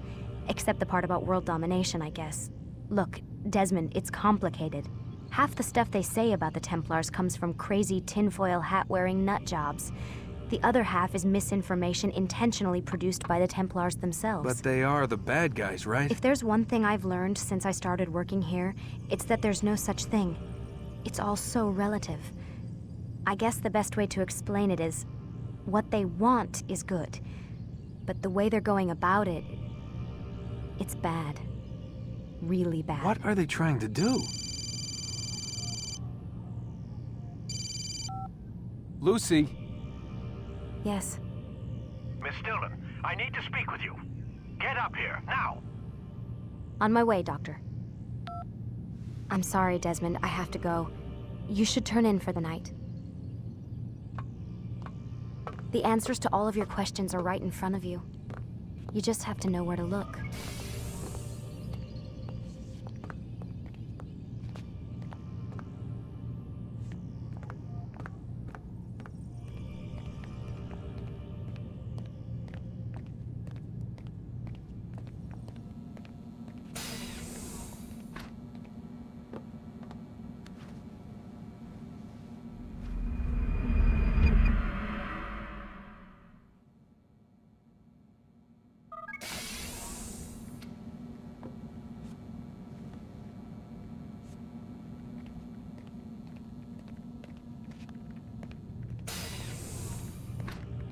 except the part about world domination, I guess. Look, Desmond, it's complicated. Half the stuff they say about the Templars comes from crazy tinfoil hat-wearing nutjobs. The other half is misinformation intentionally produced by the Templars themselves. But they are the bad guys, right? If there's one thing I've learned since I started working here, it's that there's no such thing. It's all so relative. I guess the best way to explain it is, what they want is good. but the way they're going about it, it's bad. Really bad. What are they trying to do? Lucy? Yes. Miss Stillman, I need to speak with you. Get up here, now! On my way, Doctor. I'm sorry, Desmond. I have to go. You should turn in for the night. The answers to all of your questions are right in front of you. You just have to know where to look.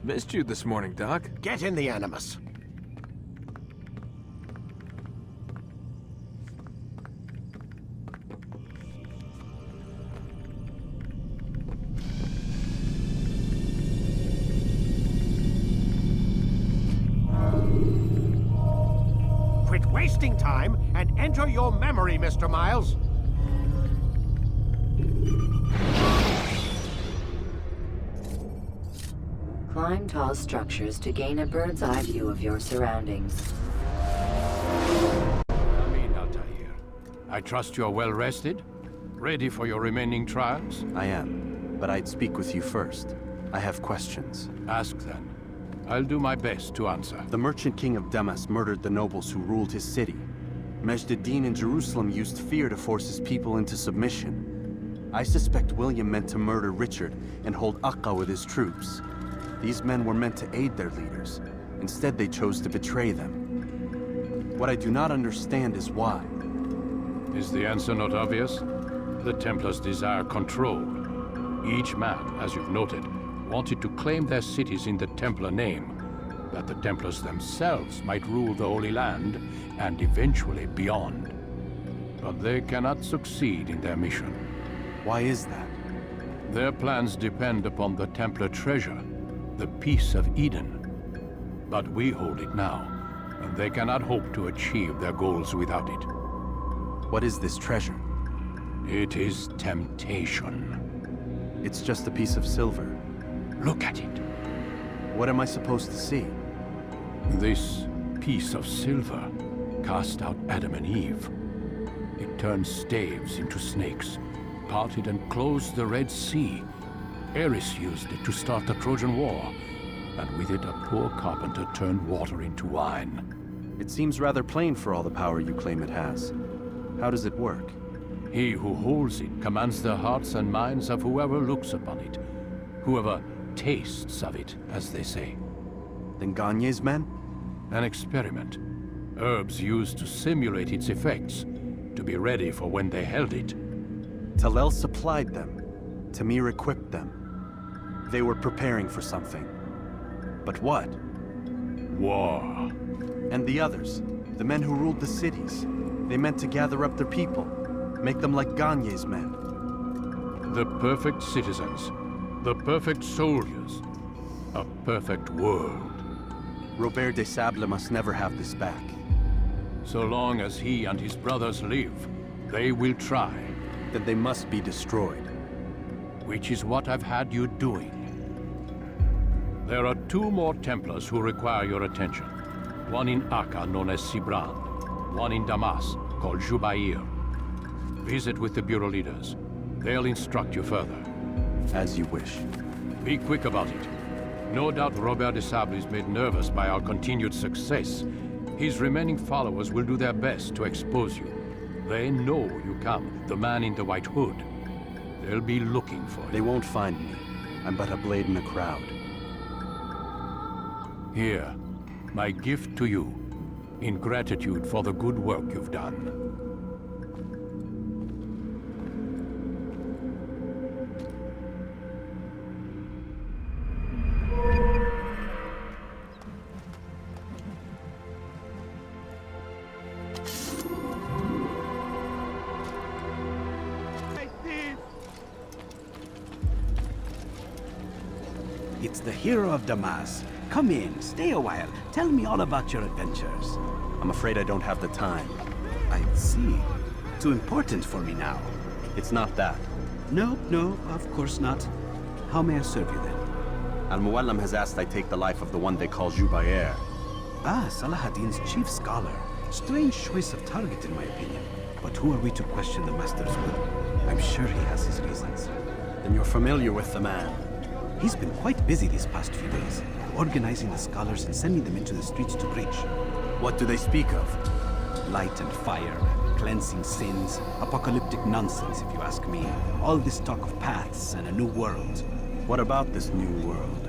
Missed you this morning, Doc. Get in the Animus. Quit wasting time and enter your memory, Mr. Miles. Climb tall structures to gain a bird's eye view of your surroundings. Come in, Altair. I trust you're well rested? Ready for your remaining trials? I am, but I'd speak with you first. I have questions. Ask then. I'll do my best to answer. The merchant king of Damas murdered the nobles who ruled his city. Majd-ad-Din in Jerusalem used fear to force his people into submission. I suspect William meant to murder Richard and hold Akka with his troops. These men were meant to aid their leaders. Instead, they chose to betray them. What I do not understand is why. Is the answer not obvious? The Templars desire control. Each man, as you've noted, wanted to claim their cities in the Templar name, that the Templars themselves might rule the Holy Land, and eventually beyond. But they cannot succeed in their mission. Why is that? Their plans depend upon the Templar treasure, the Peace of Eden. But we hold it now, and they cannot hope to achieve their goals without it. What is this treasure? It is temptation. It's just a piece of silver. Look at it. What am I supposed to see? This piece of silver cast out Adam and Eve. It turned staves into snakes, parted and closed the Red Sea. Ares used it to start the Trojan War, and with it a poor carpenter turned water into wine. It seems rather plain for all the power you claim it has. How does it work? He who holds it commands the hearts and minds of whoever looks upon it, whoever tastes of it, as they say. Then Gagne's men? An experiment. Herbs used to simulate its effects, to be ready for when they held it. Talel supplied them. Tamir equipped them. They were preparing for something. But what? War. And the others, the men who ruled the cities, they meant to gather up their people, make them like Gagne's men. The perfect citizens, the perfect soldiers, a perfect world. Robert de Sable must never have this back. So long as he and his brothers live, they will try. Then they must be destroyed. Which is what I've had you doing. There are 2 more Templars who require your attention. One in Akka, known as Sibran. One in Damas, called Jubair. Visit with the Bureau leaders. They'll instruct you further. As you wish. Be quick about it. No doubt Robert de Sable is made nervous by our continued success. His remaining followers will do their best to expose you. They know you come, the man in the white hood. They'll be looking for you. They won't find me. I'm but a blade in the crowd. Here, my gift to you, in gratitude for the good work you've done. It's the hero of Damas. Come in, stay a while. Tell me all about your adventures. I'm afraid I don't have the time. I see. Too important for me now. It's not that. No, of course not. How may I serve you then? Al-Muallim has asked I take the life of the one they call Jubair. Ah, Salahadin's chief scholar. Strange choice of target in my opinion. But who are we to question the Master's will? I'm sure he has his reasons. Then you're familiar with the man. He's been quite busy these past few days, organizing the scholars and sending them into the streets to preach. What do they speak of? Light and fire, cleansing sins, apocalyptic nonsense if you ask me. All this talk of paths and a new world. What about this new world?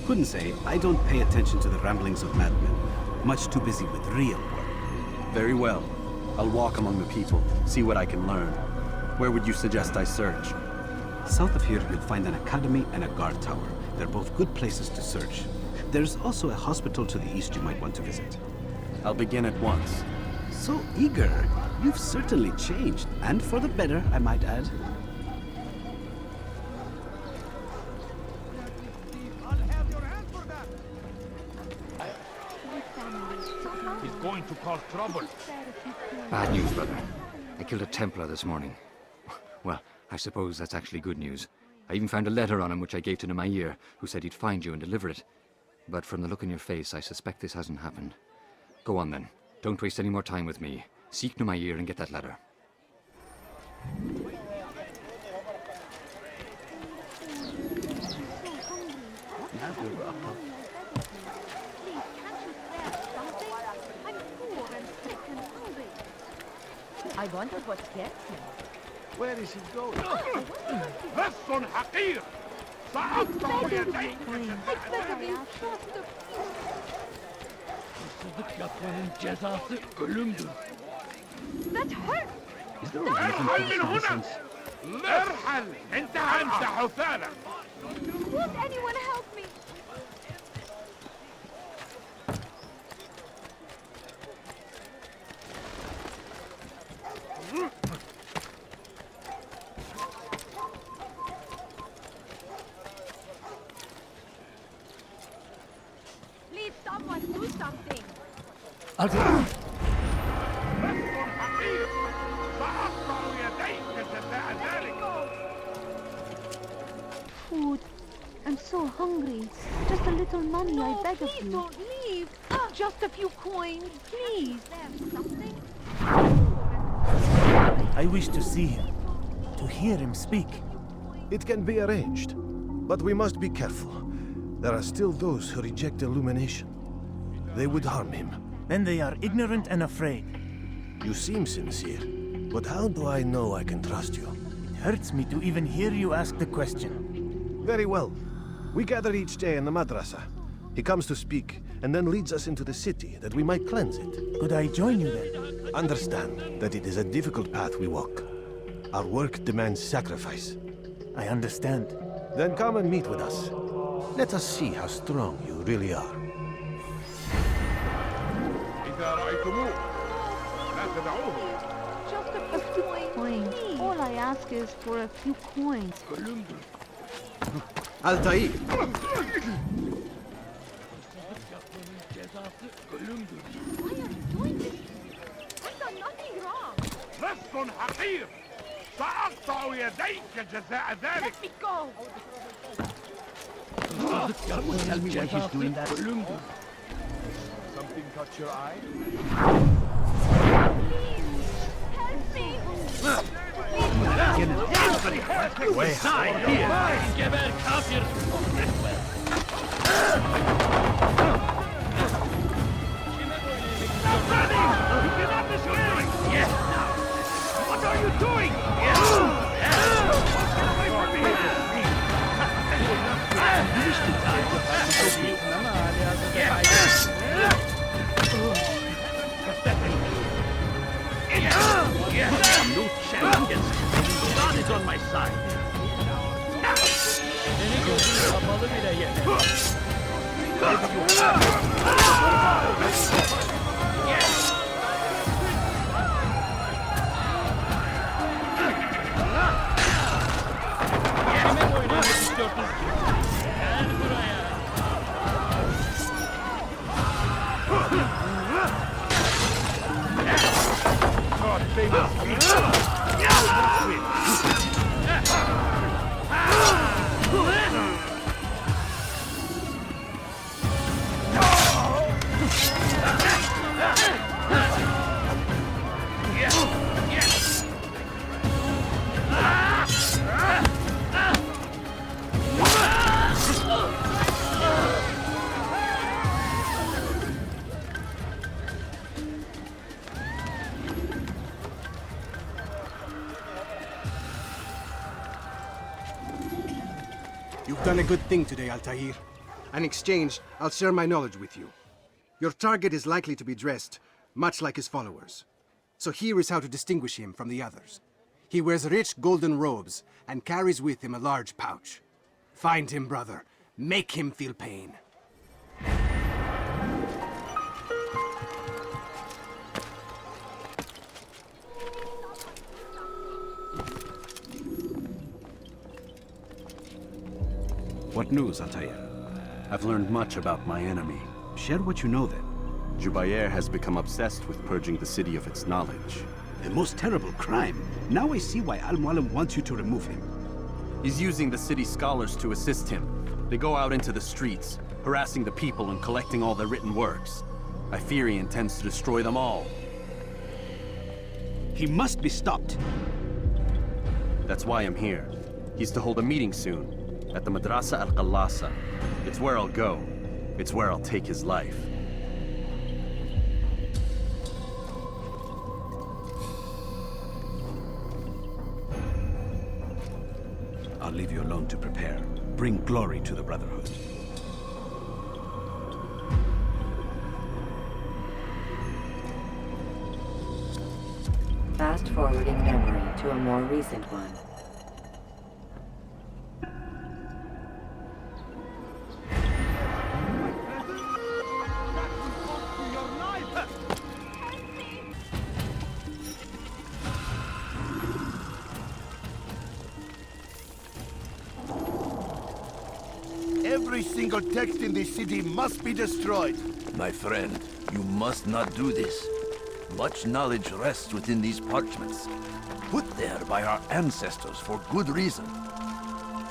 Couldn't say. I don't pay attention to the ramblings of madmen. Much too busy with real work. Very well. I'll walk among the people, see what I can learn. Where would you suggest I search? South of here, you'll find an academy and a guard tower. They're both good places to search. There's also a hospital to the east you might want to visit. I'll begin at once. So eager. You've certainly changed. And for the better, I might add. He's going to cause trouble. Bad news, brother. I killed a Templar this morning. Well, I suppose that's actually good news. I even found a letter on him which I gave to Nemair, who said he'd find you and deliver it. But from the look in your face, I suspect this hasn't happened. Go on then. Don't waste any more time with me. Seek Nemair and get that letter. I wonder what gets him. Where is he going? لص حقير سأقطع يديك Hırsızlık yapmanın cezası ölümdür. That hurt! Is there a reason for this nonsense? ارحل انت حثالة. Won't anyone help me? Please, someone do something. Altair! Food. I'm so hungry. Just a little money, I beg of you. Don't leave. Just a few coins, please. There's something. I wish to see him, to hear him speak. It can be arranged, but we must be careful. There are still those who reject illumination. They would harm him. Then they are ignorant and afraid. You seem sincere, but how do I know I can trust you? It hurts me to even hear you ask the question. Very well. We gather each day in the madrasa. He comes to speak, and then leads us into the city, that we might cleanse it. Could I join you then? Understand that it is a difficult path we walk. Our work demands sacrifice. I understand. Then come and meet with us. Let us see how strong you really are. إذا رأيتموه لا تدعوه. Just a few coins. All I ask is for a few coins. Altair! Why are you doing this? I've done nothing wrong. لص حقير سأقطع يديك جزاء ذلك. Let me go. Hırsızlık yapmanın cezası ölümdür. Something caught your eye? Help me. Way here. Geber kafir. Yes, now. What are you doing? No chance against him. God is on my side. Seni gözünü kapalı bile yeter. Kime oynamak istiyorsun? Gel buraya. You've done a good thing today, Altair. In exchange, I'll share my knowledge with you. Your target is likely to be dressed much like his followers. So here is how to distinguish him from the others. He wears rich golden robes and carries with him a large pouch. Find him, brother. Make him feel pain. What news, Altair? I've learned much about my enemy. Share what you know then. Jubair has become obsessed with purging the city of its knowledge. A most terrible crime. Now I see why Al-Mualim wants you to remove him. He's using the city scholars to assist him. They go out into the streets, harassing the people and collecting all their written works. I fear he intends to destroy them all. He must be stopped. That's why I'm here. He's to hold a meeting soon, at the Madrasa al-Qallasa. It's where I'll go. It's where I'll take his life. I'll leave you alone to prepare. Bring glory to the Brotherhood. Fast-forwarding memory to a more recent one. Every single text in this city must be destroyed. My friend, you must not do this. Much knowledge rests within these parchments, put there by our ancestors for good reason.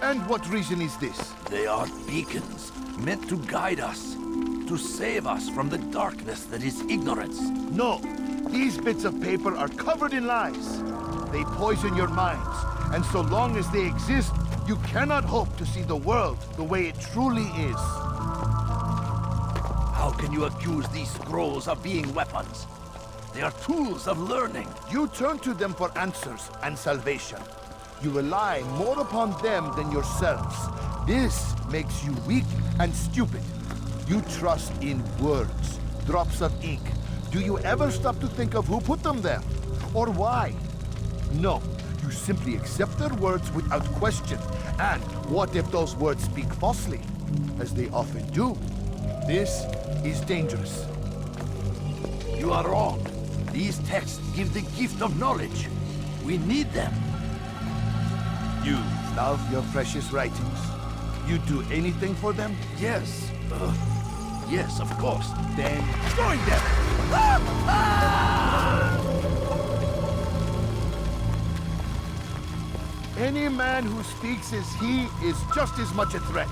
And what reason is this? They are beacons, meant to guide us, to save us from the darkness that is ignorance. No, these bits of paper are covered in lies. They poison your minds, and so long as they exist, you cannot hope to see the world the way it truly is. How can you accuse these scrolls of being weapons? They are tools of learning. You turn to them for answers and salvation. You rely more upon them than yourselves. This makes you weak and stupid. You trust in words, drops of ink. Do you ever stop to think of who put them there? Or why? No, you simply accept their words without question. And what if those words speak falsely? As they often do. This is dangerous. You are wrong. These texts give the gift of knowledge. We need them. You love your precious writings. You do anything for them? Yes. Yes, of course. Then join them! Any man who speaks as he is just as much a threat.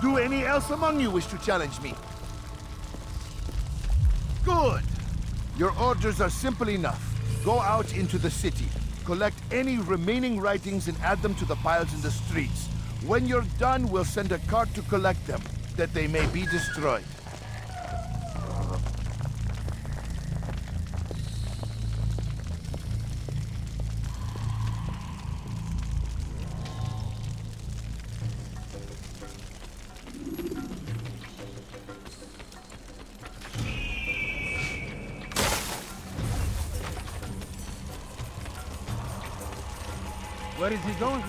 Do any else among you wish to challenge me? Good! Your orders are simple enough. Go out into the city, collect any remaining writings and add them to the piles in the streets. When you're done, we'll send a cart to collect them, that they may be destroyed. Where is he going?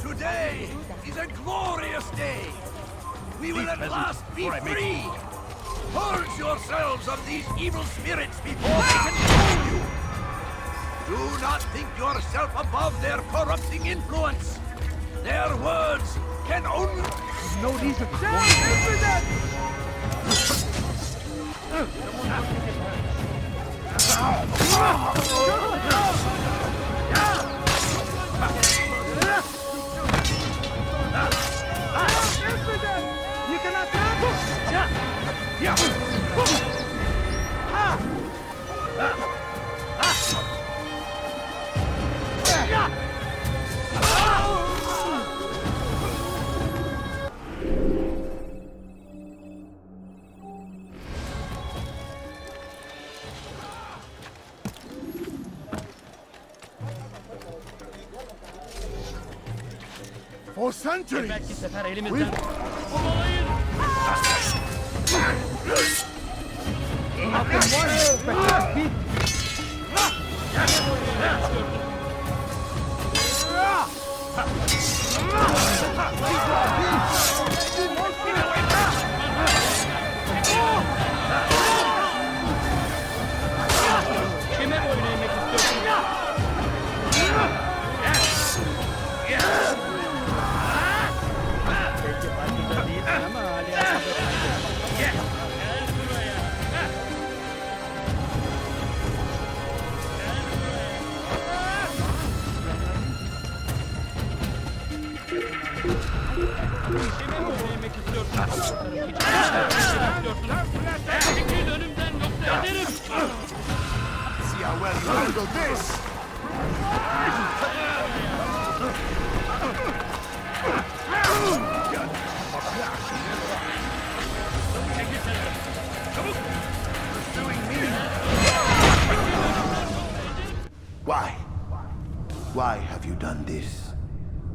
Today is a glorious day. We will at last be free. Purge yourselves of these evil spirits before they control you. Do not think yourself above their corrupting influence. Their words can only... No reason for You cannot For centuries! Belki sefer elimizden... We've... Kime boyun eğmek istiyorsun? Belki farkında değilsin ama hala... Gel buraya. Kime boyun eğmek istiyorsun? Çekil önümden yoksa ederim. See how well you handle this! Why? Why have you done this?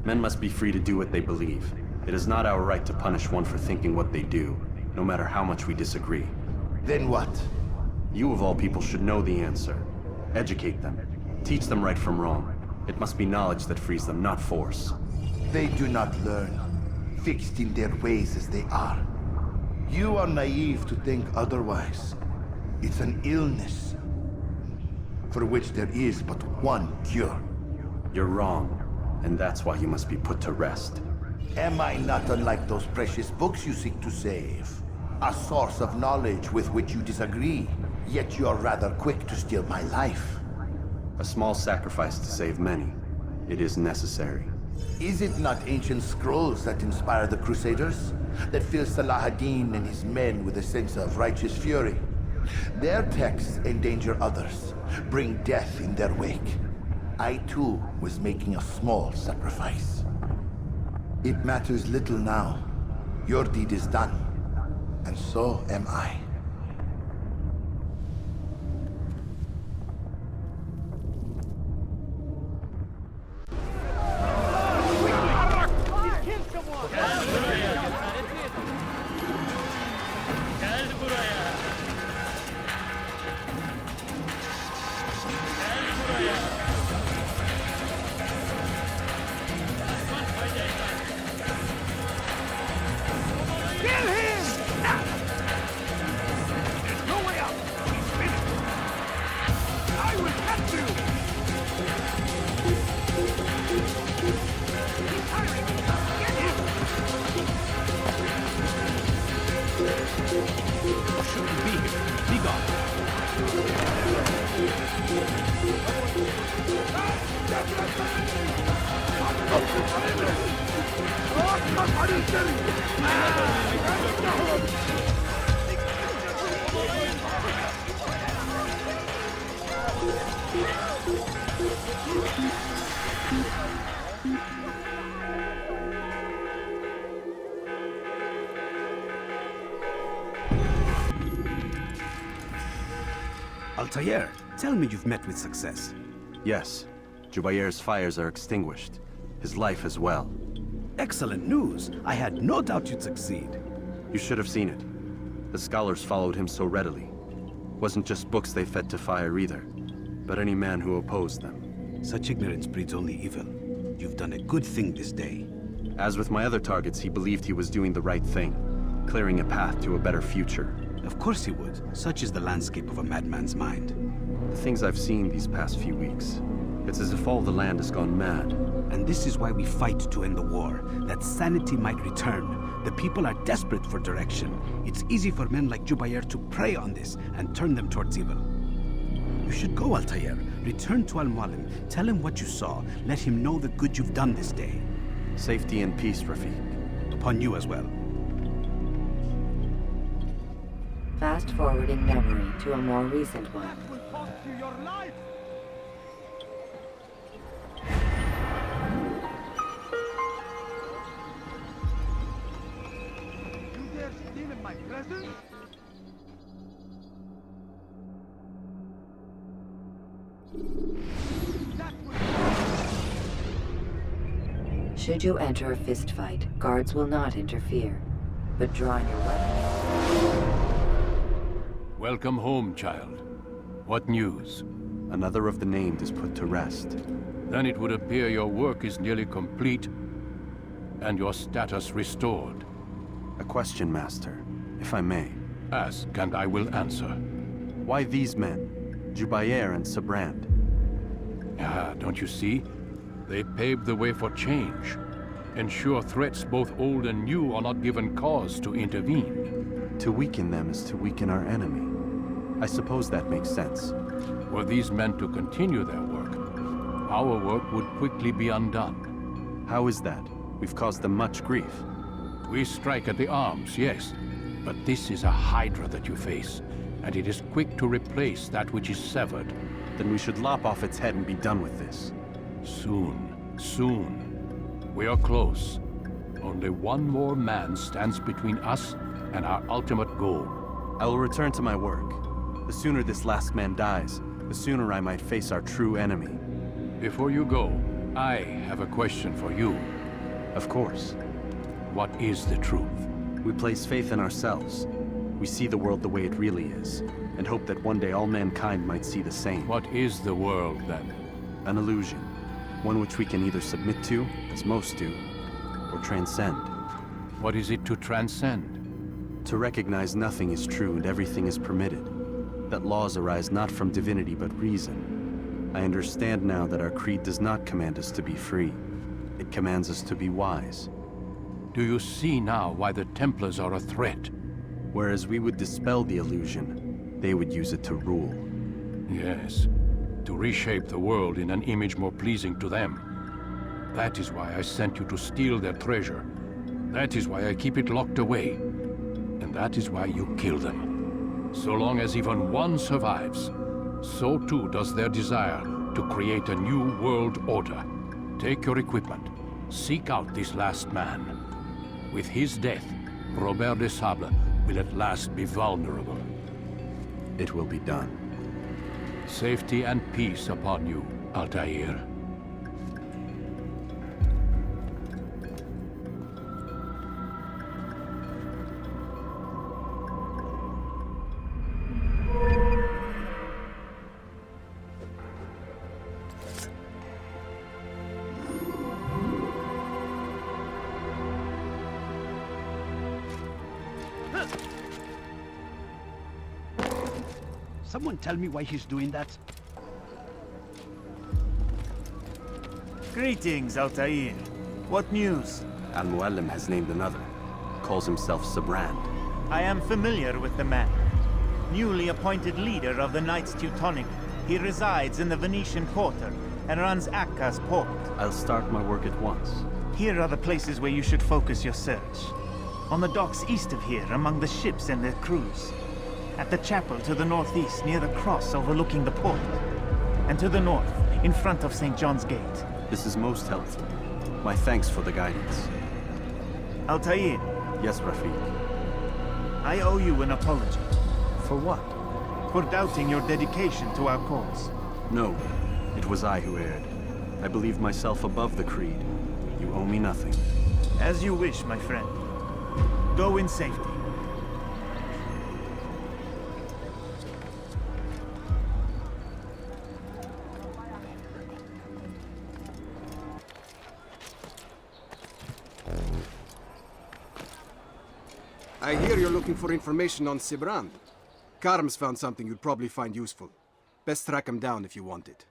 Men must be free to do what they believe. It is not our right to punish one for thinking what they do, no matter how much we disagree. Then what? You of all people should know the answer. Educate them. Teach them right from wrong. It must be knowledge that frees them, not force. They do not learn, fixed in their ways as they are. You are naive to think otherwise. It's an illness, for which there is but one cure. You're wrong, and that's why you must be put to rest. Am I not unlike those precious books you seek to save? A source of knowledge with which you disagree, yet you are rather quick to steal my life. A small sacrifice to save many. It is necessary. Is it not ancient scrolls that inspire the Crusaders? That fill Salah ad-Din and his men with a sense of righteous fury? Their texts endanger others, bring death in their wake. I too was making a small sacrifice. It matters little now. Your deed is done, and so am I. Altair, tell me you've met with success. Yes. Jubair's fires are extinguished. His life as well. Excellent news. I had no doubt you'd succeed. You should have seen it. The scholars followed him so readily. Wasn't just books they fed to fire either, but any man who opposed them. Such ignorance breeds only evil. You've done a good thing this day. As with my other targets, he believed he was doing the right thing, clearing a path to a better future. Of course he would. Such is the landscape of a madman's mind. The things I've seen these past few weeks, it's as if all the land has gone mad. And this is why we fight to end the war, that sanity might return. The people are desperate for direction. It's easy for men like Jubair to prey on this and turn them towards evil. You should go, Altair. Return to Al-Mualim. Tell him what you saw. Let him know the good you've done this day. Safety and peace, Rafiq. Upon you as well. Fast-forwarding memory to a more recent one. You dare steal in my presence? Should you enter a fistfight, guards will not interfere, but draw your weapon. Welcome home, child. What news? Another of the named is put to rest. Then it would appear your work is nearly complete, and your status restored. A question, Master, if I may. Ask, and I will answer. Why these men? Jubayer and Sabrand? Ah, don't you see? They paved the way for change. Ensure threats both old and new are not given cause to intervene. To weaken them is to weaken our enemy. I suppose that makes sense. Were these men to continue their work, our work would quickly be undone. How is that? We've caused them much grief. We strike at the arms, yes. But this is a hydra that you face, and it is quick to replace that which is severed. Then we should lop off its head and be done with this. Soon, soon. We are close. Only one more man stands between us and our ultimate goal. I will return to my work. The sooner this last man dies, the sooner I might face our true enemy. Before you go, I have a question for you. Of course. What is the truth? We place faith in ourselves. We see the world the way it really is, and hope that one day all mankind might see the same. What is the world, then? An illusion. One which we can either submit to, as most do, or transcend. What is it to transcend? To recognize nothing is true and everything is permitted. That laws arise not from divinity but reason. I understand now that our creed does not command us to be free. It commands us to be wise. Do you see now why the Templars are a threat? Whereas we would dispel the illusion, they would use it to rule. Yes, to reshape the world in an image more pleasing to them. That is why I sent you to steal their treasure. That is why I keep it locked away. And that is why you kill them. So long as even one survives, so too does their desire to create a new world order. Take your equipment. Seek out this last man. With his death, Robert de Sable will at last be vulnerable. It will be done. Safety and peace upon you, Altair. Someone tell me why he's doing that? Greetings, Altair. What news? Al-Mualim has named another. Calls himself Sabrand. I am familiar with the man. Newly appointed leader of the Knights Teutonic, he resides in the Venetian Quarter and runs Akka's port. I'll start my work at once. Here are the places where you should focus your search. On the docks east of here, among the ships and their crews. At the chapel to the northeast, near the cross overlooking the port. And to the north, in front of St. John's Gate. This is most helpful. My thanks for the guidance. Altair. Yes, Rafiq. I owe you an apology. For what? For doubting your dedication to our cause. No, it was I who erred. I believed myself above the creed. You owe me nothing. As you wish, my friend. Go in safety. I hear you're looking for information on Sabrand. Karm's found something you'd probably find useful. Best track him down if you want it.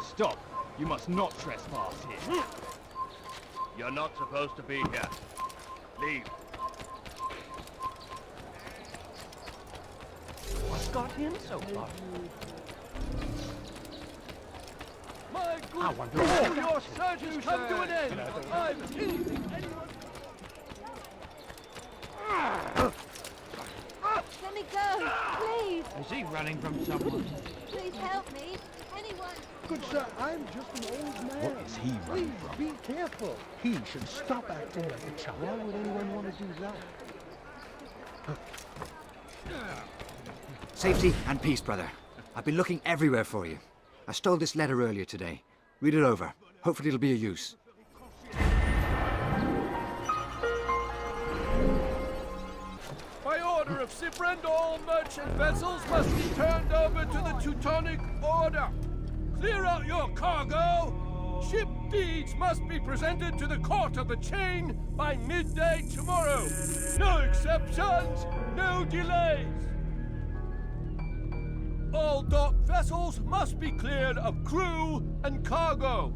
Stop! You must not trespass here. You're not supposed to be here. Leave. What's got him so far? My good I wonder God, what your search has come to an end. I'm teasing anyone. Let me go, please. Is he running from someone? Please help me. Anyone. Good sir, I'm just an old man. What is he running from? Please be careful. He should stop acting like a child. Why would anyone want to do that? Safety and peace, brother. I've been looking everywhere for you. I stole this letter earlier today. Read it over. Hopefully it'll be of use. By order of Sibrand, all merchant vessels must be turned over to the Teutonic Order. Clear out your cargo. Ship deeds must be presented to the Court of the Chain by midday tomorrow. No exceptions, no delays. All docked vessels must be cleared of crew and cargo.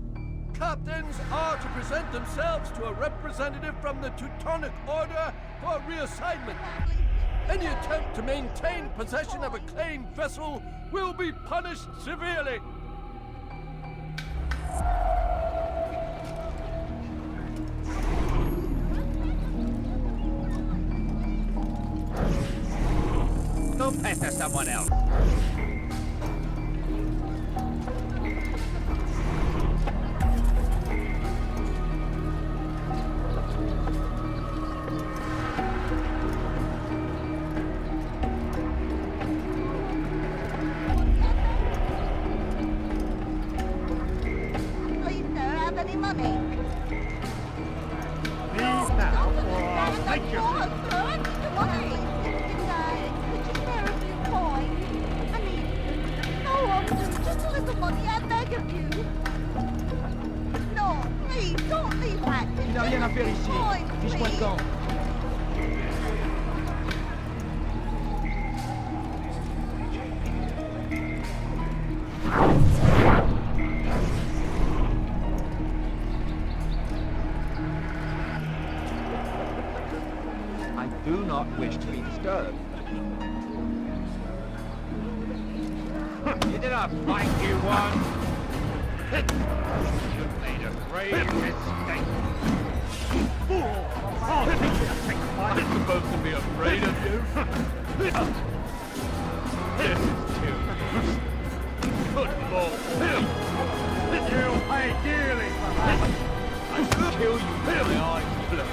Captains are to present themselves to a representative from the Teutonic Order for reassignment. Any attempt to maintain possession of a claimed vessel will be punished severely. Go pester someone else. Please, sir, have any money? Leave now, or make your Sir, I need the money. Could you spare a few coins? I mean, no, just a little money, I beg of you. No, please, don't leave that. Il n'a rien à faire ici. Fiche-moi le camp. I do not wish to be disturbed. Did I fight you one? You made a grave mistake. Fool! I'm supposed to be afraid of you? This is too much. Good lord! You'll pay dearly for that. I will kill you with my eyes closed.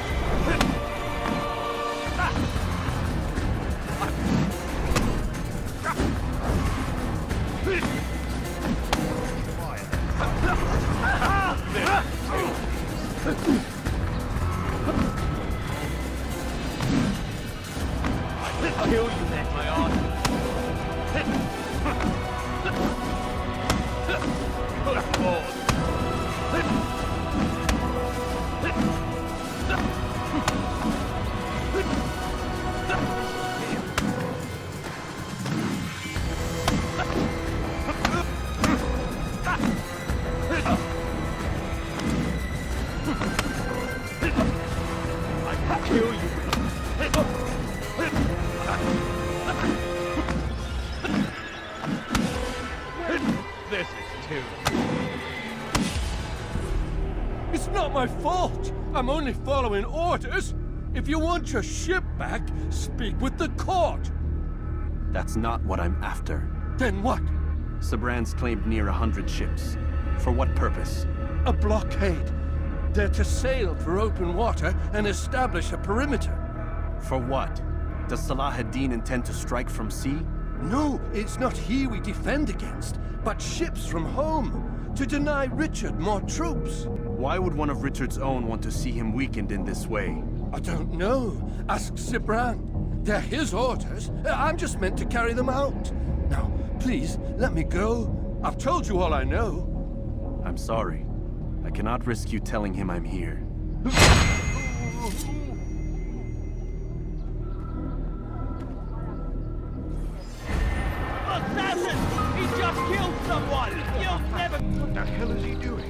I'll kill you with my arm. Good lord. I kill you. This is too. It's not my fault. I'm only following orders. If you want your ship back, speak with the court. That's not what I'm after. Then what? Sibrand's claimed near 100 ships. For what purpose? A blockade. They're to sail for open water and establish a perimeter. For what? Does Salah ad-Din intend to strike from sea? No, it's not he we defend against, but ships from home, to deny Richard more troops. Why would one of Richard's own want to see him weakened in this way? I don't know. Ask Sibrand. They're his orders. I'm just meant to carry them out. Now, please, let me go. I've told you all I know. I'm sorry. I cannot risk you telling him I'm here. Assassin! He just killed someone! You'll never... What the hell is he doing?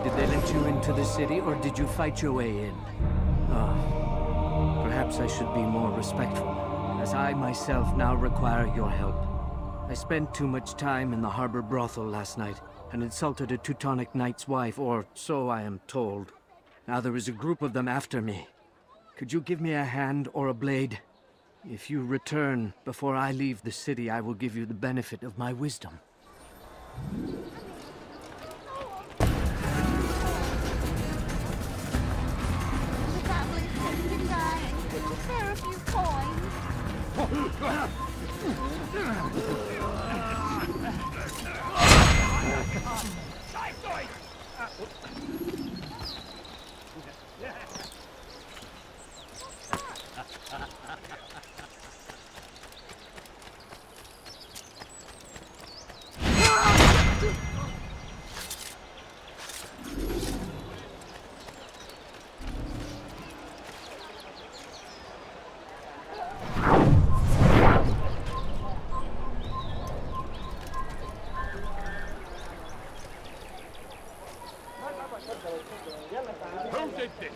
Did they let you into the city, or did you fight your way in? Perhaps I should be more respectful, as I myself now require your help. I spent too much time in the harbor brothel last night, and insulted a Teutonic knight's wife, or so I am told. Now there is a group of them after me. Could you give me a hand or a blade? If you return before I leave the city, I will give you the benefit of my wisdom. Who did this?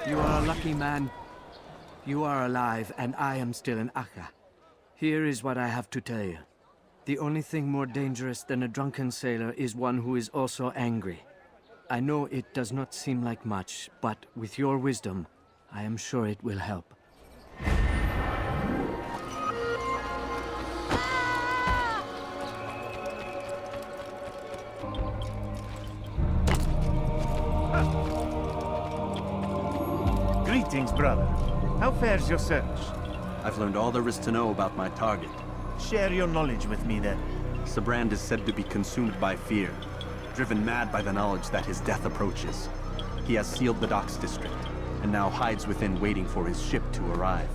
You are a lucky man. You are alive, and I am still in Akka. Here is what I have to tell you. The only thing more dangerous than a drunken sailor is one who is also angry. I know it does not seem like much, but with your wisdom, I am sure it will help. Greetings, brother. How fares your search? I've learned all there is to know about my target. Share your knowledge with me, then. Sabrand is said to be consumed by fear, driven mad by the knowledge that his death approaches. He has sealed the docks district, and now hides within waiting for his ship to arrive.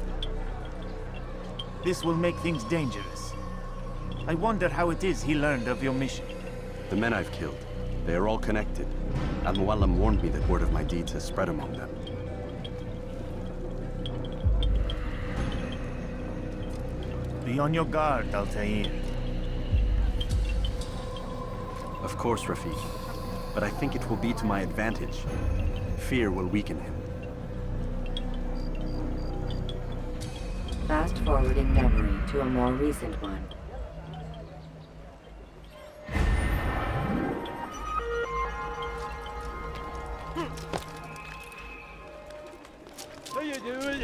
This will make things dangerous. I wonder how it is he learned of your mission. The men I've killed, they are all connected. Al-Muallim warned me that word of my deeds has spread among them. Be on your guard, Altair. Of course, Rafiq. But I think it will be to my advantage. Fear will weaken him. Fast-forwarding memory to a more recent one. What are you doing?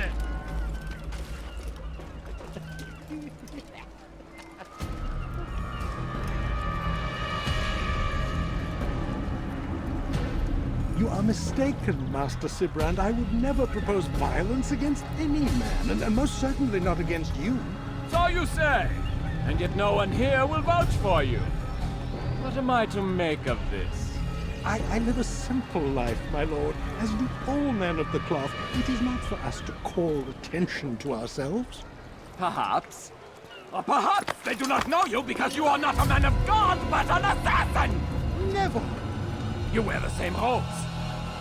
You are mistaken, Master Sibrand. I would never propose violence against any man, and most certainly not against you. So you say, and yet no one here will vouch for you. What am I to make of this? I live a simple life, my lord. As do all men of the cloth, it is not for us to call attention to ourselves. Perhaps. Or perhaps they do not know you because you are not a man of God, but an assassin! Never! You wear the same robes.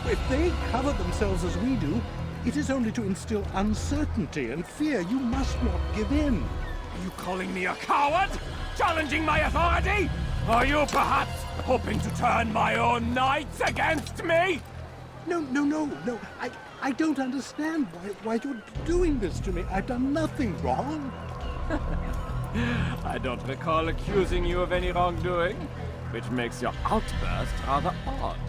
If they cover themselves as we do, it is only to instill uncertainty and fear. You must not give in. Are you calling me a coward? Challenging my authority? Are you perhaps hoping to turn my own knights against me? No. I don't understand why you're doing this to me. I've done nothing wrong. I don't recall accusing you of any wrongdoing, which makes your outburst rather odd.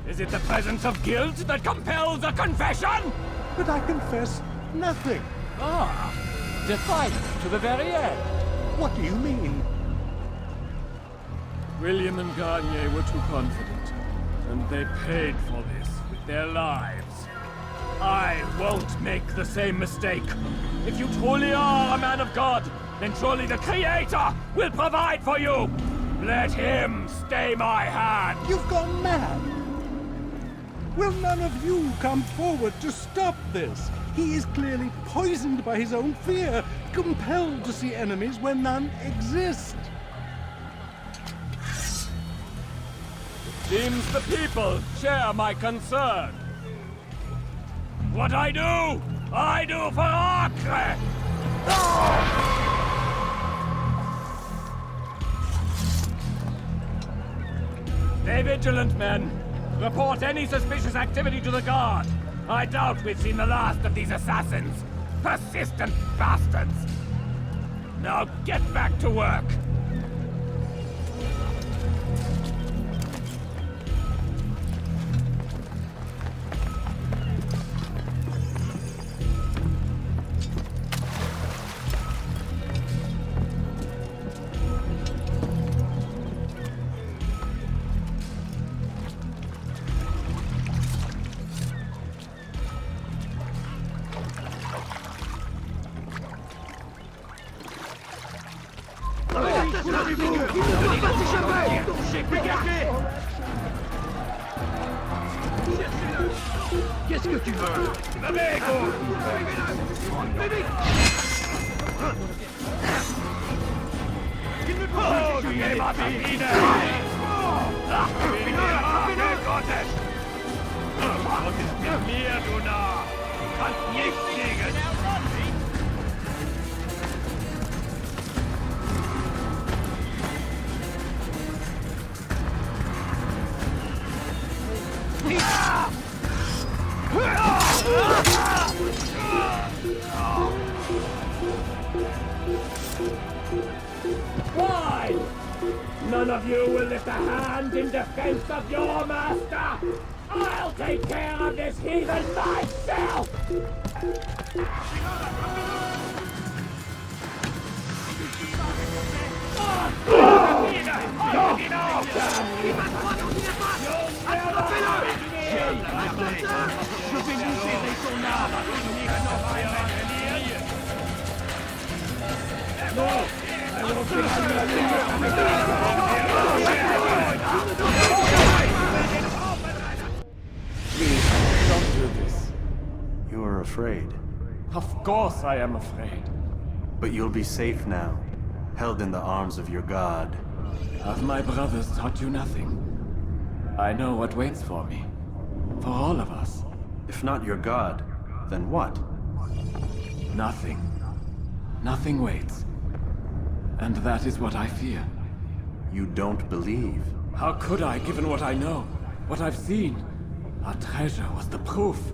Is it the presence of guilt that compels a confession? But I confess nothing. Ah, defiant to the very end. What do you mean? William and Garnier were too confident, and they paid for this with their lives. I won't make the same mistake. If you truly are a man of God, then surely the Creator will provide for you. Let him stay my hand. You've gone mad. Will none of you come forward to stop this? He is clearly poisoned by his own fear, compelled to see enemies where none exist. Seems the people share my concern. What I do for Acre! Stay vigilant, men. Report any suspicious activity to the guard. I doubt we've seen the last of these assassins. Persistent bastards! Now get back to work! Qu'est-ce que tu veux? Oh, tu es ma fille! Gottes! Was ist mit mir, du Narr? Kannst nicht siegen! Why? None of you will lift a hand in defense of your master! I'll take care of this heathen myself! Je vais nous serrer son Please, don't do this. You are afraid. Of course I am afraid. But you'll be safe now, held in the arms of your god. Have my brothers taught you nothing? I know what waits for me. For all of us. If not your god, then what? Nothing. Nothing waits. And that is what I fear. You don't believe? How could I, given what I know? What I've seen? Our treasure was the proof.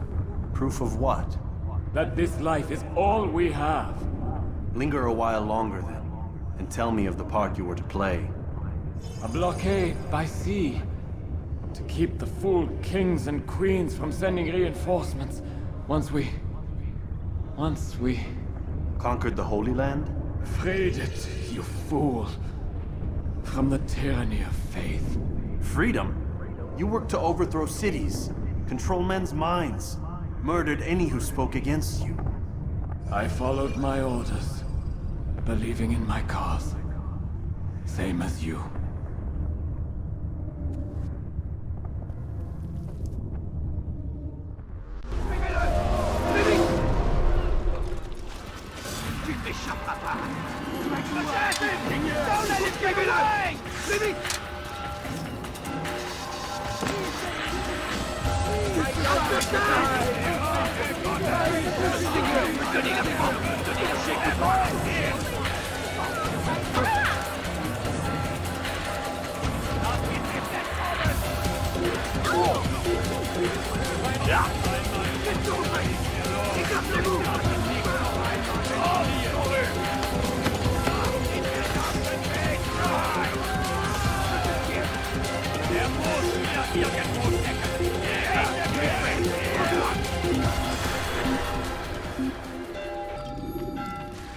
Proof of what? That this life is all we have. Linger a while longer then, and tell me of the part you were to play. A blockade by sea. To keep the fool kings and queens from sending reinforcements. Once we... Conquered the Holy Land? Freed it, you fool. From the tyranny of faith. Freedom? You worked to overthrow cities, control men's minds, murdered any who spoke against you. I followed my orders, believing in my cause. Same as you.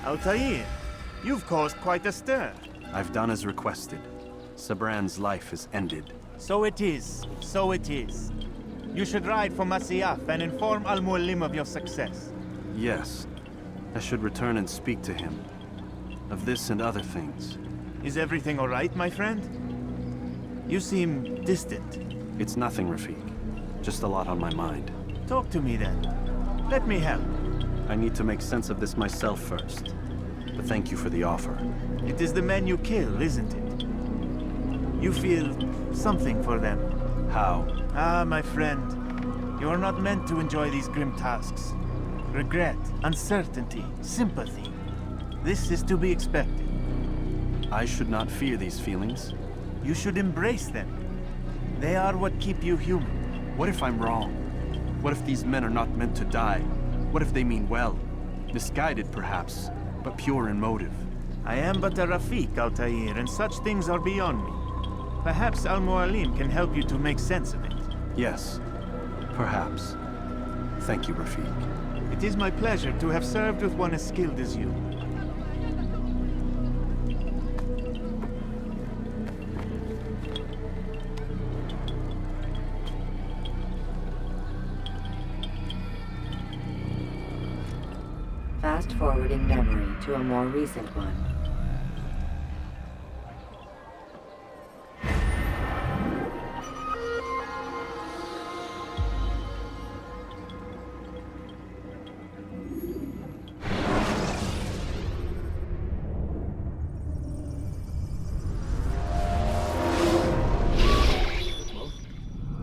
Altair, you've caused quite a stir. I've done as requested. Sabran's life is ended. So it is. So it is. You should ride for Masyaf and inform Al-Mualim of your success. Yes. I should return and speak to him. Of this and other things. Is everything all right, my friend? You seem distant. It's nothing, Rafik. Just a lot on my mind. Talk to me then. Let me help. I need to make sense of this myself first. But thank you for the offer. It is the men you kill, isn't it? You feel something for them. How? Ah, my friend. You are not meant to enjoy these grim tasks. Regret, uncertainty, sympathy. This is to be expected. I should not fear these feelings. You should embrace them. They are what keep you human. What if I'm wrong? What if these men are not meant to die? What if they mean well? Misguided, perhaps, but pure in motive. I am but a Rafik, Altair, and such things are beyond me. Perhaps Al-Mualim can help you to make sense of it. Yes, perhaps. Thank you, Rafik. It is my pleasure to have served with one as skilled as you. Fast-forwarding memory to a more recent one.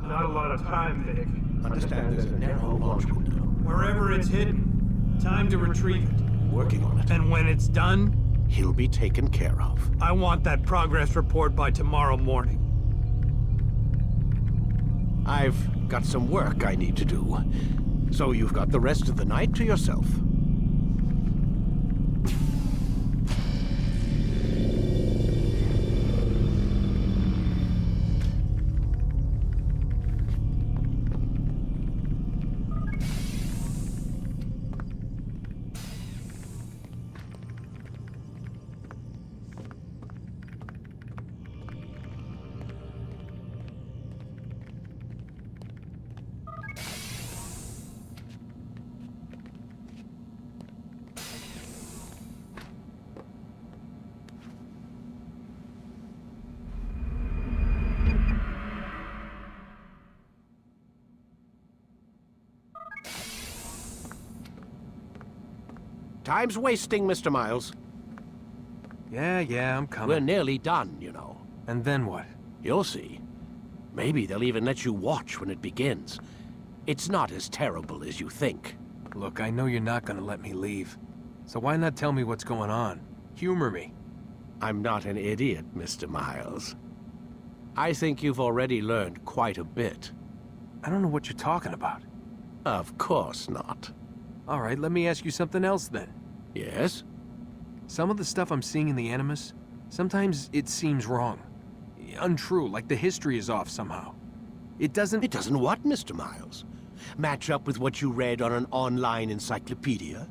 Not a lot of time, Vic. Understand there's a narrow launch window. Wherever it's hidden, time to retrieve it. Working on it. And when it's done, He'll be taken care of. I want that progress report by tomorrow morning. I've got some work I need to do. So you've got the rest of the night to yourself. Time's wasting, Mr. Miles. Yeah, I'm coming. We're nearly done, you know. And then what? You'll see. Maybe they'll even let you watch when it begins. It's not as terrible as you think. Look, I know you're not gonna let me leave. So why not tell me what's going on? Humor me. I'm not an idiot, Mr. Miles. I think you've already learned quite a bit. I don't know what you're talking about. Of course not. All right, let me ask you something else then. Yes? Some of the stuff I'm seeing in the Animus, sometimes it seems wrong. Untrue, like the history is off somehow. It doesn't... It doesn't what, Mr. Miles? Match up with what you read on an online encyclopedia?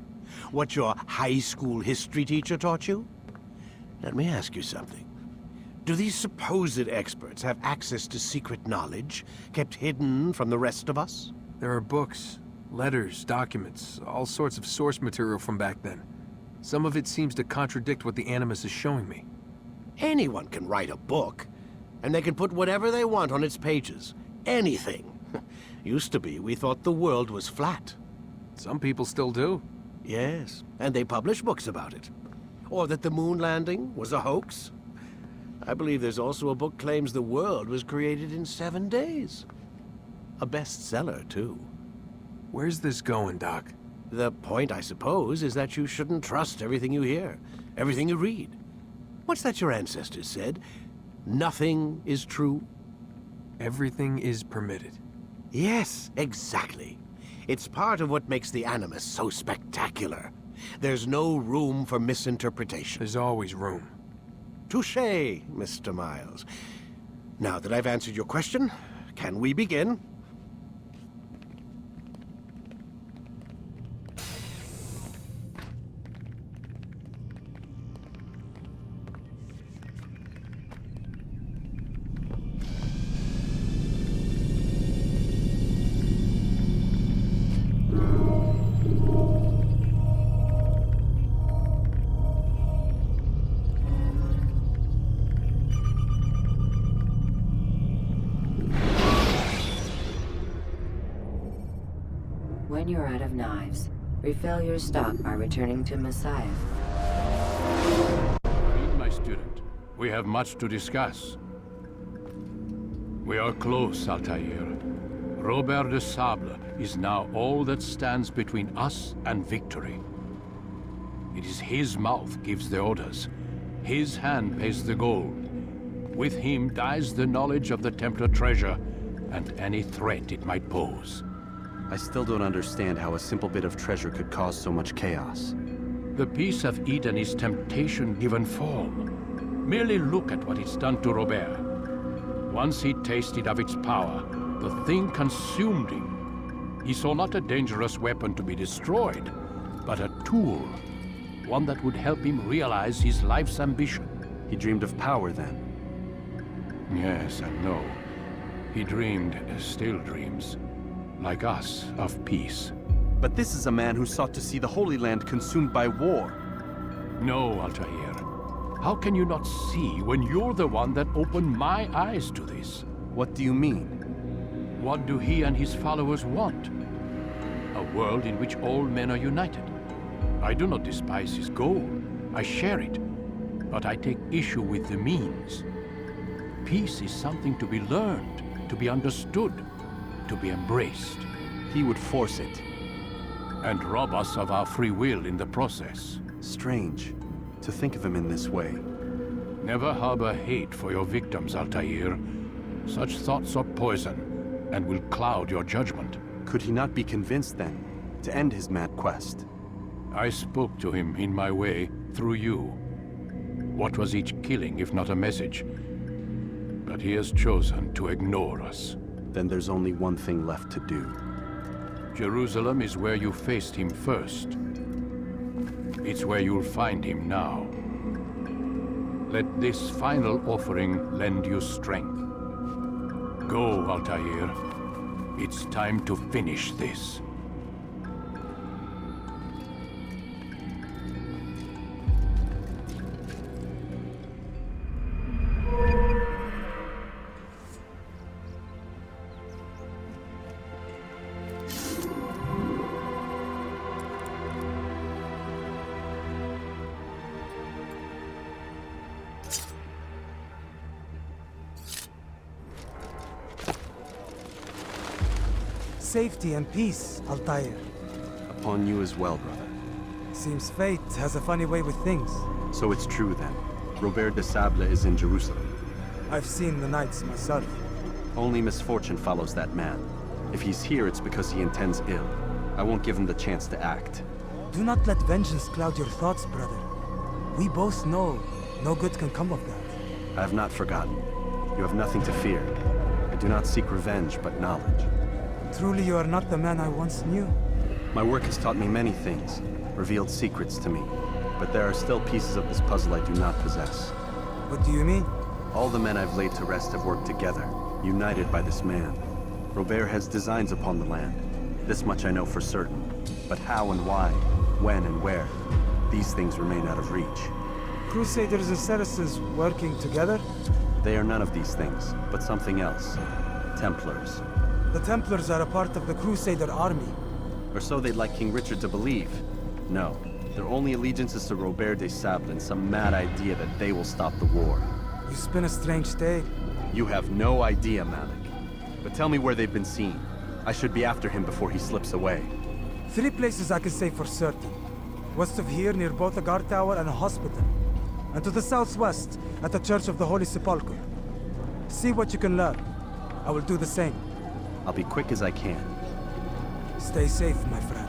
What your high school history teacher taught you? Let me ask you something. Do these supposed experts have access to secret knowledge, kept hidden from the rest of us? There are books, letters, documents, all sorts of source material from back then. Some of it seems to contradict what the Animus is showing me. Anyone can write a book, and they can put whatever they want on its pages. Anything. Used to be, we thought the world was flat. Some people still do. Yes, and they publish books about it. Or that the moon landing was a hoax. I believe there's also a book claims the world was created in 7 days. A bestseller, too. Where's this going, Doc? The point, I suppose, is that you shouldn't trust everything you hear, everything you read. What's that your ancestors said? Nothing is true? Everything is permitted. Yes, exactly. It's part of what makes the Animus so spectacular. There's no room for misinterpretation. There's always room. Touché, Mr. Miles. Now that I've answered your question, can we begin? When you're out of knives, refill your stock by returning to Messiah. Read, my student. We have much to discuss. We are close, Altair. Robert de Sable is now all that stands between us and victory. It is his mouth gives the orders. His hand pays the gold. With him dies the knowledge of the Templar treasure and any threat it might pose. I still don't understand how a simple bit of treasure could cause so much chaos. The Peace of Eden is temptation given form. Merely look at what it's done to Robert. Once he tasted of its power, the thing consumed him. He saw not a dangerous weapon to be destroyed, but a tool. One that would help him realize his life's ambition. He dreamed of power then? Yes and no. He dreamed, still dreams, like us, of peace. But this is a man who sought to see the Holy Land consumed by war. No, Altair. How can you not see when you're the one that opened my eyes to this? What do you mean? What do he and his followers want? A world in which all men are united. I do not despise his goal. I share it. But I take issue with the means. Peace is something to be learned, to be understood, to be embraced. He would force it. And rob us of our free will in the process. Strange, to think of him in this way. Never harbor hate for your victims, Altair. Such thoughts are poison, and will cloud your judgment. Could he not be convinced, then, to end his mad quest? I spoke to him in my way, through you. What was each killing, if not a message? But he has chosen to ignore us. Then there's only one thing left to do. Jerusalem is where you faced him first. It's where you'll find him now. Let this final offering lend you strength. Go, Altair. It's time to finish this. Safety and peace, Altair. Upon you as well, brother. Seems fate has a funny way with things. So it's true then. Robert de Sable is in Jerusalem. I've seen the knights myself. Only misfortune follows that man. If he's here, it's because he intends ill. I won't give him the chance to act. Do not let vengeance cloud your thoughts, brother. We both know no good can come of that. I have not forgotten. You have nothing to fear. I do not seek revenge, but knowledge. Truly you are not the man I once knew. My work has taught me many things, revealed secrets to me. But there are still pieces of this puzzle I do not possess. What do you mean? All the men I've laid to rest have worked together, united by this man. Robert has designs upon the land. This much I know for certain. But how and why, when and where, these things remain out of reach. Crusaders and Saracens working together? They are none of these things, but something else. Templars. The Templars are a part of the Crusader army. Or so they'd like King Richard to believe. No, their only allegiance is to Robert de Sable and some mad idea that they will stop the war. You spin a strange tale. You have no idea, Malik. But tell me where they've been seen. I should be after him before he slips away. 3 places I can say for certain. West of here, near both a guard tower and a hospital. And to the southwest, at the Church of the Holy Sepulchre. See what you can learn. I will do the same. I'll be quick as I can. Stay safe, my friend.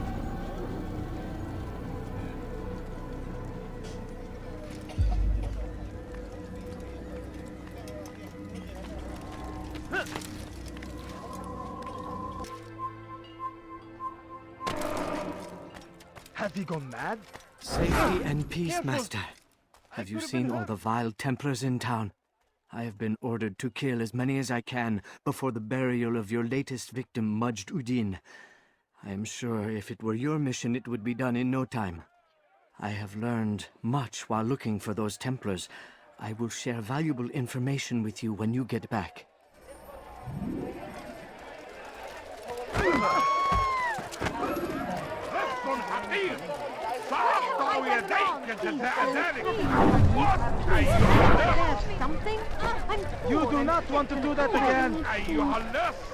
Have you gone mad? Safety and peace, Master. Have you seen all the vile Templars in town? I have been ordered to kill as many as I can before the burial of your latest victim, Majd Udin. I am sure if it were your mission, it would be done in no time. I have learned much while looking for those Templars. I will share valuable information with you when you get back. something? You do not want to do that again.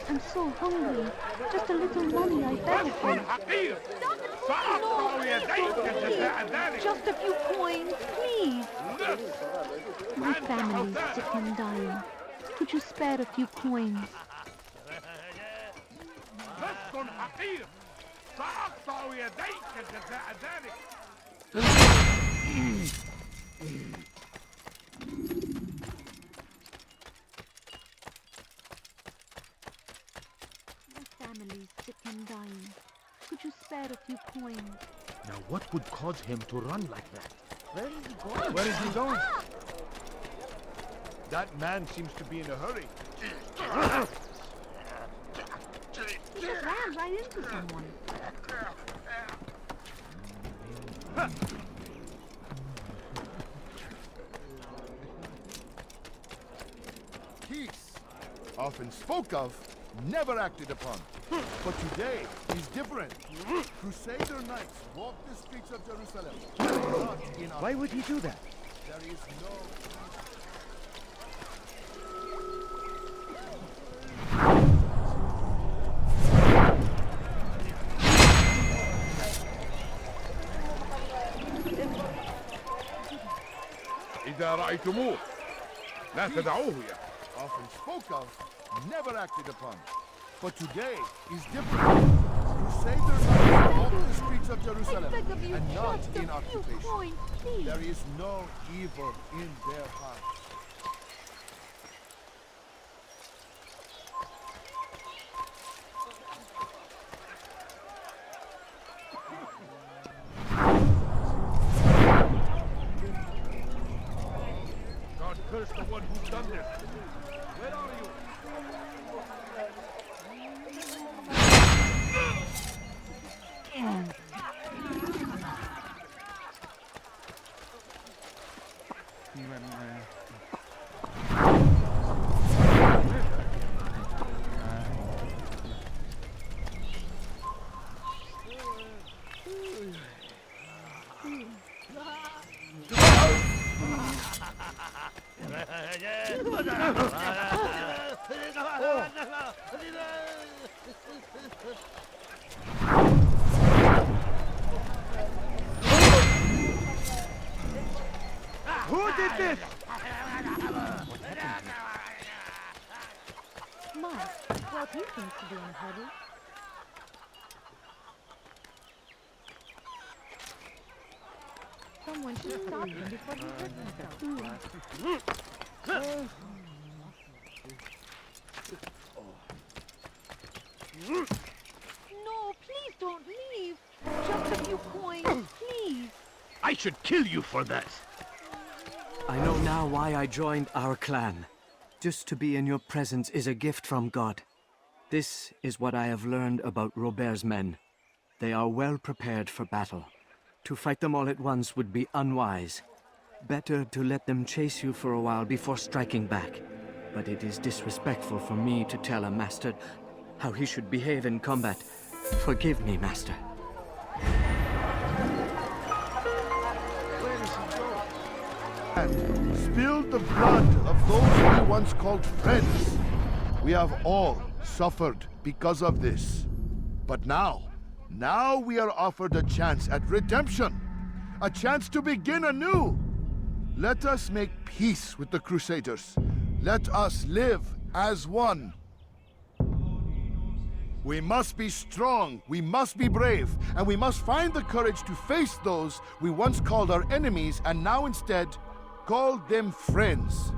I'm so hungry. Just a little money, I beg of you. No, just a few coins, please. My family's sick and dying. Could you spare a few coins? My family's sick and dying. Could you spare a few coins? Now what would cause him to run like that? Where is he going? Where is he going? That man seems to be in a hurry. He just ran right into someone. Peace, often spoke of, never acted upon. But today is different. Crusader knights walk the streets of Jerusalem. Not in Why would he do that? There is no... إذا رأيتموه لا تدعوه Often spoke of, never acted upon. But today is different. Crusader knights walk the streets of Jerusalem and not in occupation. There is no evil in their hearts. God curse the one who's done this. Where are you? Who did this? Mark, well, he seems to be in a hurry. Someone should stop him before he hurts himself. No, please don't leave. Just a few coins, please. I should kill you for that. I know now why I joined our clan. Just to be in your presence is a gift from God. This is what I have learned about Robert's men. They are well prepared for battle. To fight them all at once would be unwise. Better to let them chase you for a while before striking back. But it is disrespectful for me to tell a master how he should behave in combat. Forgive me, master. And spilled the blood of those we once called friends. We have all suffered because of this. But now we are offered a chance at redemption. A chance to begin anew. Let us make peace with the Crusaders. Let us live as one. We must be strong, we must be brave, and we must find the courage to face those we once called our enemies and now instead call them friends.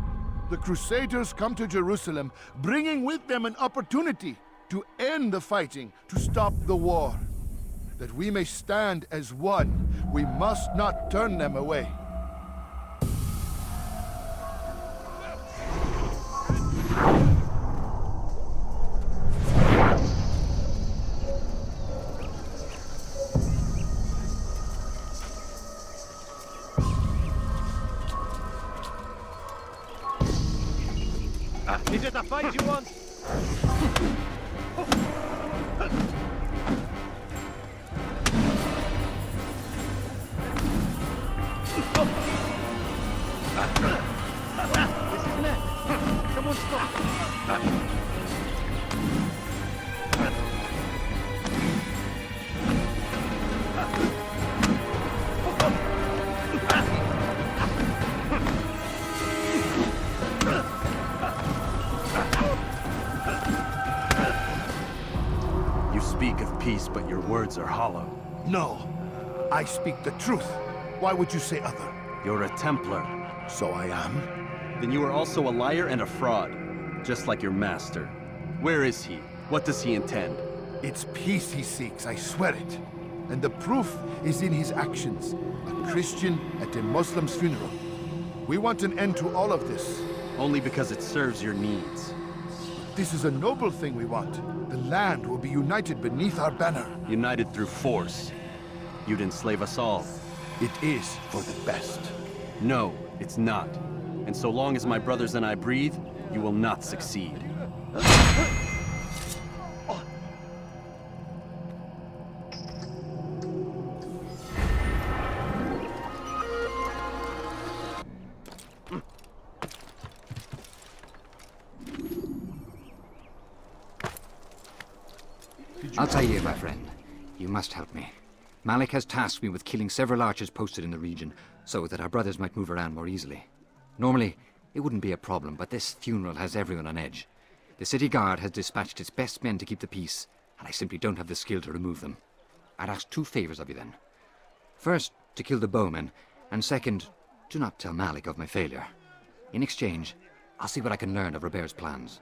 The Crusaders come to Jerusalem, bringing with them an opportunity to end the fighting, to stop the war. That we may stand as one, we must not turn them away. Is it a fight you want? This is Don't stop! You speak of peace, but your words are hollow. No, I speak the truth. Why would you say other? You're a Templar. So I am? Then you are also a liar and a fraud, just like your master. Where is he? What does he intend? It's peace he seeks, I swear it. And the proof is in his actions. A Christian at a Muslim's funeral. We want an end to all of this. Only because it serves your needs. This is a noble thing we want. The land will be united beneath our banner. United through force. You'd enslave us all. It is for the best. No, it's not. And so long as my brothers and I breathe, you will not succeed. Altair, my friend. You must help me. Malik has tasked me with killing several archers posted in the region, so that our brothers might move around more easily. Normally, it wouldn't be a problem, but this funeral has everyone on edge. The city guard has dispatched its best men to keep the peace, and I simply don't have the skill to remove them. I'd ask 2 favors of you then. First, to kill the bowmen, and second, do not tell Malik of my failure. In exchange, I'll see what I can learn of Robert's plans.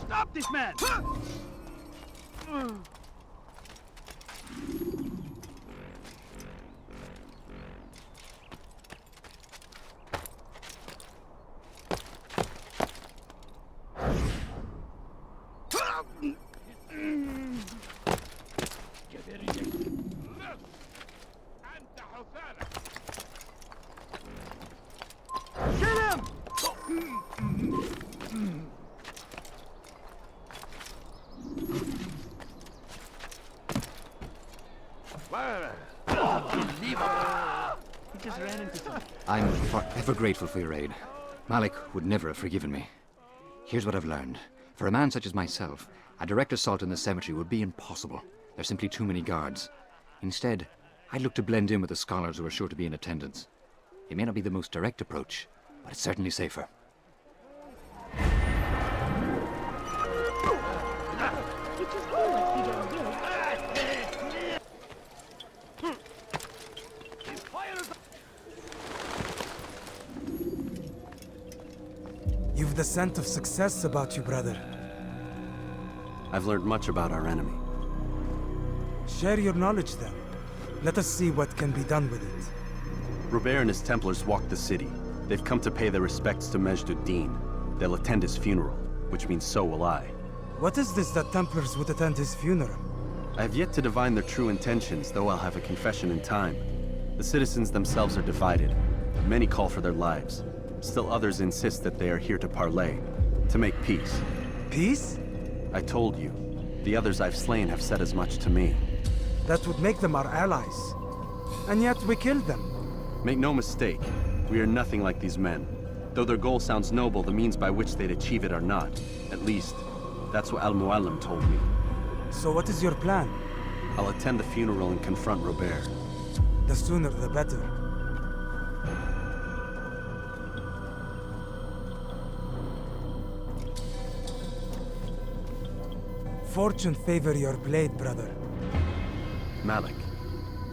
Stop this man! I'm forever grateful for your aid. Malik would never have forgiven me. Here's what I've learned. For a man such as myself, a direct assault in the cemetery would be impossible. There's simply too many guards. Instead, I'd look to blend in with the scholars who are sure to be in attendance. It may not be the most direct approach, but it's certainly safer. You've the scent of success about you, brother. I've learned much about our enemy. Share your knowledge then. Let us see what can be done with it. Robert and his Templars walk the city. They've come to pay their respects to Majd-ud-Din. They'll attend his funeral, which means so will I. What is this that Templars would attend his funeral? I have yet to divine their true intentions, though I'll have a confession in time. The citizens themselves are divided. Many call for their lives. Still others insist that they are here to parley, to make peace. Peace? I told you. The others I've slain have said as much to me. That would make them our allies. And yet we killed them. Make no mistake, we are nothing like these men. Though their goal sounds noble, the means by which they'd achieve it are not. At least, that's what Al-Mualim told me. So what is your plan? I'll attend the funeral and confront Robert. The sooner the better. Fortune favor your blade, brother. Malik,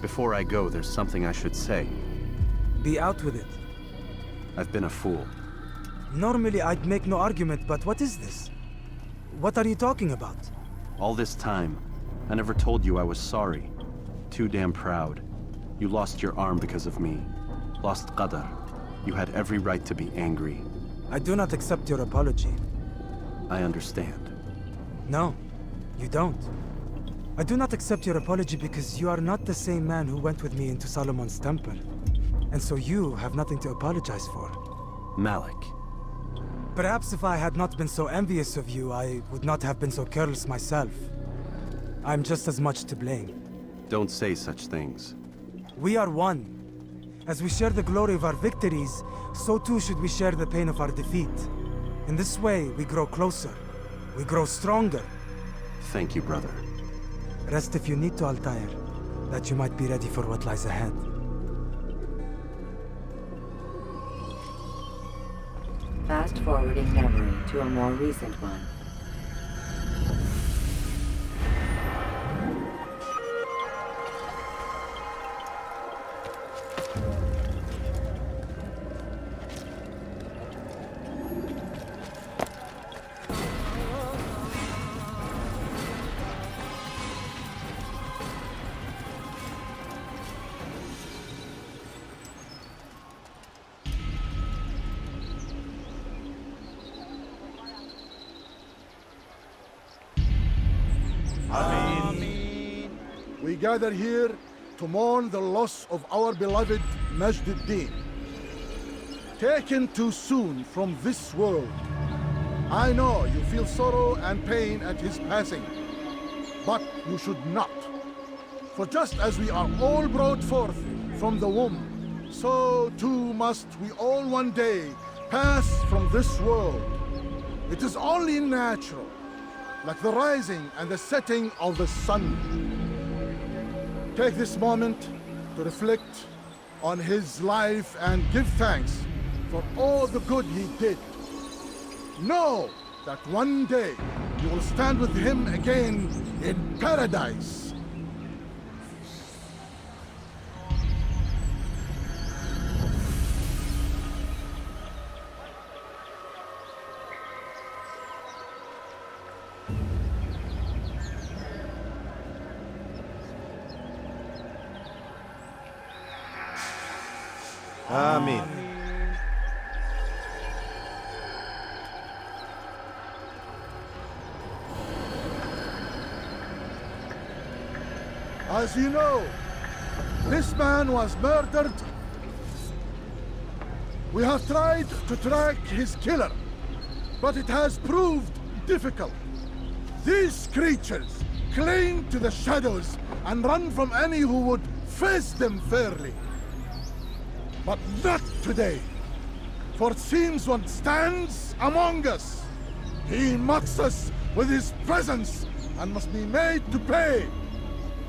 before I go, there's something I should say. Be out with it. I've been a fool. Normally I'd make no argument, but what is this? What are you talking about? All this time, I never told you I was sorry. Too damn proud. You lost your arm because of me. Lost Qadar. You had every right to be angry. I do not accept your apology. I understand. No, you don't. I do not accept your apology because you are not the same man who went with me into Solomon's temple. And so you have nothing to apologize for. Malik. Perhaps if I had not been so envious of you, I would not have been so careless myself. I'm just as much to blame. Don't say such things. We are one. As we share the glory of our victories, so too should we share the pain of our defeat. In this way, we grow closer. We grow stronger. Thank you, brother. Rest if you need to, Altair, that you might be ready for what lies ahead. Fast-forwarding memory to a more recent one. We gather here to mourn the loss of our beloved Majd-ud-Din. Taken too soon from this world. I know you feel sorrow and pain at his passing, but you should not. For just as we are all brought forth from the womb, so too must we all one day pass from this world. It is only natural, like the rising and the setting of the sun. Take this moment to reflect on his life and give thanks for all the good he did. Know that one day you will stand with him again in paradise. Amen. As you know, this man was murdered. We have tried to track his killer, but it has proved difficult. These creatures cling to the shadows and run from any who would face them fairly. But not today, for it seems one stands among us. He mocks us with his presence and must be made to pay.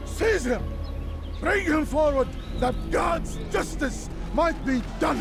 Seize him! Bring him forward that God's justice might be done!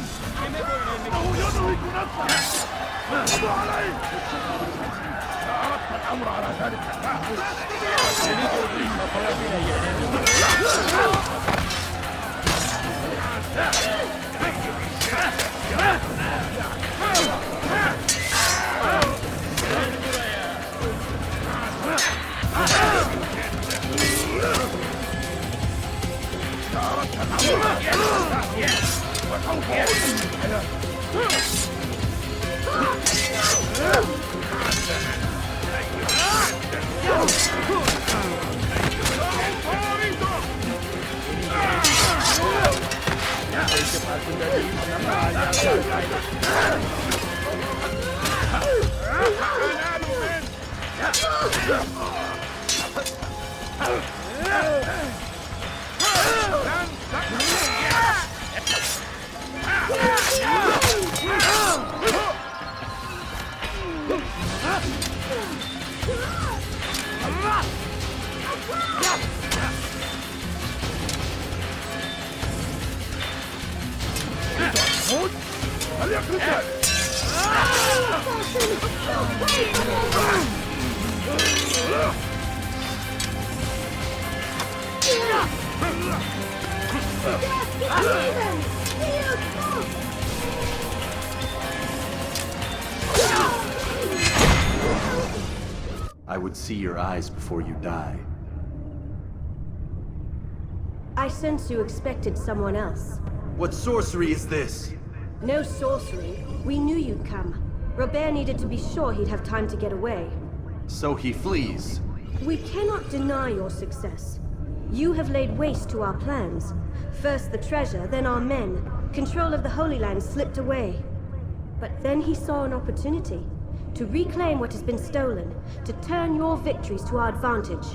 I would see your eyes before you die. I sense you expected someone else. What sorcery is this? No sorcery. We knew you'd come. Robert needed to be sure he'd have time to get away. So he flees. We cannot deny your success. You have laid waste to our plans. First the treasure, then our men. Control of the Holy Land slipped away. But then he saw an opportunity to reclaim what has been stolen, to turn your victories to our advantage.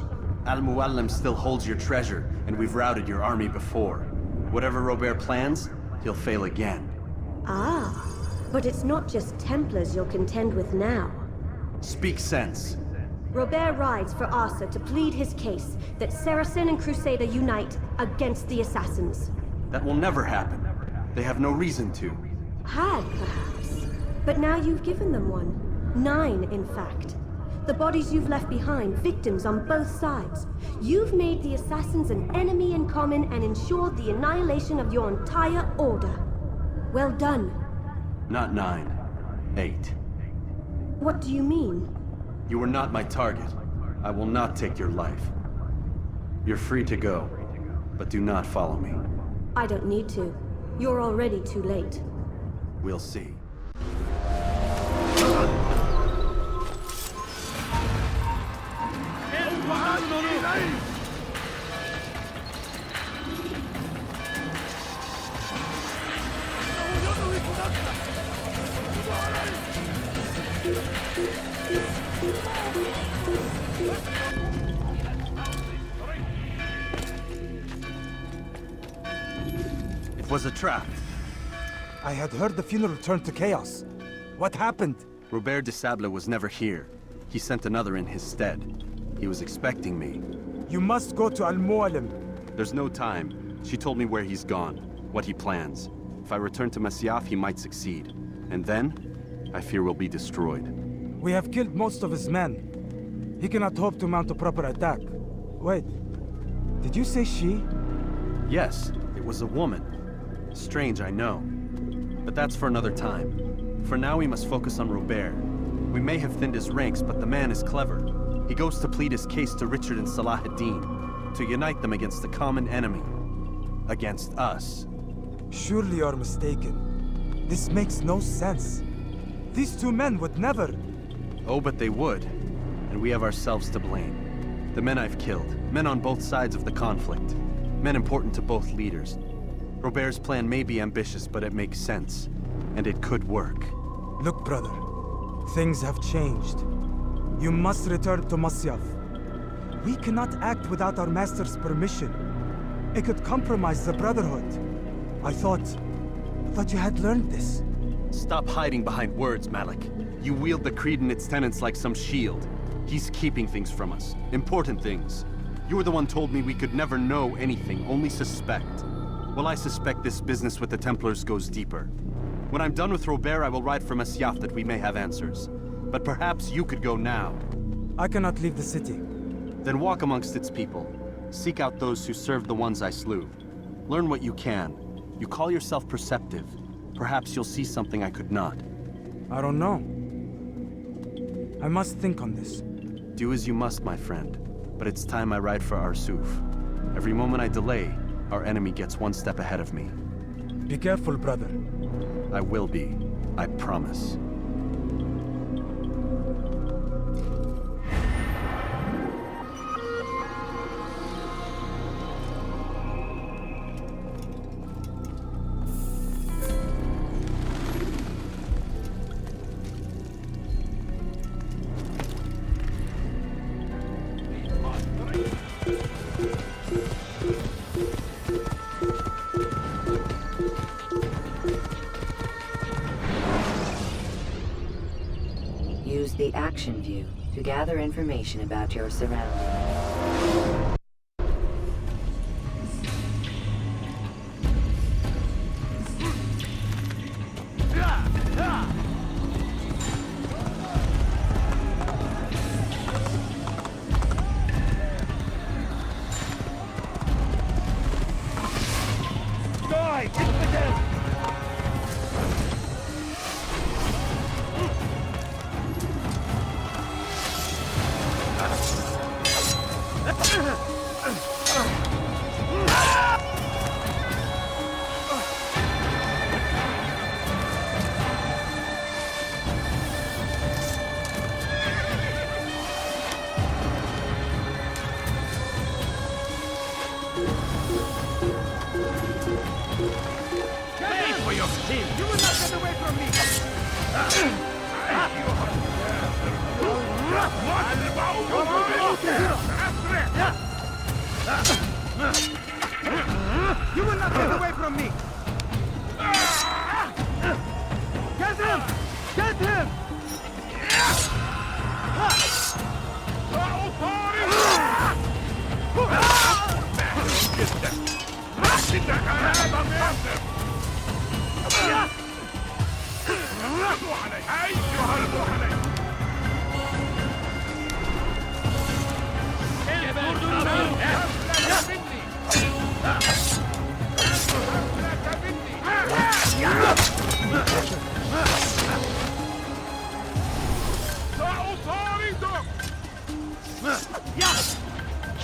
Al-Muallim still holds your treasure, and we've routed your army before. Whatever Robert plans, he'll fail again. Ah, but it's not just Templars you'll contend with now. Speak sense. Robert rides for Arsa to plead his case that Saracen and Crusader unite against the Assassins. That will never happen. They have no reason to. Had, perhaps. But now you've given them one. 9, in fact. The bodies you've left behind, victims on both sides. You've made the Assassins an enemy in common and ensured the annihilation of your entire order. Well done. Not 9. 8. What do you mean? You were not my target. I will not take your life. You're free to go, but do not follow me. I don't need to. You're already too late. We'll see. It was a trap. I had heard the funeral turned to chaos. What happened? Robert de Sable was never here. He sent another in his stead. He was expecting me. You must go to Al-Muallim. There's no time. She told me where he's gone, what he plans. If I return to Masyaf, he might succeed. And then, I fear we'll be destroyed. We have killed most of his men. He cannot hope to mount a proper attack. Wait, did you say she? Yes, it was a woman. Strange, I know. But that's for another time. For now, we must focus on Robert. We may have thinned his ranks, but the man is clever. He goes to plead his case to Richard and Salah ad-Din, to unite them against the common enemy. Against us. Surely you're mistaken. This makes no sense. These two men would never... Oh, but they would. And we have ourselves to blame. The men I've killed, men on both sides of the conflict. Men important to both leaders. Robert's plan may be ambitious, but it makes sense. And it could work. Look, brother. Things have changed. You must return to Masyaf. We cannot act without our master's permission. It could compromise the Brotherhood. I thought you had learned this. Stop hiding behind words, Malik. You wield the creed and its tenets like some shield. He's keeping things from us. Important things. You were the one told me we could never know anything, only suspect. Well, I suspect this business with the Templars goes deeper. When I'm done with Robert, I will ride for Masyaf that we may have answers. But perhaps you could go now. I cannot leave the city. Then walk amongst its people. Seek out those who served the ones I slew. Learn what you can. You call yourself perceptive. Perhaps you'll see something I could not. I don't know. I must think on this. Do as you must, my friend. But it's time I ride for Arsuf. Every moment I delay, our enemy gets one step ahead of me. Be careful, brother. I will be. I promise. Use the action view to gather information about your surroundings. him! You will not get away from me! You will not get away from me! Get him! Get him!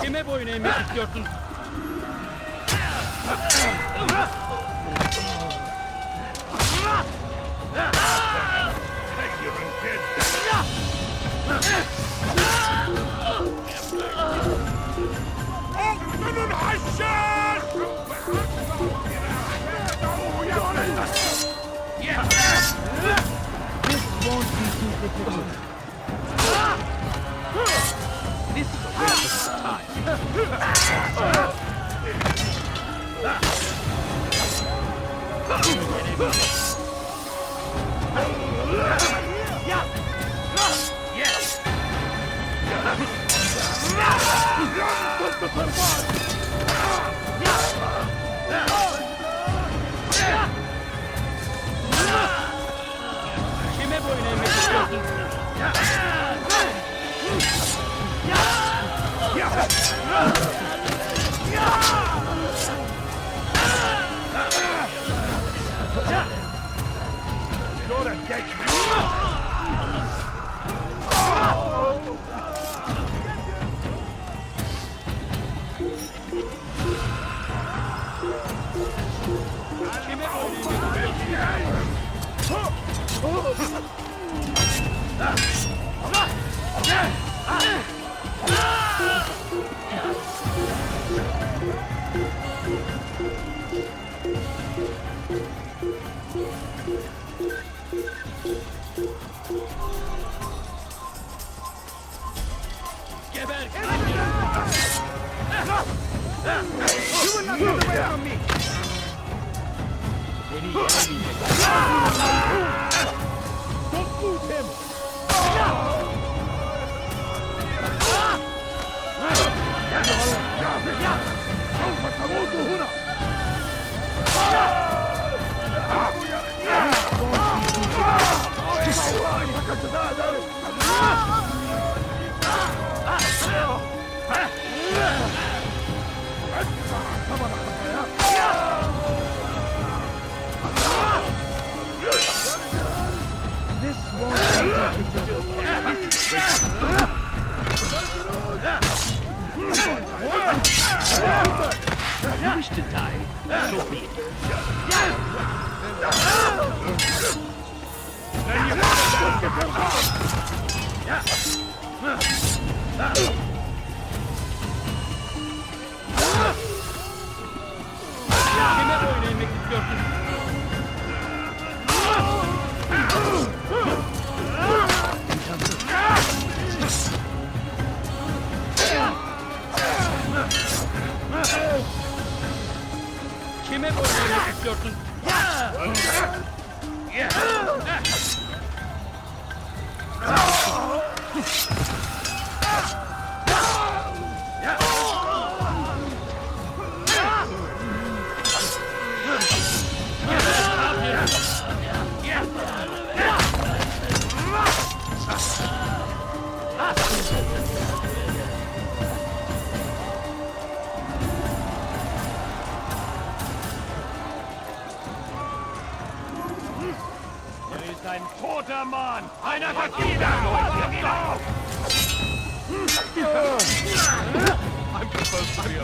Kime boyun eğmek istiyorsun? This is a waste of time. Yes! Kime boyun eğmek istiyorsun? You're a dead You will not get away from me! Don't lose him! You wish to die, so be it. Kime boyun eğmek istiyorsun? Kime boyun eğmek istiyorsun? Ein toter Mann! Einer Vergieter! I'm supposed to be a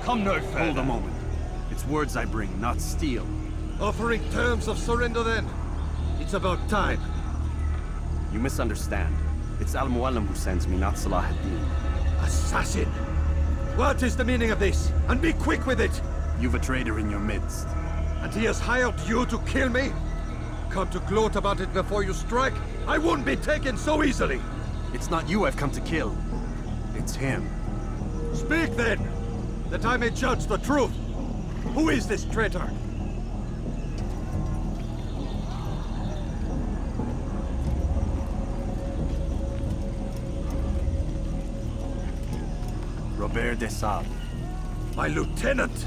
Come no further. Hold a moment. It's words I bring, not steel. Offering terms of surrender then. It's about time. You misunderstand. It's Al-Mualim who sends me, not Salah ad-Din. Assassin! What is the meaning of this? And be quick with it! You've a traitor in your midst. And he has hired you to kill me? Come to gloat about it before you strike? I won't be taken so easily! It's not you I've come to kill. It's him. Speak then! That I may judge the truth! Who is this traitor? Robert de Sable. My lieutenant!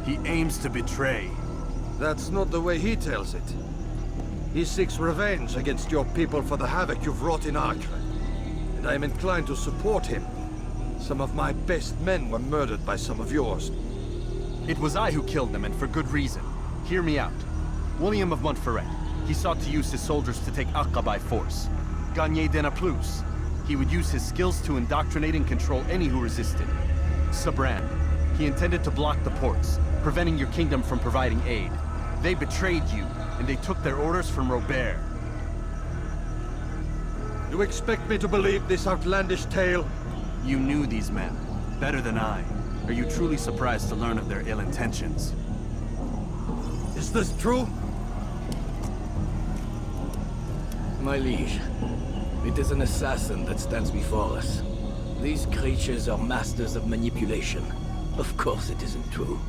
He aims to betray. That's not the way he tells it. He seeks revenge against your people for the havoc you've wrought in Acre. And I am inclined to support him. Some of my best men were murdered by some of yours. It was I who killed them, and for good reason. Hear me out. William of Montferrat. He sought to use his soldiers to take Acre by force. Gagné de Naplouse. He would use his skills to indoctrinate and control any who resisted. Sabran. He intended to block the ports, preventing your kingdom from providing aid. They betrayed you, and they took their orders from Robert. You expect me to believe this outlandish tale? You knew these men, better than I. Are you truly surprised to learn of their ill intentions? Is this true? My liege, it is an assassin that stands before us. These creatures are masters of manipulation. Of course it isn't true.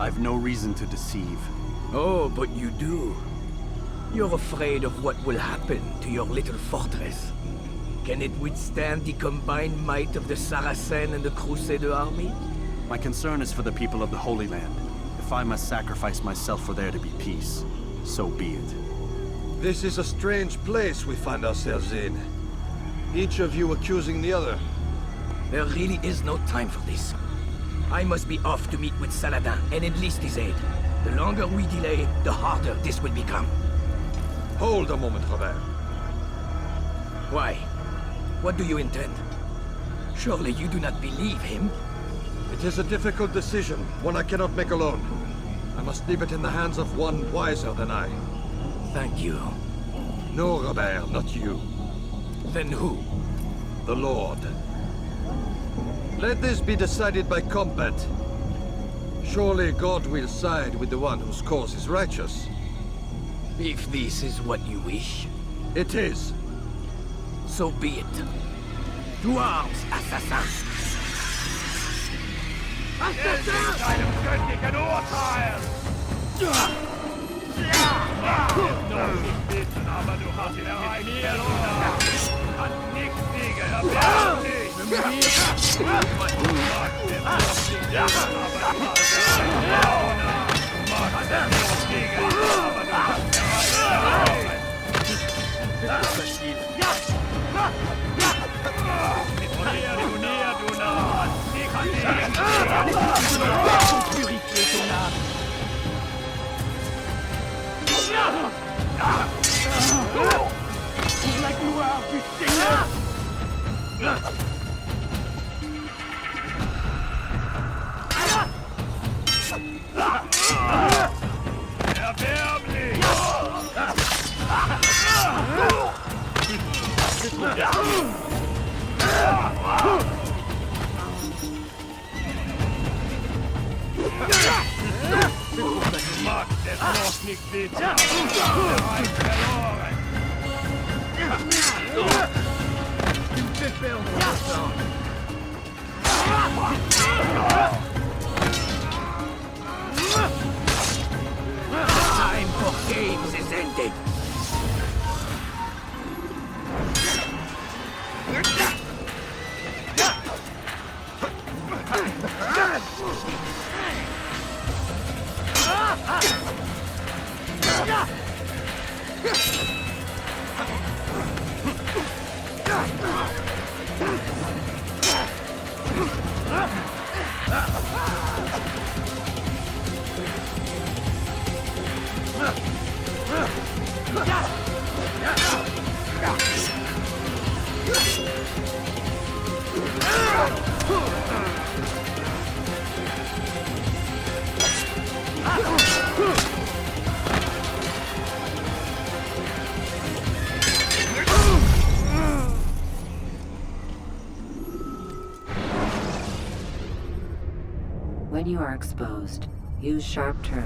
I've no reason to deceive. Oh, but you do. You're afraid of what will happen to your little fortress. Can it withstand the combined might of the Saracen and the Crusader army? My concern is for the people of the Holy Land. If I must sacrifice myself for there to be peace, so be it. This is a strange place we find ourselves in. Each of you accusing the other. There really is no time for this. I must be off to meet with Saladin and enlist his aid. The longer we delay, the harder this will become. Hold a moment, Robert. Why? What do you intend? Surely you do not believe him? It is a difficult decision, one I cannot make alone. I must leave it in the hands of one wiser than I. Thank you. No, Robert, not you. Then who? The Lord. Let this be decided by combat. Surely God will side with the one whose cause is righteous. If this is what you wish. It is. So be it. To arms, assassin! Einem göttlichen Urteil! Noch nicht bitten, aber du hast ihn mit mir kann nichts siegen, er wird nicht! Purifier ton âme. Pour la gloire du Seigneur. Erbärmlich! Macht es noch nicht wissen, aber bereits verloren! Time for games is ended. When you are exposed, use sharp turns.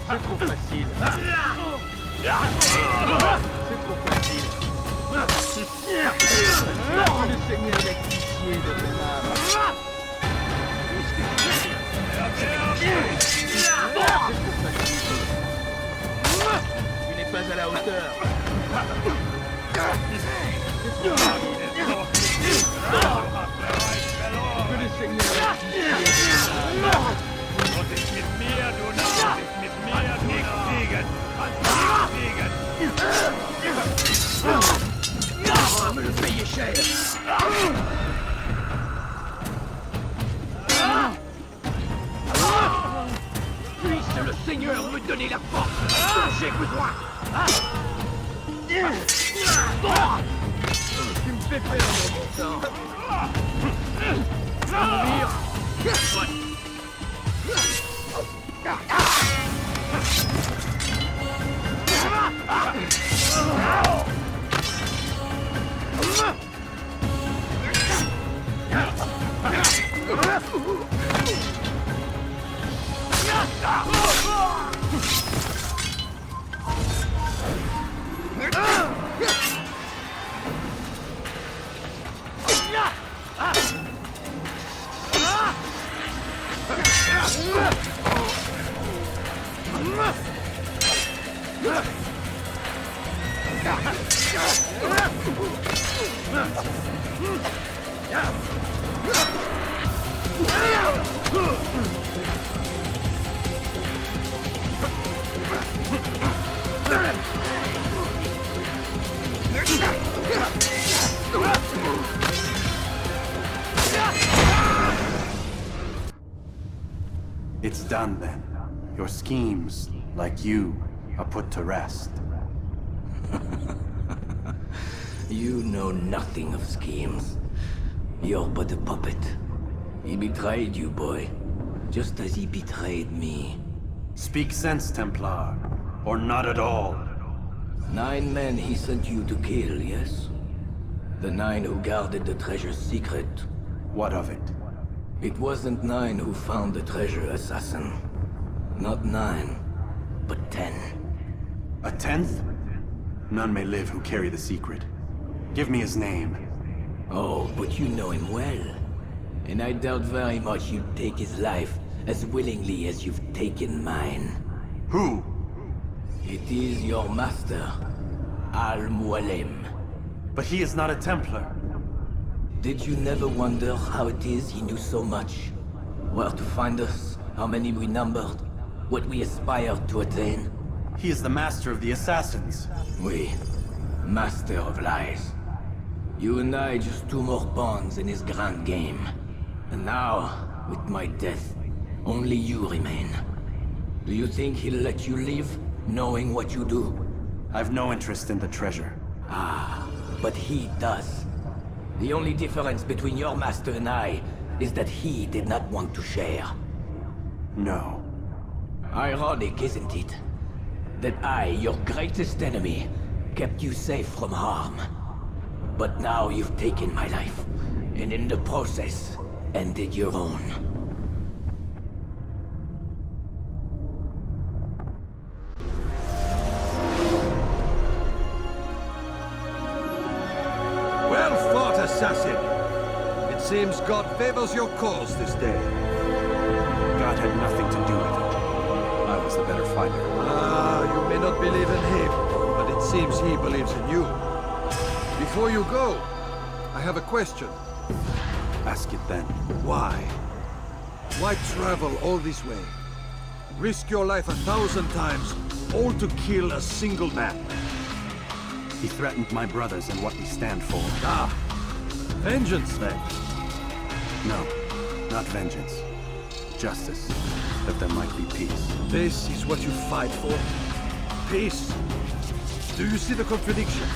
C'est trop facile. C'est trop facile. Le Seigneur est pitié de ton âme. Tu n'es pas à la hauteur. Que le Seigneur ait pitié de ton âme. Was ist mit mir, du Narr? Was ist mit mir, du Narr? On va me le payer cher. Puisse le Seigneur me donner la force. J'ai besoin. Tu me fais perdre mon temps. Mourir. It's done then. Your schemes, like you, are put to rest. You know nothing of schemes. You're but a puppet. He betrayed you, boy. Just as he betrayed me. Speak sense, Templar. Or not at all. 9 men he sent you to kill, yes? The 9 who guarded the treasure's secret. What of it? It wasn't 9 who found the treasure, assassin. Not 9, but 10. A 10th? None may live who carry the secret. Give me his name. Oh, but you know him well. And I doubt very much you'd take his life as willingly as you've taken mine. Who? It is your master, Al-Mualim. But he is not a Templar. Did you never wonder how it is he knew so much? Where to find us, how many we numbered, what we aspired to attain? He is the master of the assassins. Oui, master of lies. You and I just 2 more pawns in his grand game. And now, with my death, only you remain. Do you think he'll let you live, knowing what you do? I've no interest in the treasure. Ah, but he does. The only difference between your master and I is that he did not want to share. No. Ironic, isn't it? That I, your greatest enemy, kept you safe from harm. But now you've taken my life, and in the process, ended your own. Well fought, assassin. It seems God favors your cause this day. God had nothing to do with it. I was the better fighter. Ah, you may not believe in him, but it seems he believes in you. Before you go, I have a question. Ask it then. Why? Why travel all this way? Risk your life 1,000 times, all to kill a single man. He threatened my brothers and what we stand for. Ah, vengeance then. No, not vengeance. Justice, that there might be peace. This is what you fight for? Peace? Do you see the contradiction?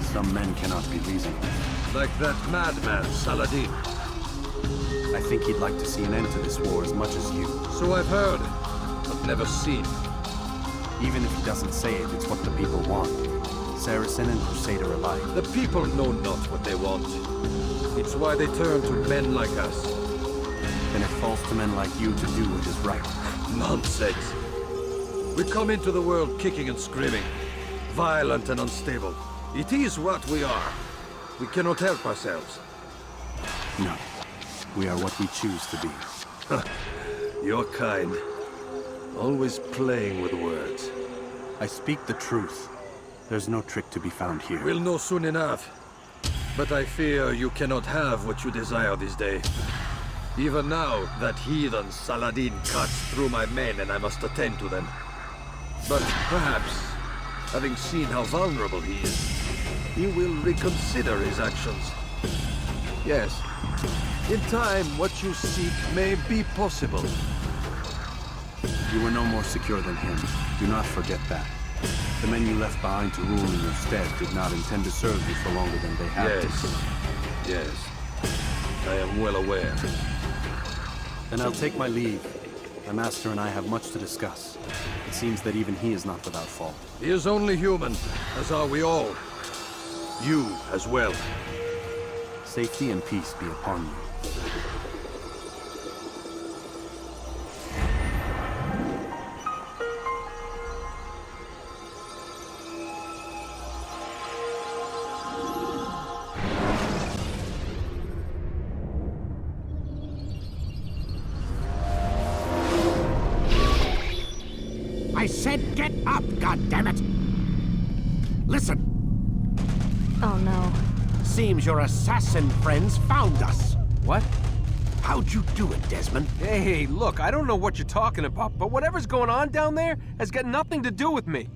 Some men cannot be reasoned. Like that madman, Saladin. I think he'd like to see an end to this war as much as you. So I've heard, but never seen. Even if he doesn't say it, it's what the people want. Saracen and Crusader alike. The people know not what they want. It's why they turn to men like us. Then it falls to men like you to do what is right. Nonsense. We come into the world kicking and screaming, violent and unstable. It is what we are. We cannot help ourselves. No. We are what we choose to be. Your kind. Always playing with words. I speak the truth. There's no trick to be found here. We'll know soon enough. But I fear you cannot have what you desire this day. Even now, that heathen Saladin cuts through my men and I must attend to them. But perhaps, having seen how vulnerable he is, he will reconsider his actions. Yes, in time, what you seek may be possible. You were no more secure than him. Do not forget that. The men you left behind to rule in your stead did not intend to serve you for longer than they had to. Yes. I am well aware. Then I'll take my leave. My master and I have much to discuss. It seems that even he is not without fault. He is only human, as are we all. You as well. Safety and peace be upon you. I said get up, goddammit! Listen! Oh no. Seems your assassin friends found us. What? How'd you do it, Desmond? Hey, look, I don't know what you're talking about, but whatever's going on down there has got nothing to do with me.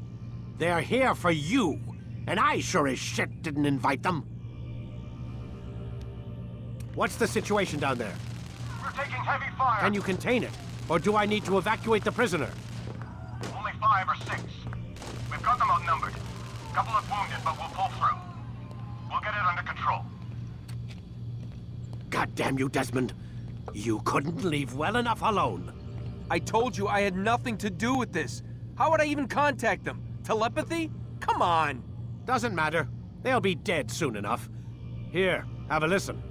They're here for you, and I sure as shit didn't invite them. What's the situation down there? We're taking heavy fire. Can you contain it? Or do I need to evacuate the prisoner? Only 5 or 6. We've got them outnumbered. Couple of wounded, but we'll pull through. We'll get it under control. God damn you, Desmond. You couldn't leave well enough alone. I told you I had nothing to do with this. How would I even contact them? Telepathy? Come on. Doesn't matter. They'll be dead soon enough. Here, have a listen.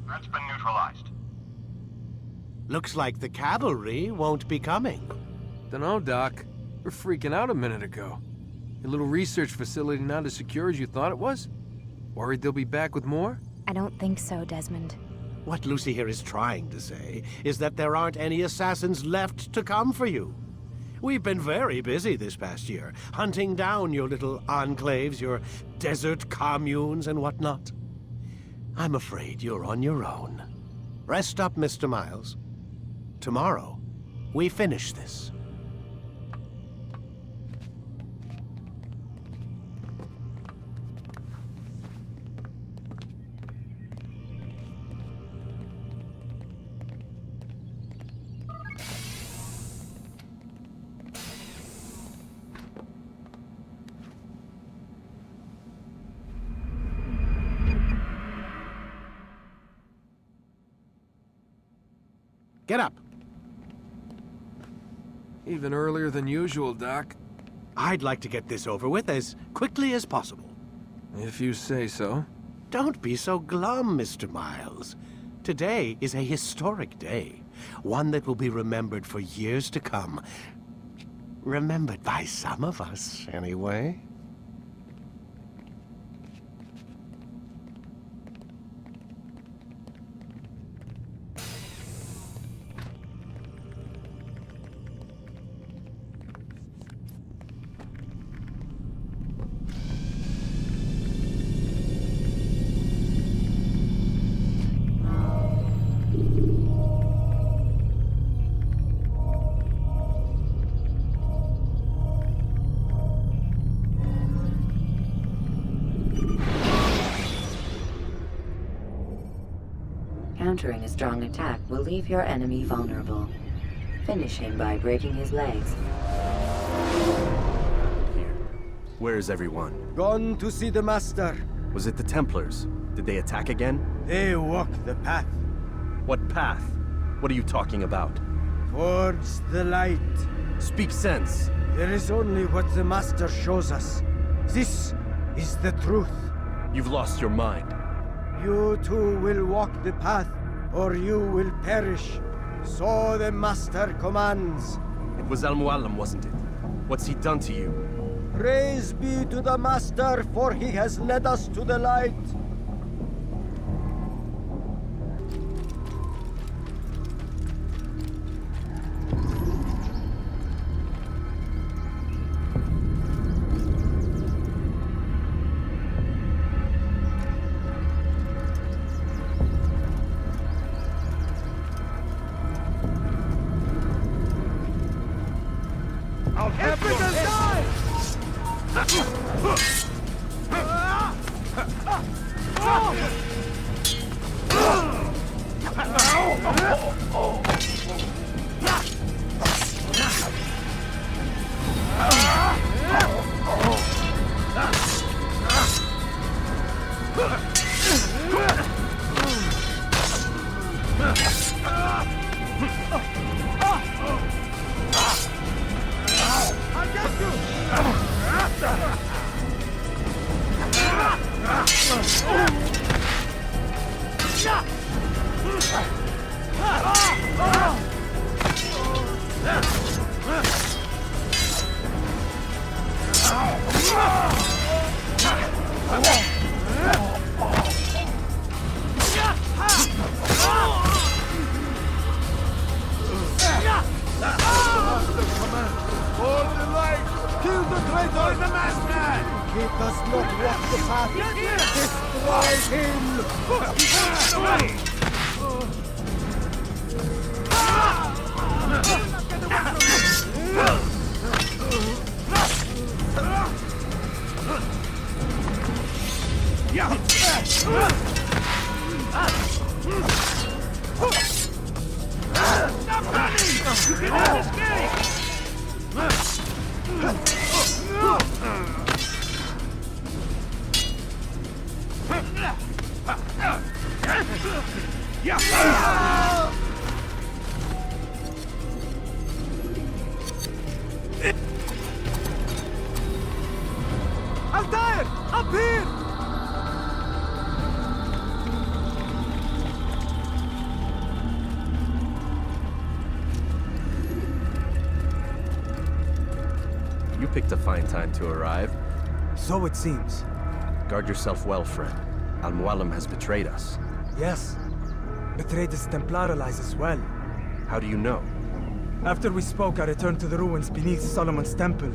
Threat's been neutralized. Looks like the cavalry won't be coming. Dunno, Doc. We're freaking out a minute ago. Your little research facility not as secure as you thought it was? Worried they'll be back with more? I don't think so, Desmond. What Lucy here is trying to say is that there aren't any assassins left to come for you. We've been very busy this past year, hunting down your little enclaves, your desert communes and whatnot. I'm afraid you're on your own. Rest up, Mr. Miles. Tomorrow, we finish this. Get up. Even earlier than usual, Doc. I'd like to get this over with as quickly as possible. If you say so. Don't be so glum, Mr. Miles. Today is a historic day. One that will be remembered for years to come. Remembered by some of us, anyway. Countering a strong attack will leave your enemy vulnerable. Finish him by breaking his legs. Here. Where is everyone? Gone to see the Master. Was it the Templars? Did they attack again? They walk the path. What path? What are you talking about? Towards the light. Speak sense. There is only what the Master shows us. This is the truth. You've lost your mind. You too will walk the path, or you will perish. So the Master commands. It was Al-Mualim, wasn't it? What's he done to you? Praise be to the Master, for he has led us to the light. I'll have your head. He does not walk the path. Destroy him! Stop running! You cannot escape! Altair! Up here! You picked a fine time to arrive. So it seems. Guard yourself well, friend. Al-Mualim has betrayed us. Yes. Betrayed his Templar allies as well. How do you know? After we spoke, I returned to the ruins beneath Solomon's temple.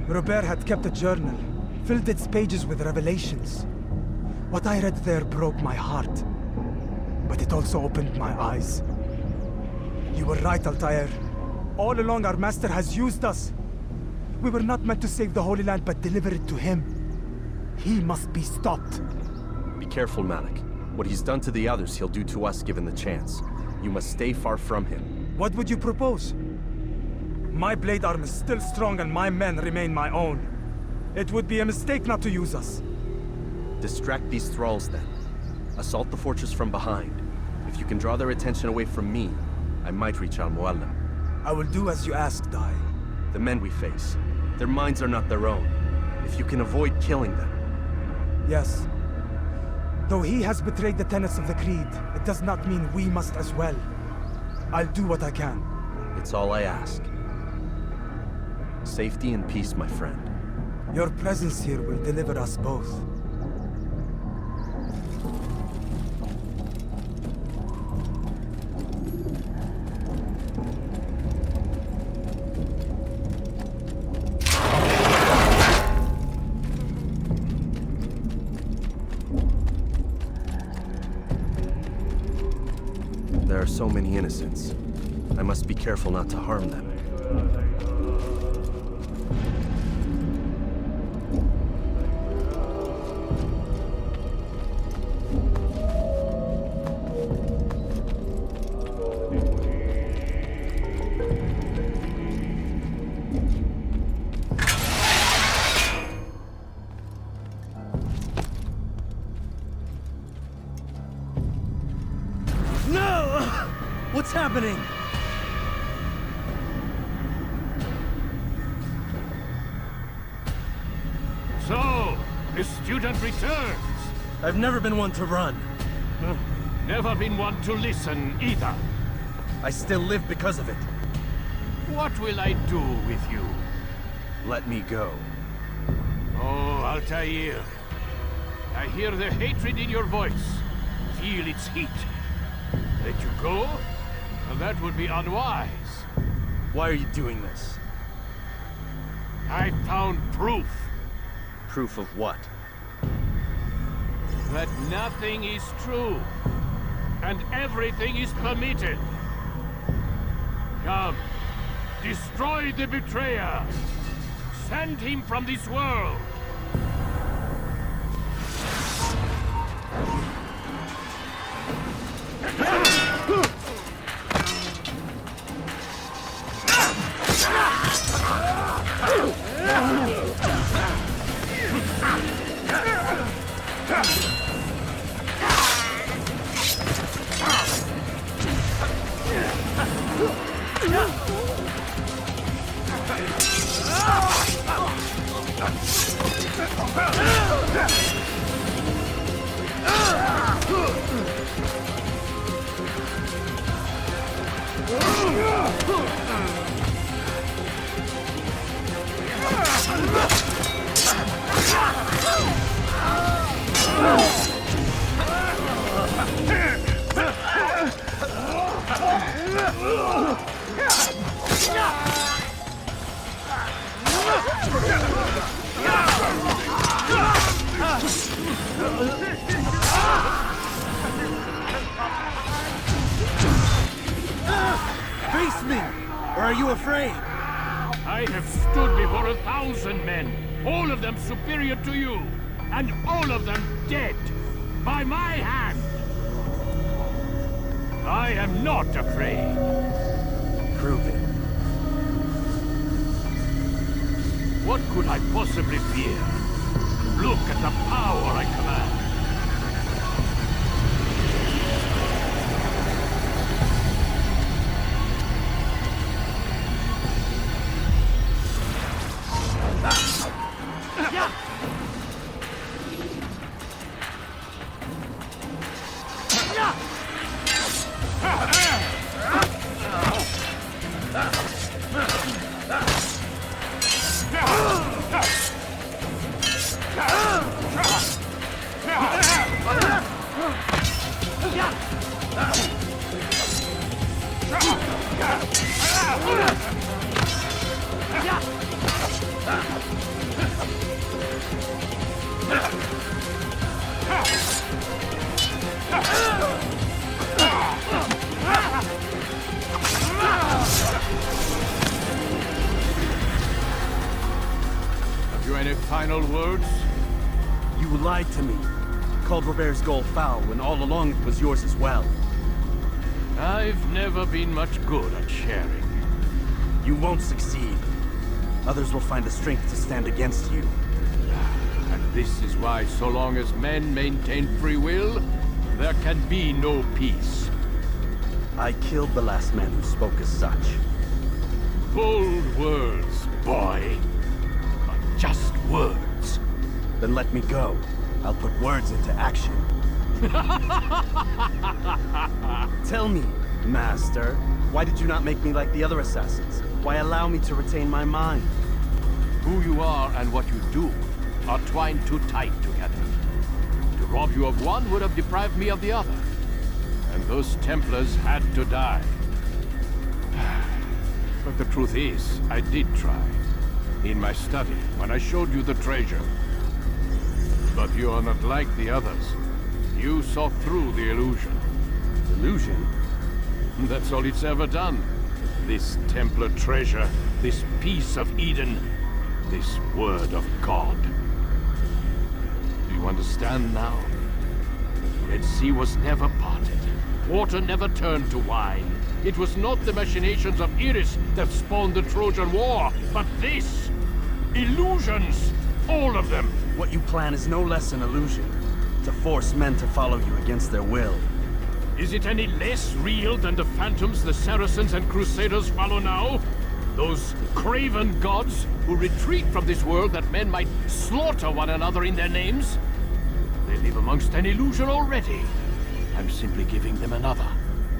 Robert had kept a journal, filled its pages with revelations. What I read there broke my heart. But it also opened my eyes. You were right, Altair. All along our master has used us. We were not meant to save the Holy Land, but deliver it to him. He must be stopped. Be careful, Malik. What he's done to the others, he'll do to us given the chance. You must stay far from him. What would you propose? My blade arm is still strong and my men remain my own. It would be a mistake not to use us. Distract these thralls then. Assault the fortress from behind. If you can draw their attention away from me, I might reach Al-Mualim. I will do as you ask, Dai. The men we face, their minds are not their own. If you can avoid killing them. Yes. Though he has betrayed the tenets of the Creed, it does not mean we must as well. I'll do what I can. It's all I ask. Safety and peace, my friend. Your presence here will deliver us both. There are so many innocents. I must be careful not to harm them. What's happening? So, the student returns. I've never been one to run. Never been one to listen, either. I still live because of it. What will I do with you? Let me go. Oh, Altair. I hear the hatred in your voice. Feel its heat. Let you go? Well, that would be unwise. Why are you doing this? I found proof. Proof of what? That nothing is true. And everything is permitted. Come. Destroy the betrayer. Send him from this world. Face me! Or are you afraid? I have stood before 1,000 men, all of them superior to you, and all of them dead, by my hand. I am not afraid. Prove it. What could I possibly fear? Look at the power I command. Have you any final words? You lied to me. Called Robert's goal foul when all along it was yours as well. I've never been much good at sharing. You won't succeed. Others will find the strength to stand against you. And this is why, so long as men maintain free will, there can be no peace. I killed the last man who spoke as such. Bold words, boy. But just words. Then let me go. I'll put words into action. Tell me, Master, why did you not make me like the other assassins? Why allow me to retain my mind? Who you are and what you do are twined too tight together. To rob you of one would have deprived me of the other. And those Templars had to die. But the truth is, I did try. In my study, when I showed you the treasure. But you are not like the others. You saw through the illusion. Illusion? That's all it's ever done. This Templar treasure, this piece of Eden, this word of God. Do you understand now? The Red Sea was never parted. Water never turned to wine. It was not the machinations of Iris that spawned the Trojan War, but this! Illusions! All of them! What you plan is no less an illusion. To force men to follow you against their will. Is it any less real than the phantoms the Saracens and Crusaders follow now? Those craven gods who retreat from this world that men might slaughter one another in their names? They live amongst an illusion already. I'm simply giving them another.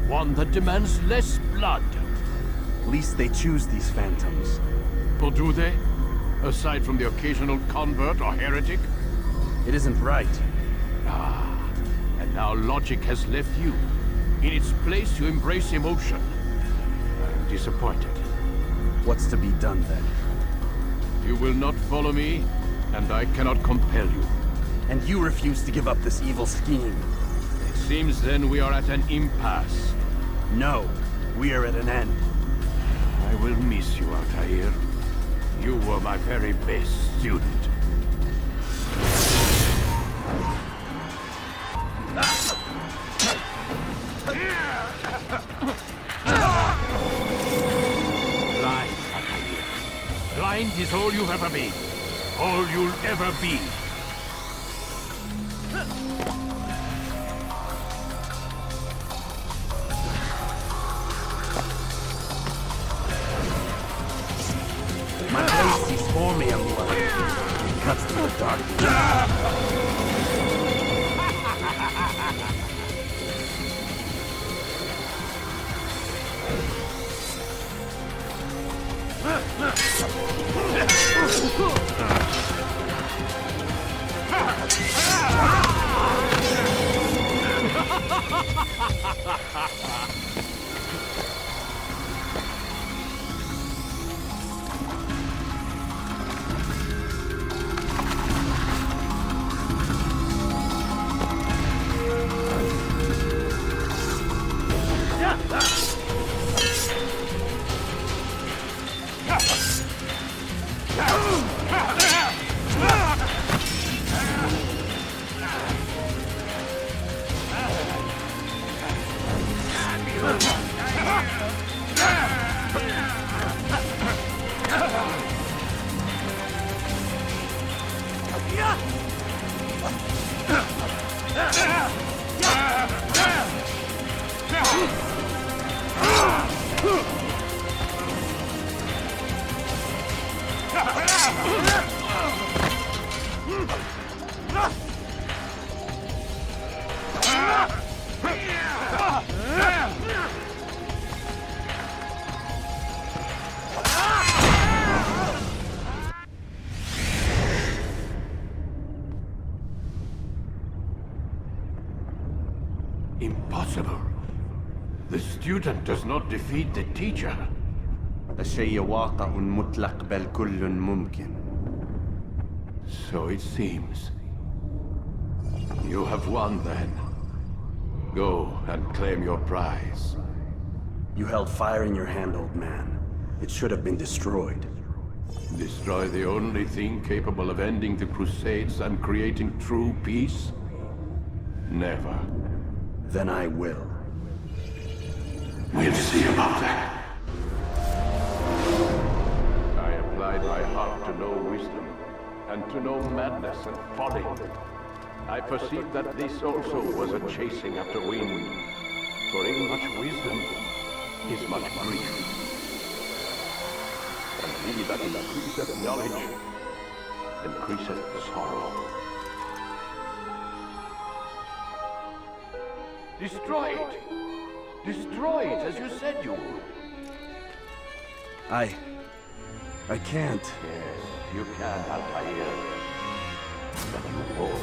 One that demands less blood. At least they choose these phantoms. Or do they? Aside from the occasional convert or heretic? It isn't right. Ah, and now logic has left you. In its place, you embrace emotion. I'm disappointed. What's to be done then? You will not follow me, and I cannot compel you. And you refuse to give up this evil scheme. It seems then we are at an impasse. No, we are at an end. I will miss you, Altair. You were my very best student. Blind, Altair. Blind is all you've ever been. All you'll ever be. My blade sees for me, Amulet. It cuts through the darkness. Impossible. The student does not defeat the teacher. الشيء واقع مطلق بل كل ممكن. So it seems. You have won then. Go and claim your prize. You held fire in your hand, old man. It should have been destroyed. Destroy the only thing capable of ending the Crusades and creating true peace? Never. Then I will. We'll see about that. I applied my heart to know wisdom, and to know madness and folly. I perceived that this also was a chasing after wind. For in much wisdom is much grief. And he that increaseth knowledge increaseth sorrow. Destroy it! Destroy it as you said you would. I can't. Yes, you can, Altair. But you won't.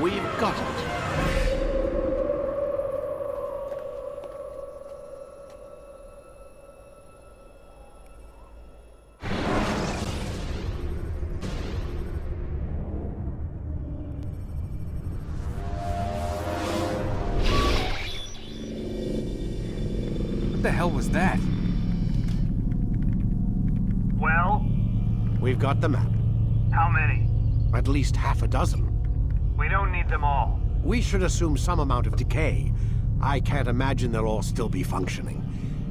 We've got it. What the hell was that? Well? We've got the map. How many? At least half a dozen. We don't need them all. We should assume some amount of decay. I can't imagine they'll all still be functioning.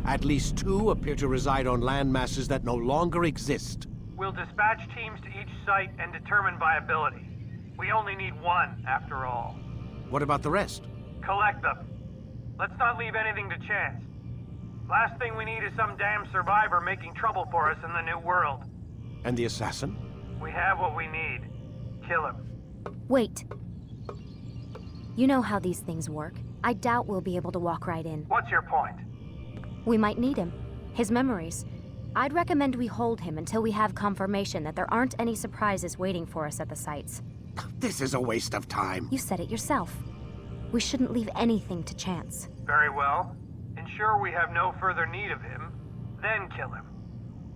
At least 2 appear to reside on land masses that no longer exist. We'll dispatch teams to each site and determine viability. We only need 1, after all. What about the rest? Collect them. Let's not leave anything to chance. Last thing we need is some damn survivor making trouble for us in the new world. And the assassin? We have what we need. Kill him. Wait. You know how these things work. I doubt we'll be able to walk right in. What's your point? We might need him. His memories. I'd recommend we hold him until we have confirmation that there aren't any surprises waiting for us at the sites. This is a waste of time. You said it yourself. We shouldn't leave anything to chance. Very well. Ensure we have no further need of him, then kill him.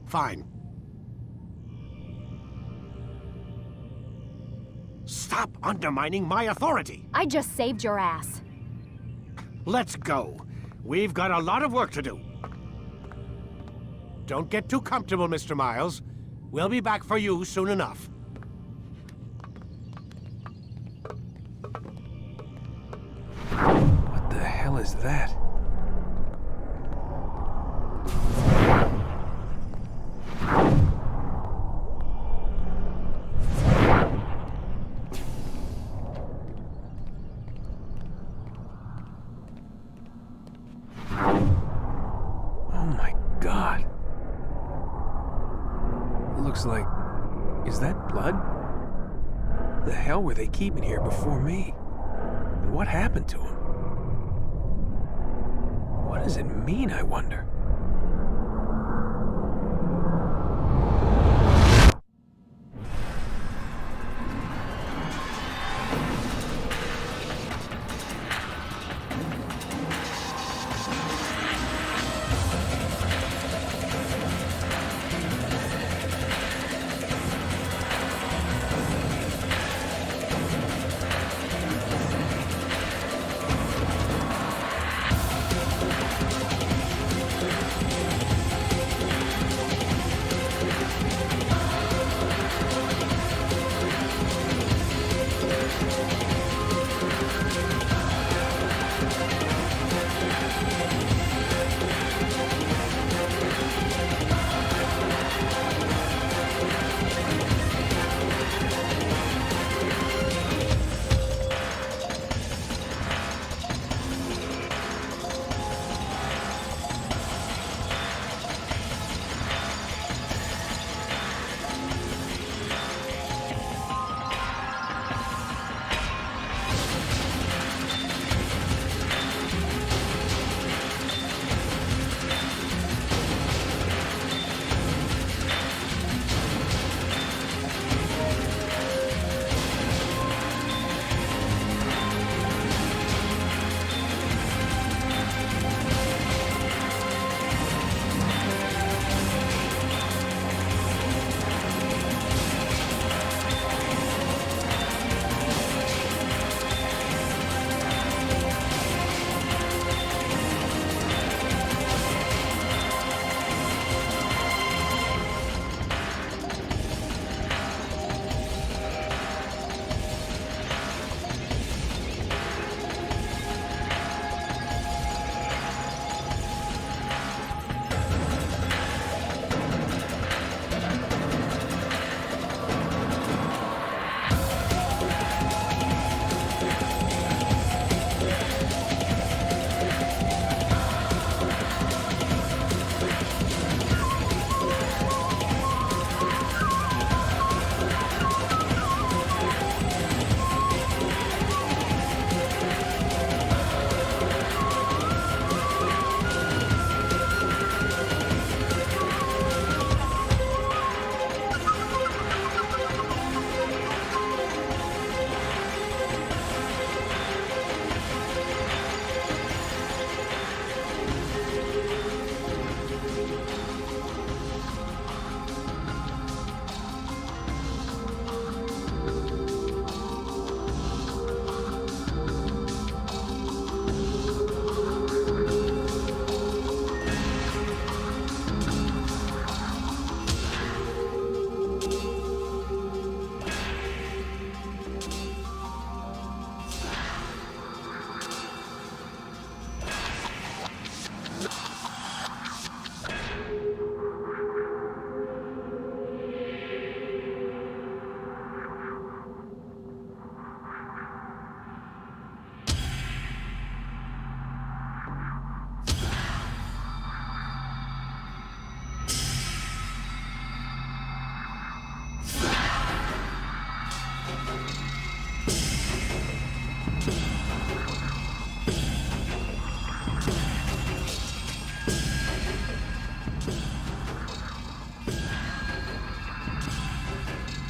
Fine. Stop undermining my authority! I just saved your ass. Let's go. We've got a lot of work to do. Don't get too comfortable, Mr. Miles. We'll be back for you soon enough. What the hell is that? Oh my God. Looks like... Is that blood? What the hell were they keeping here before me? And what happened to him? What does it mean, I wonder?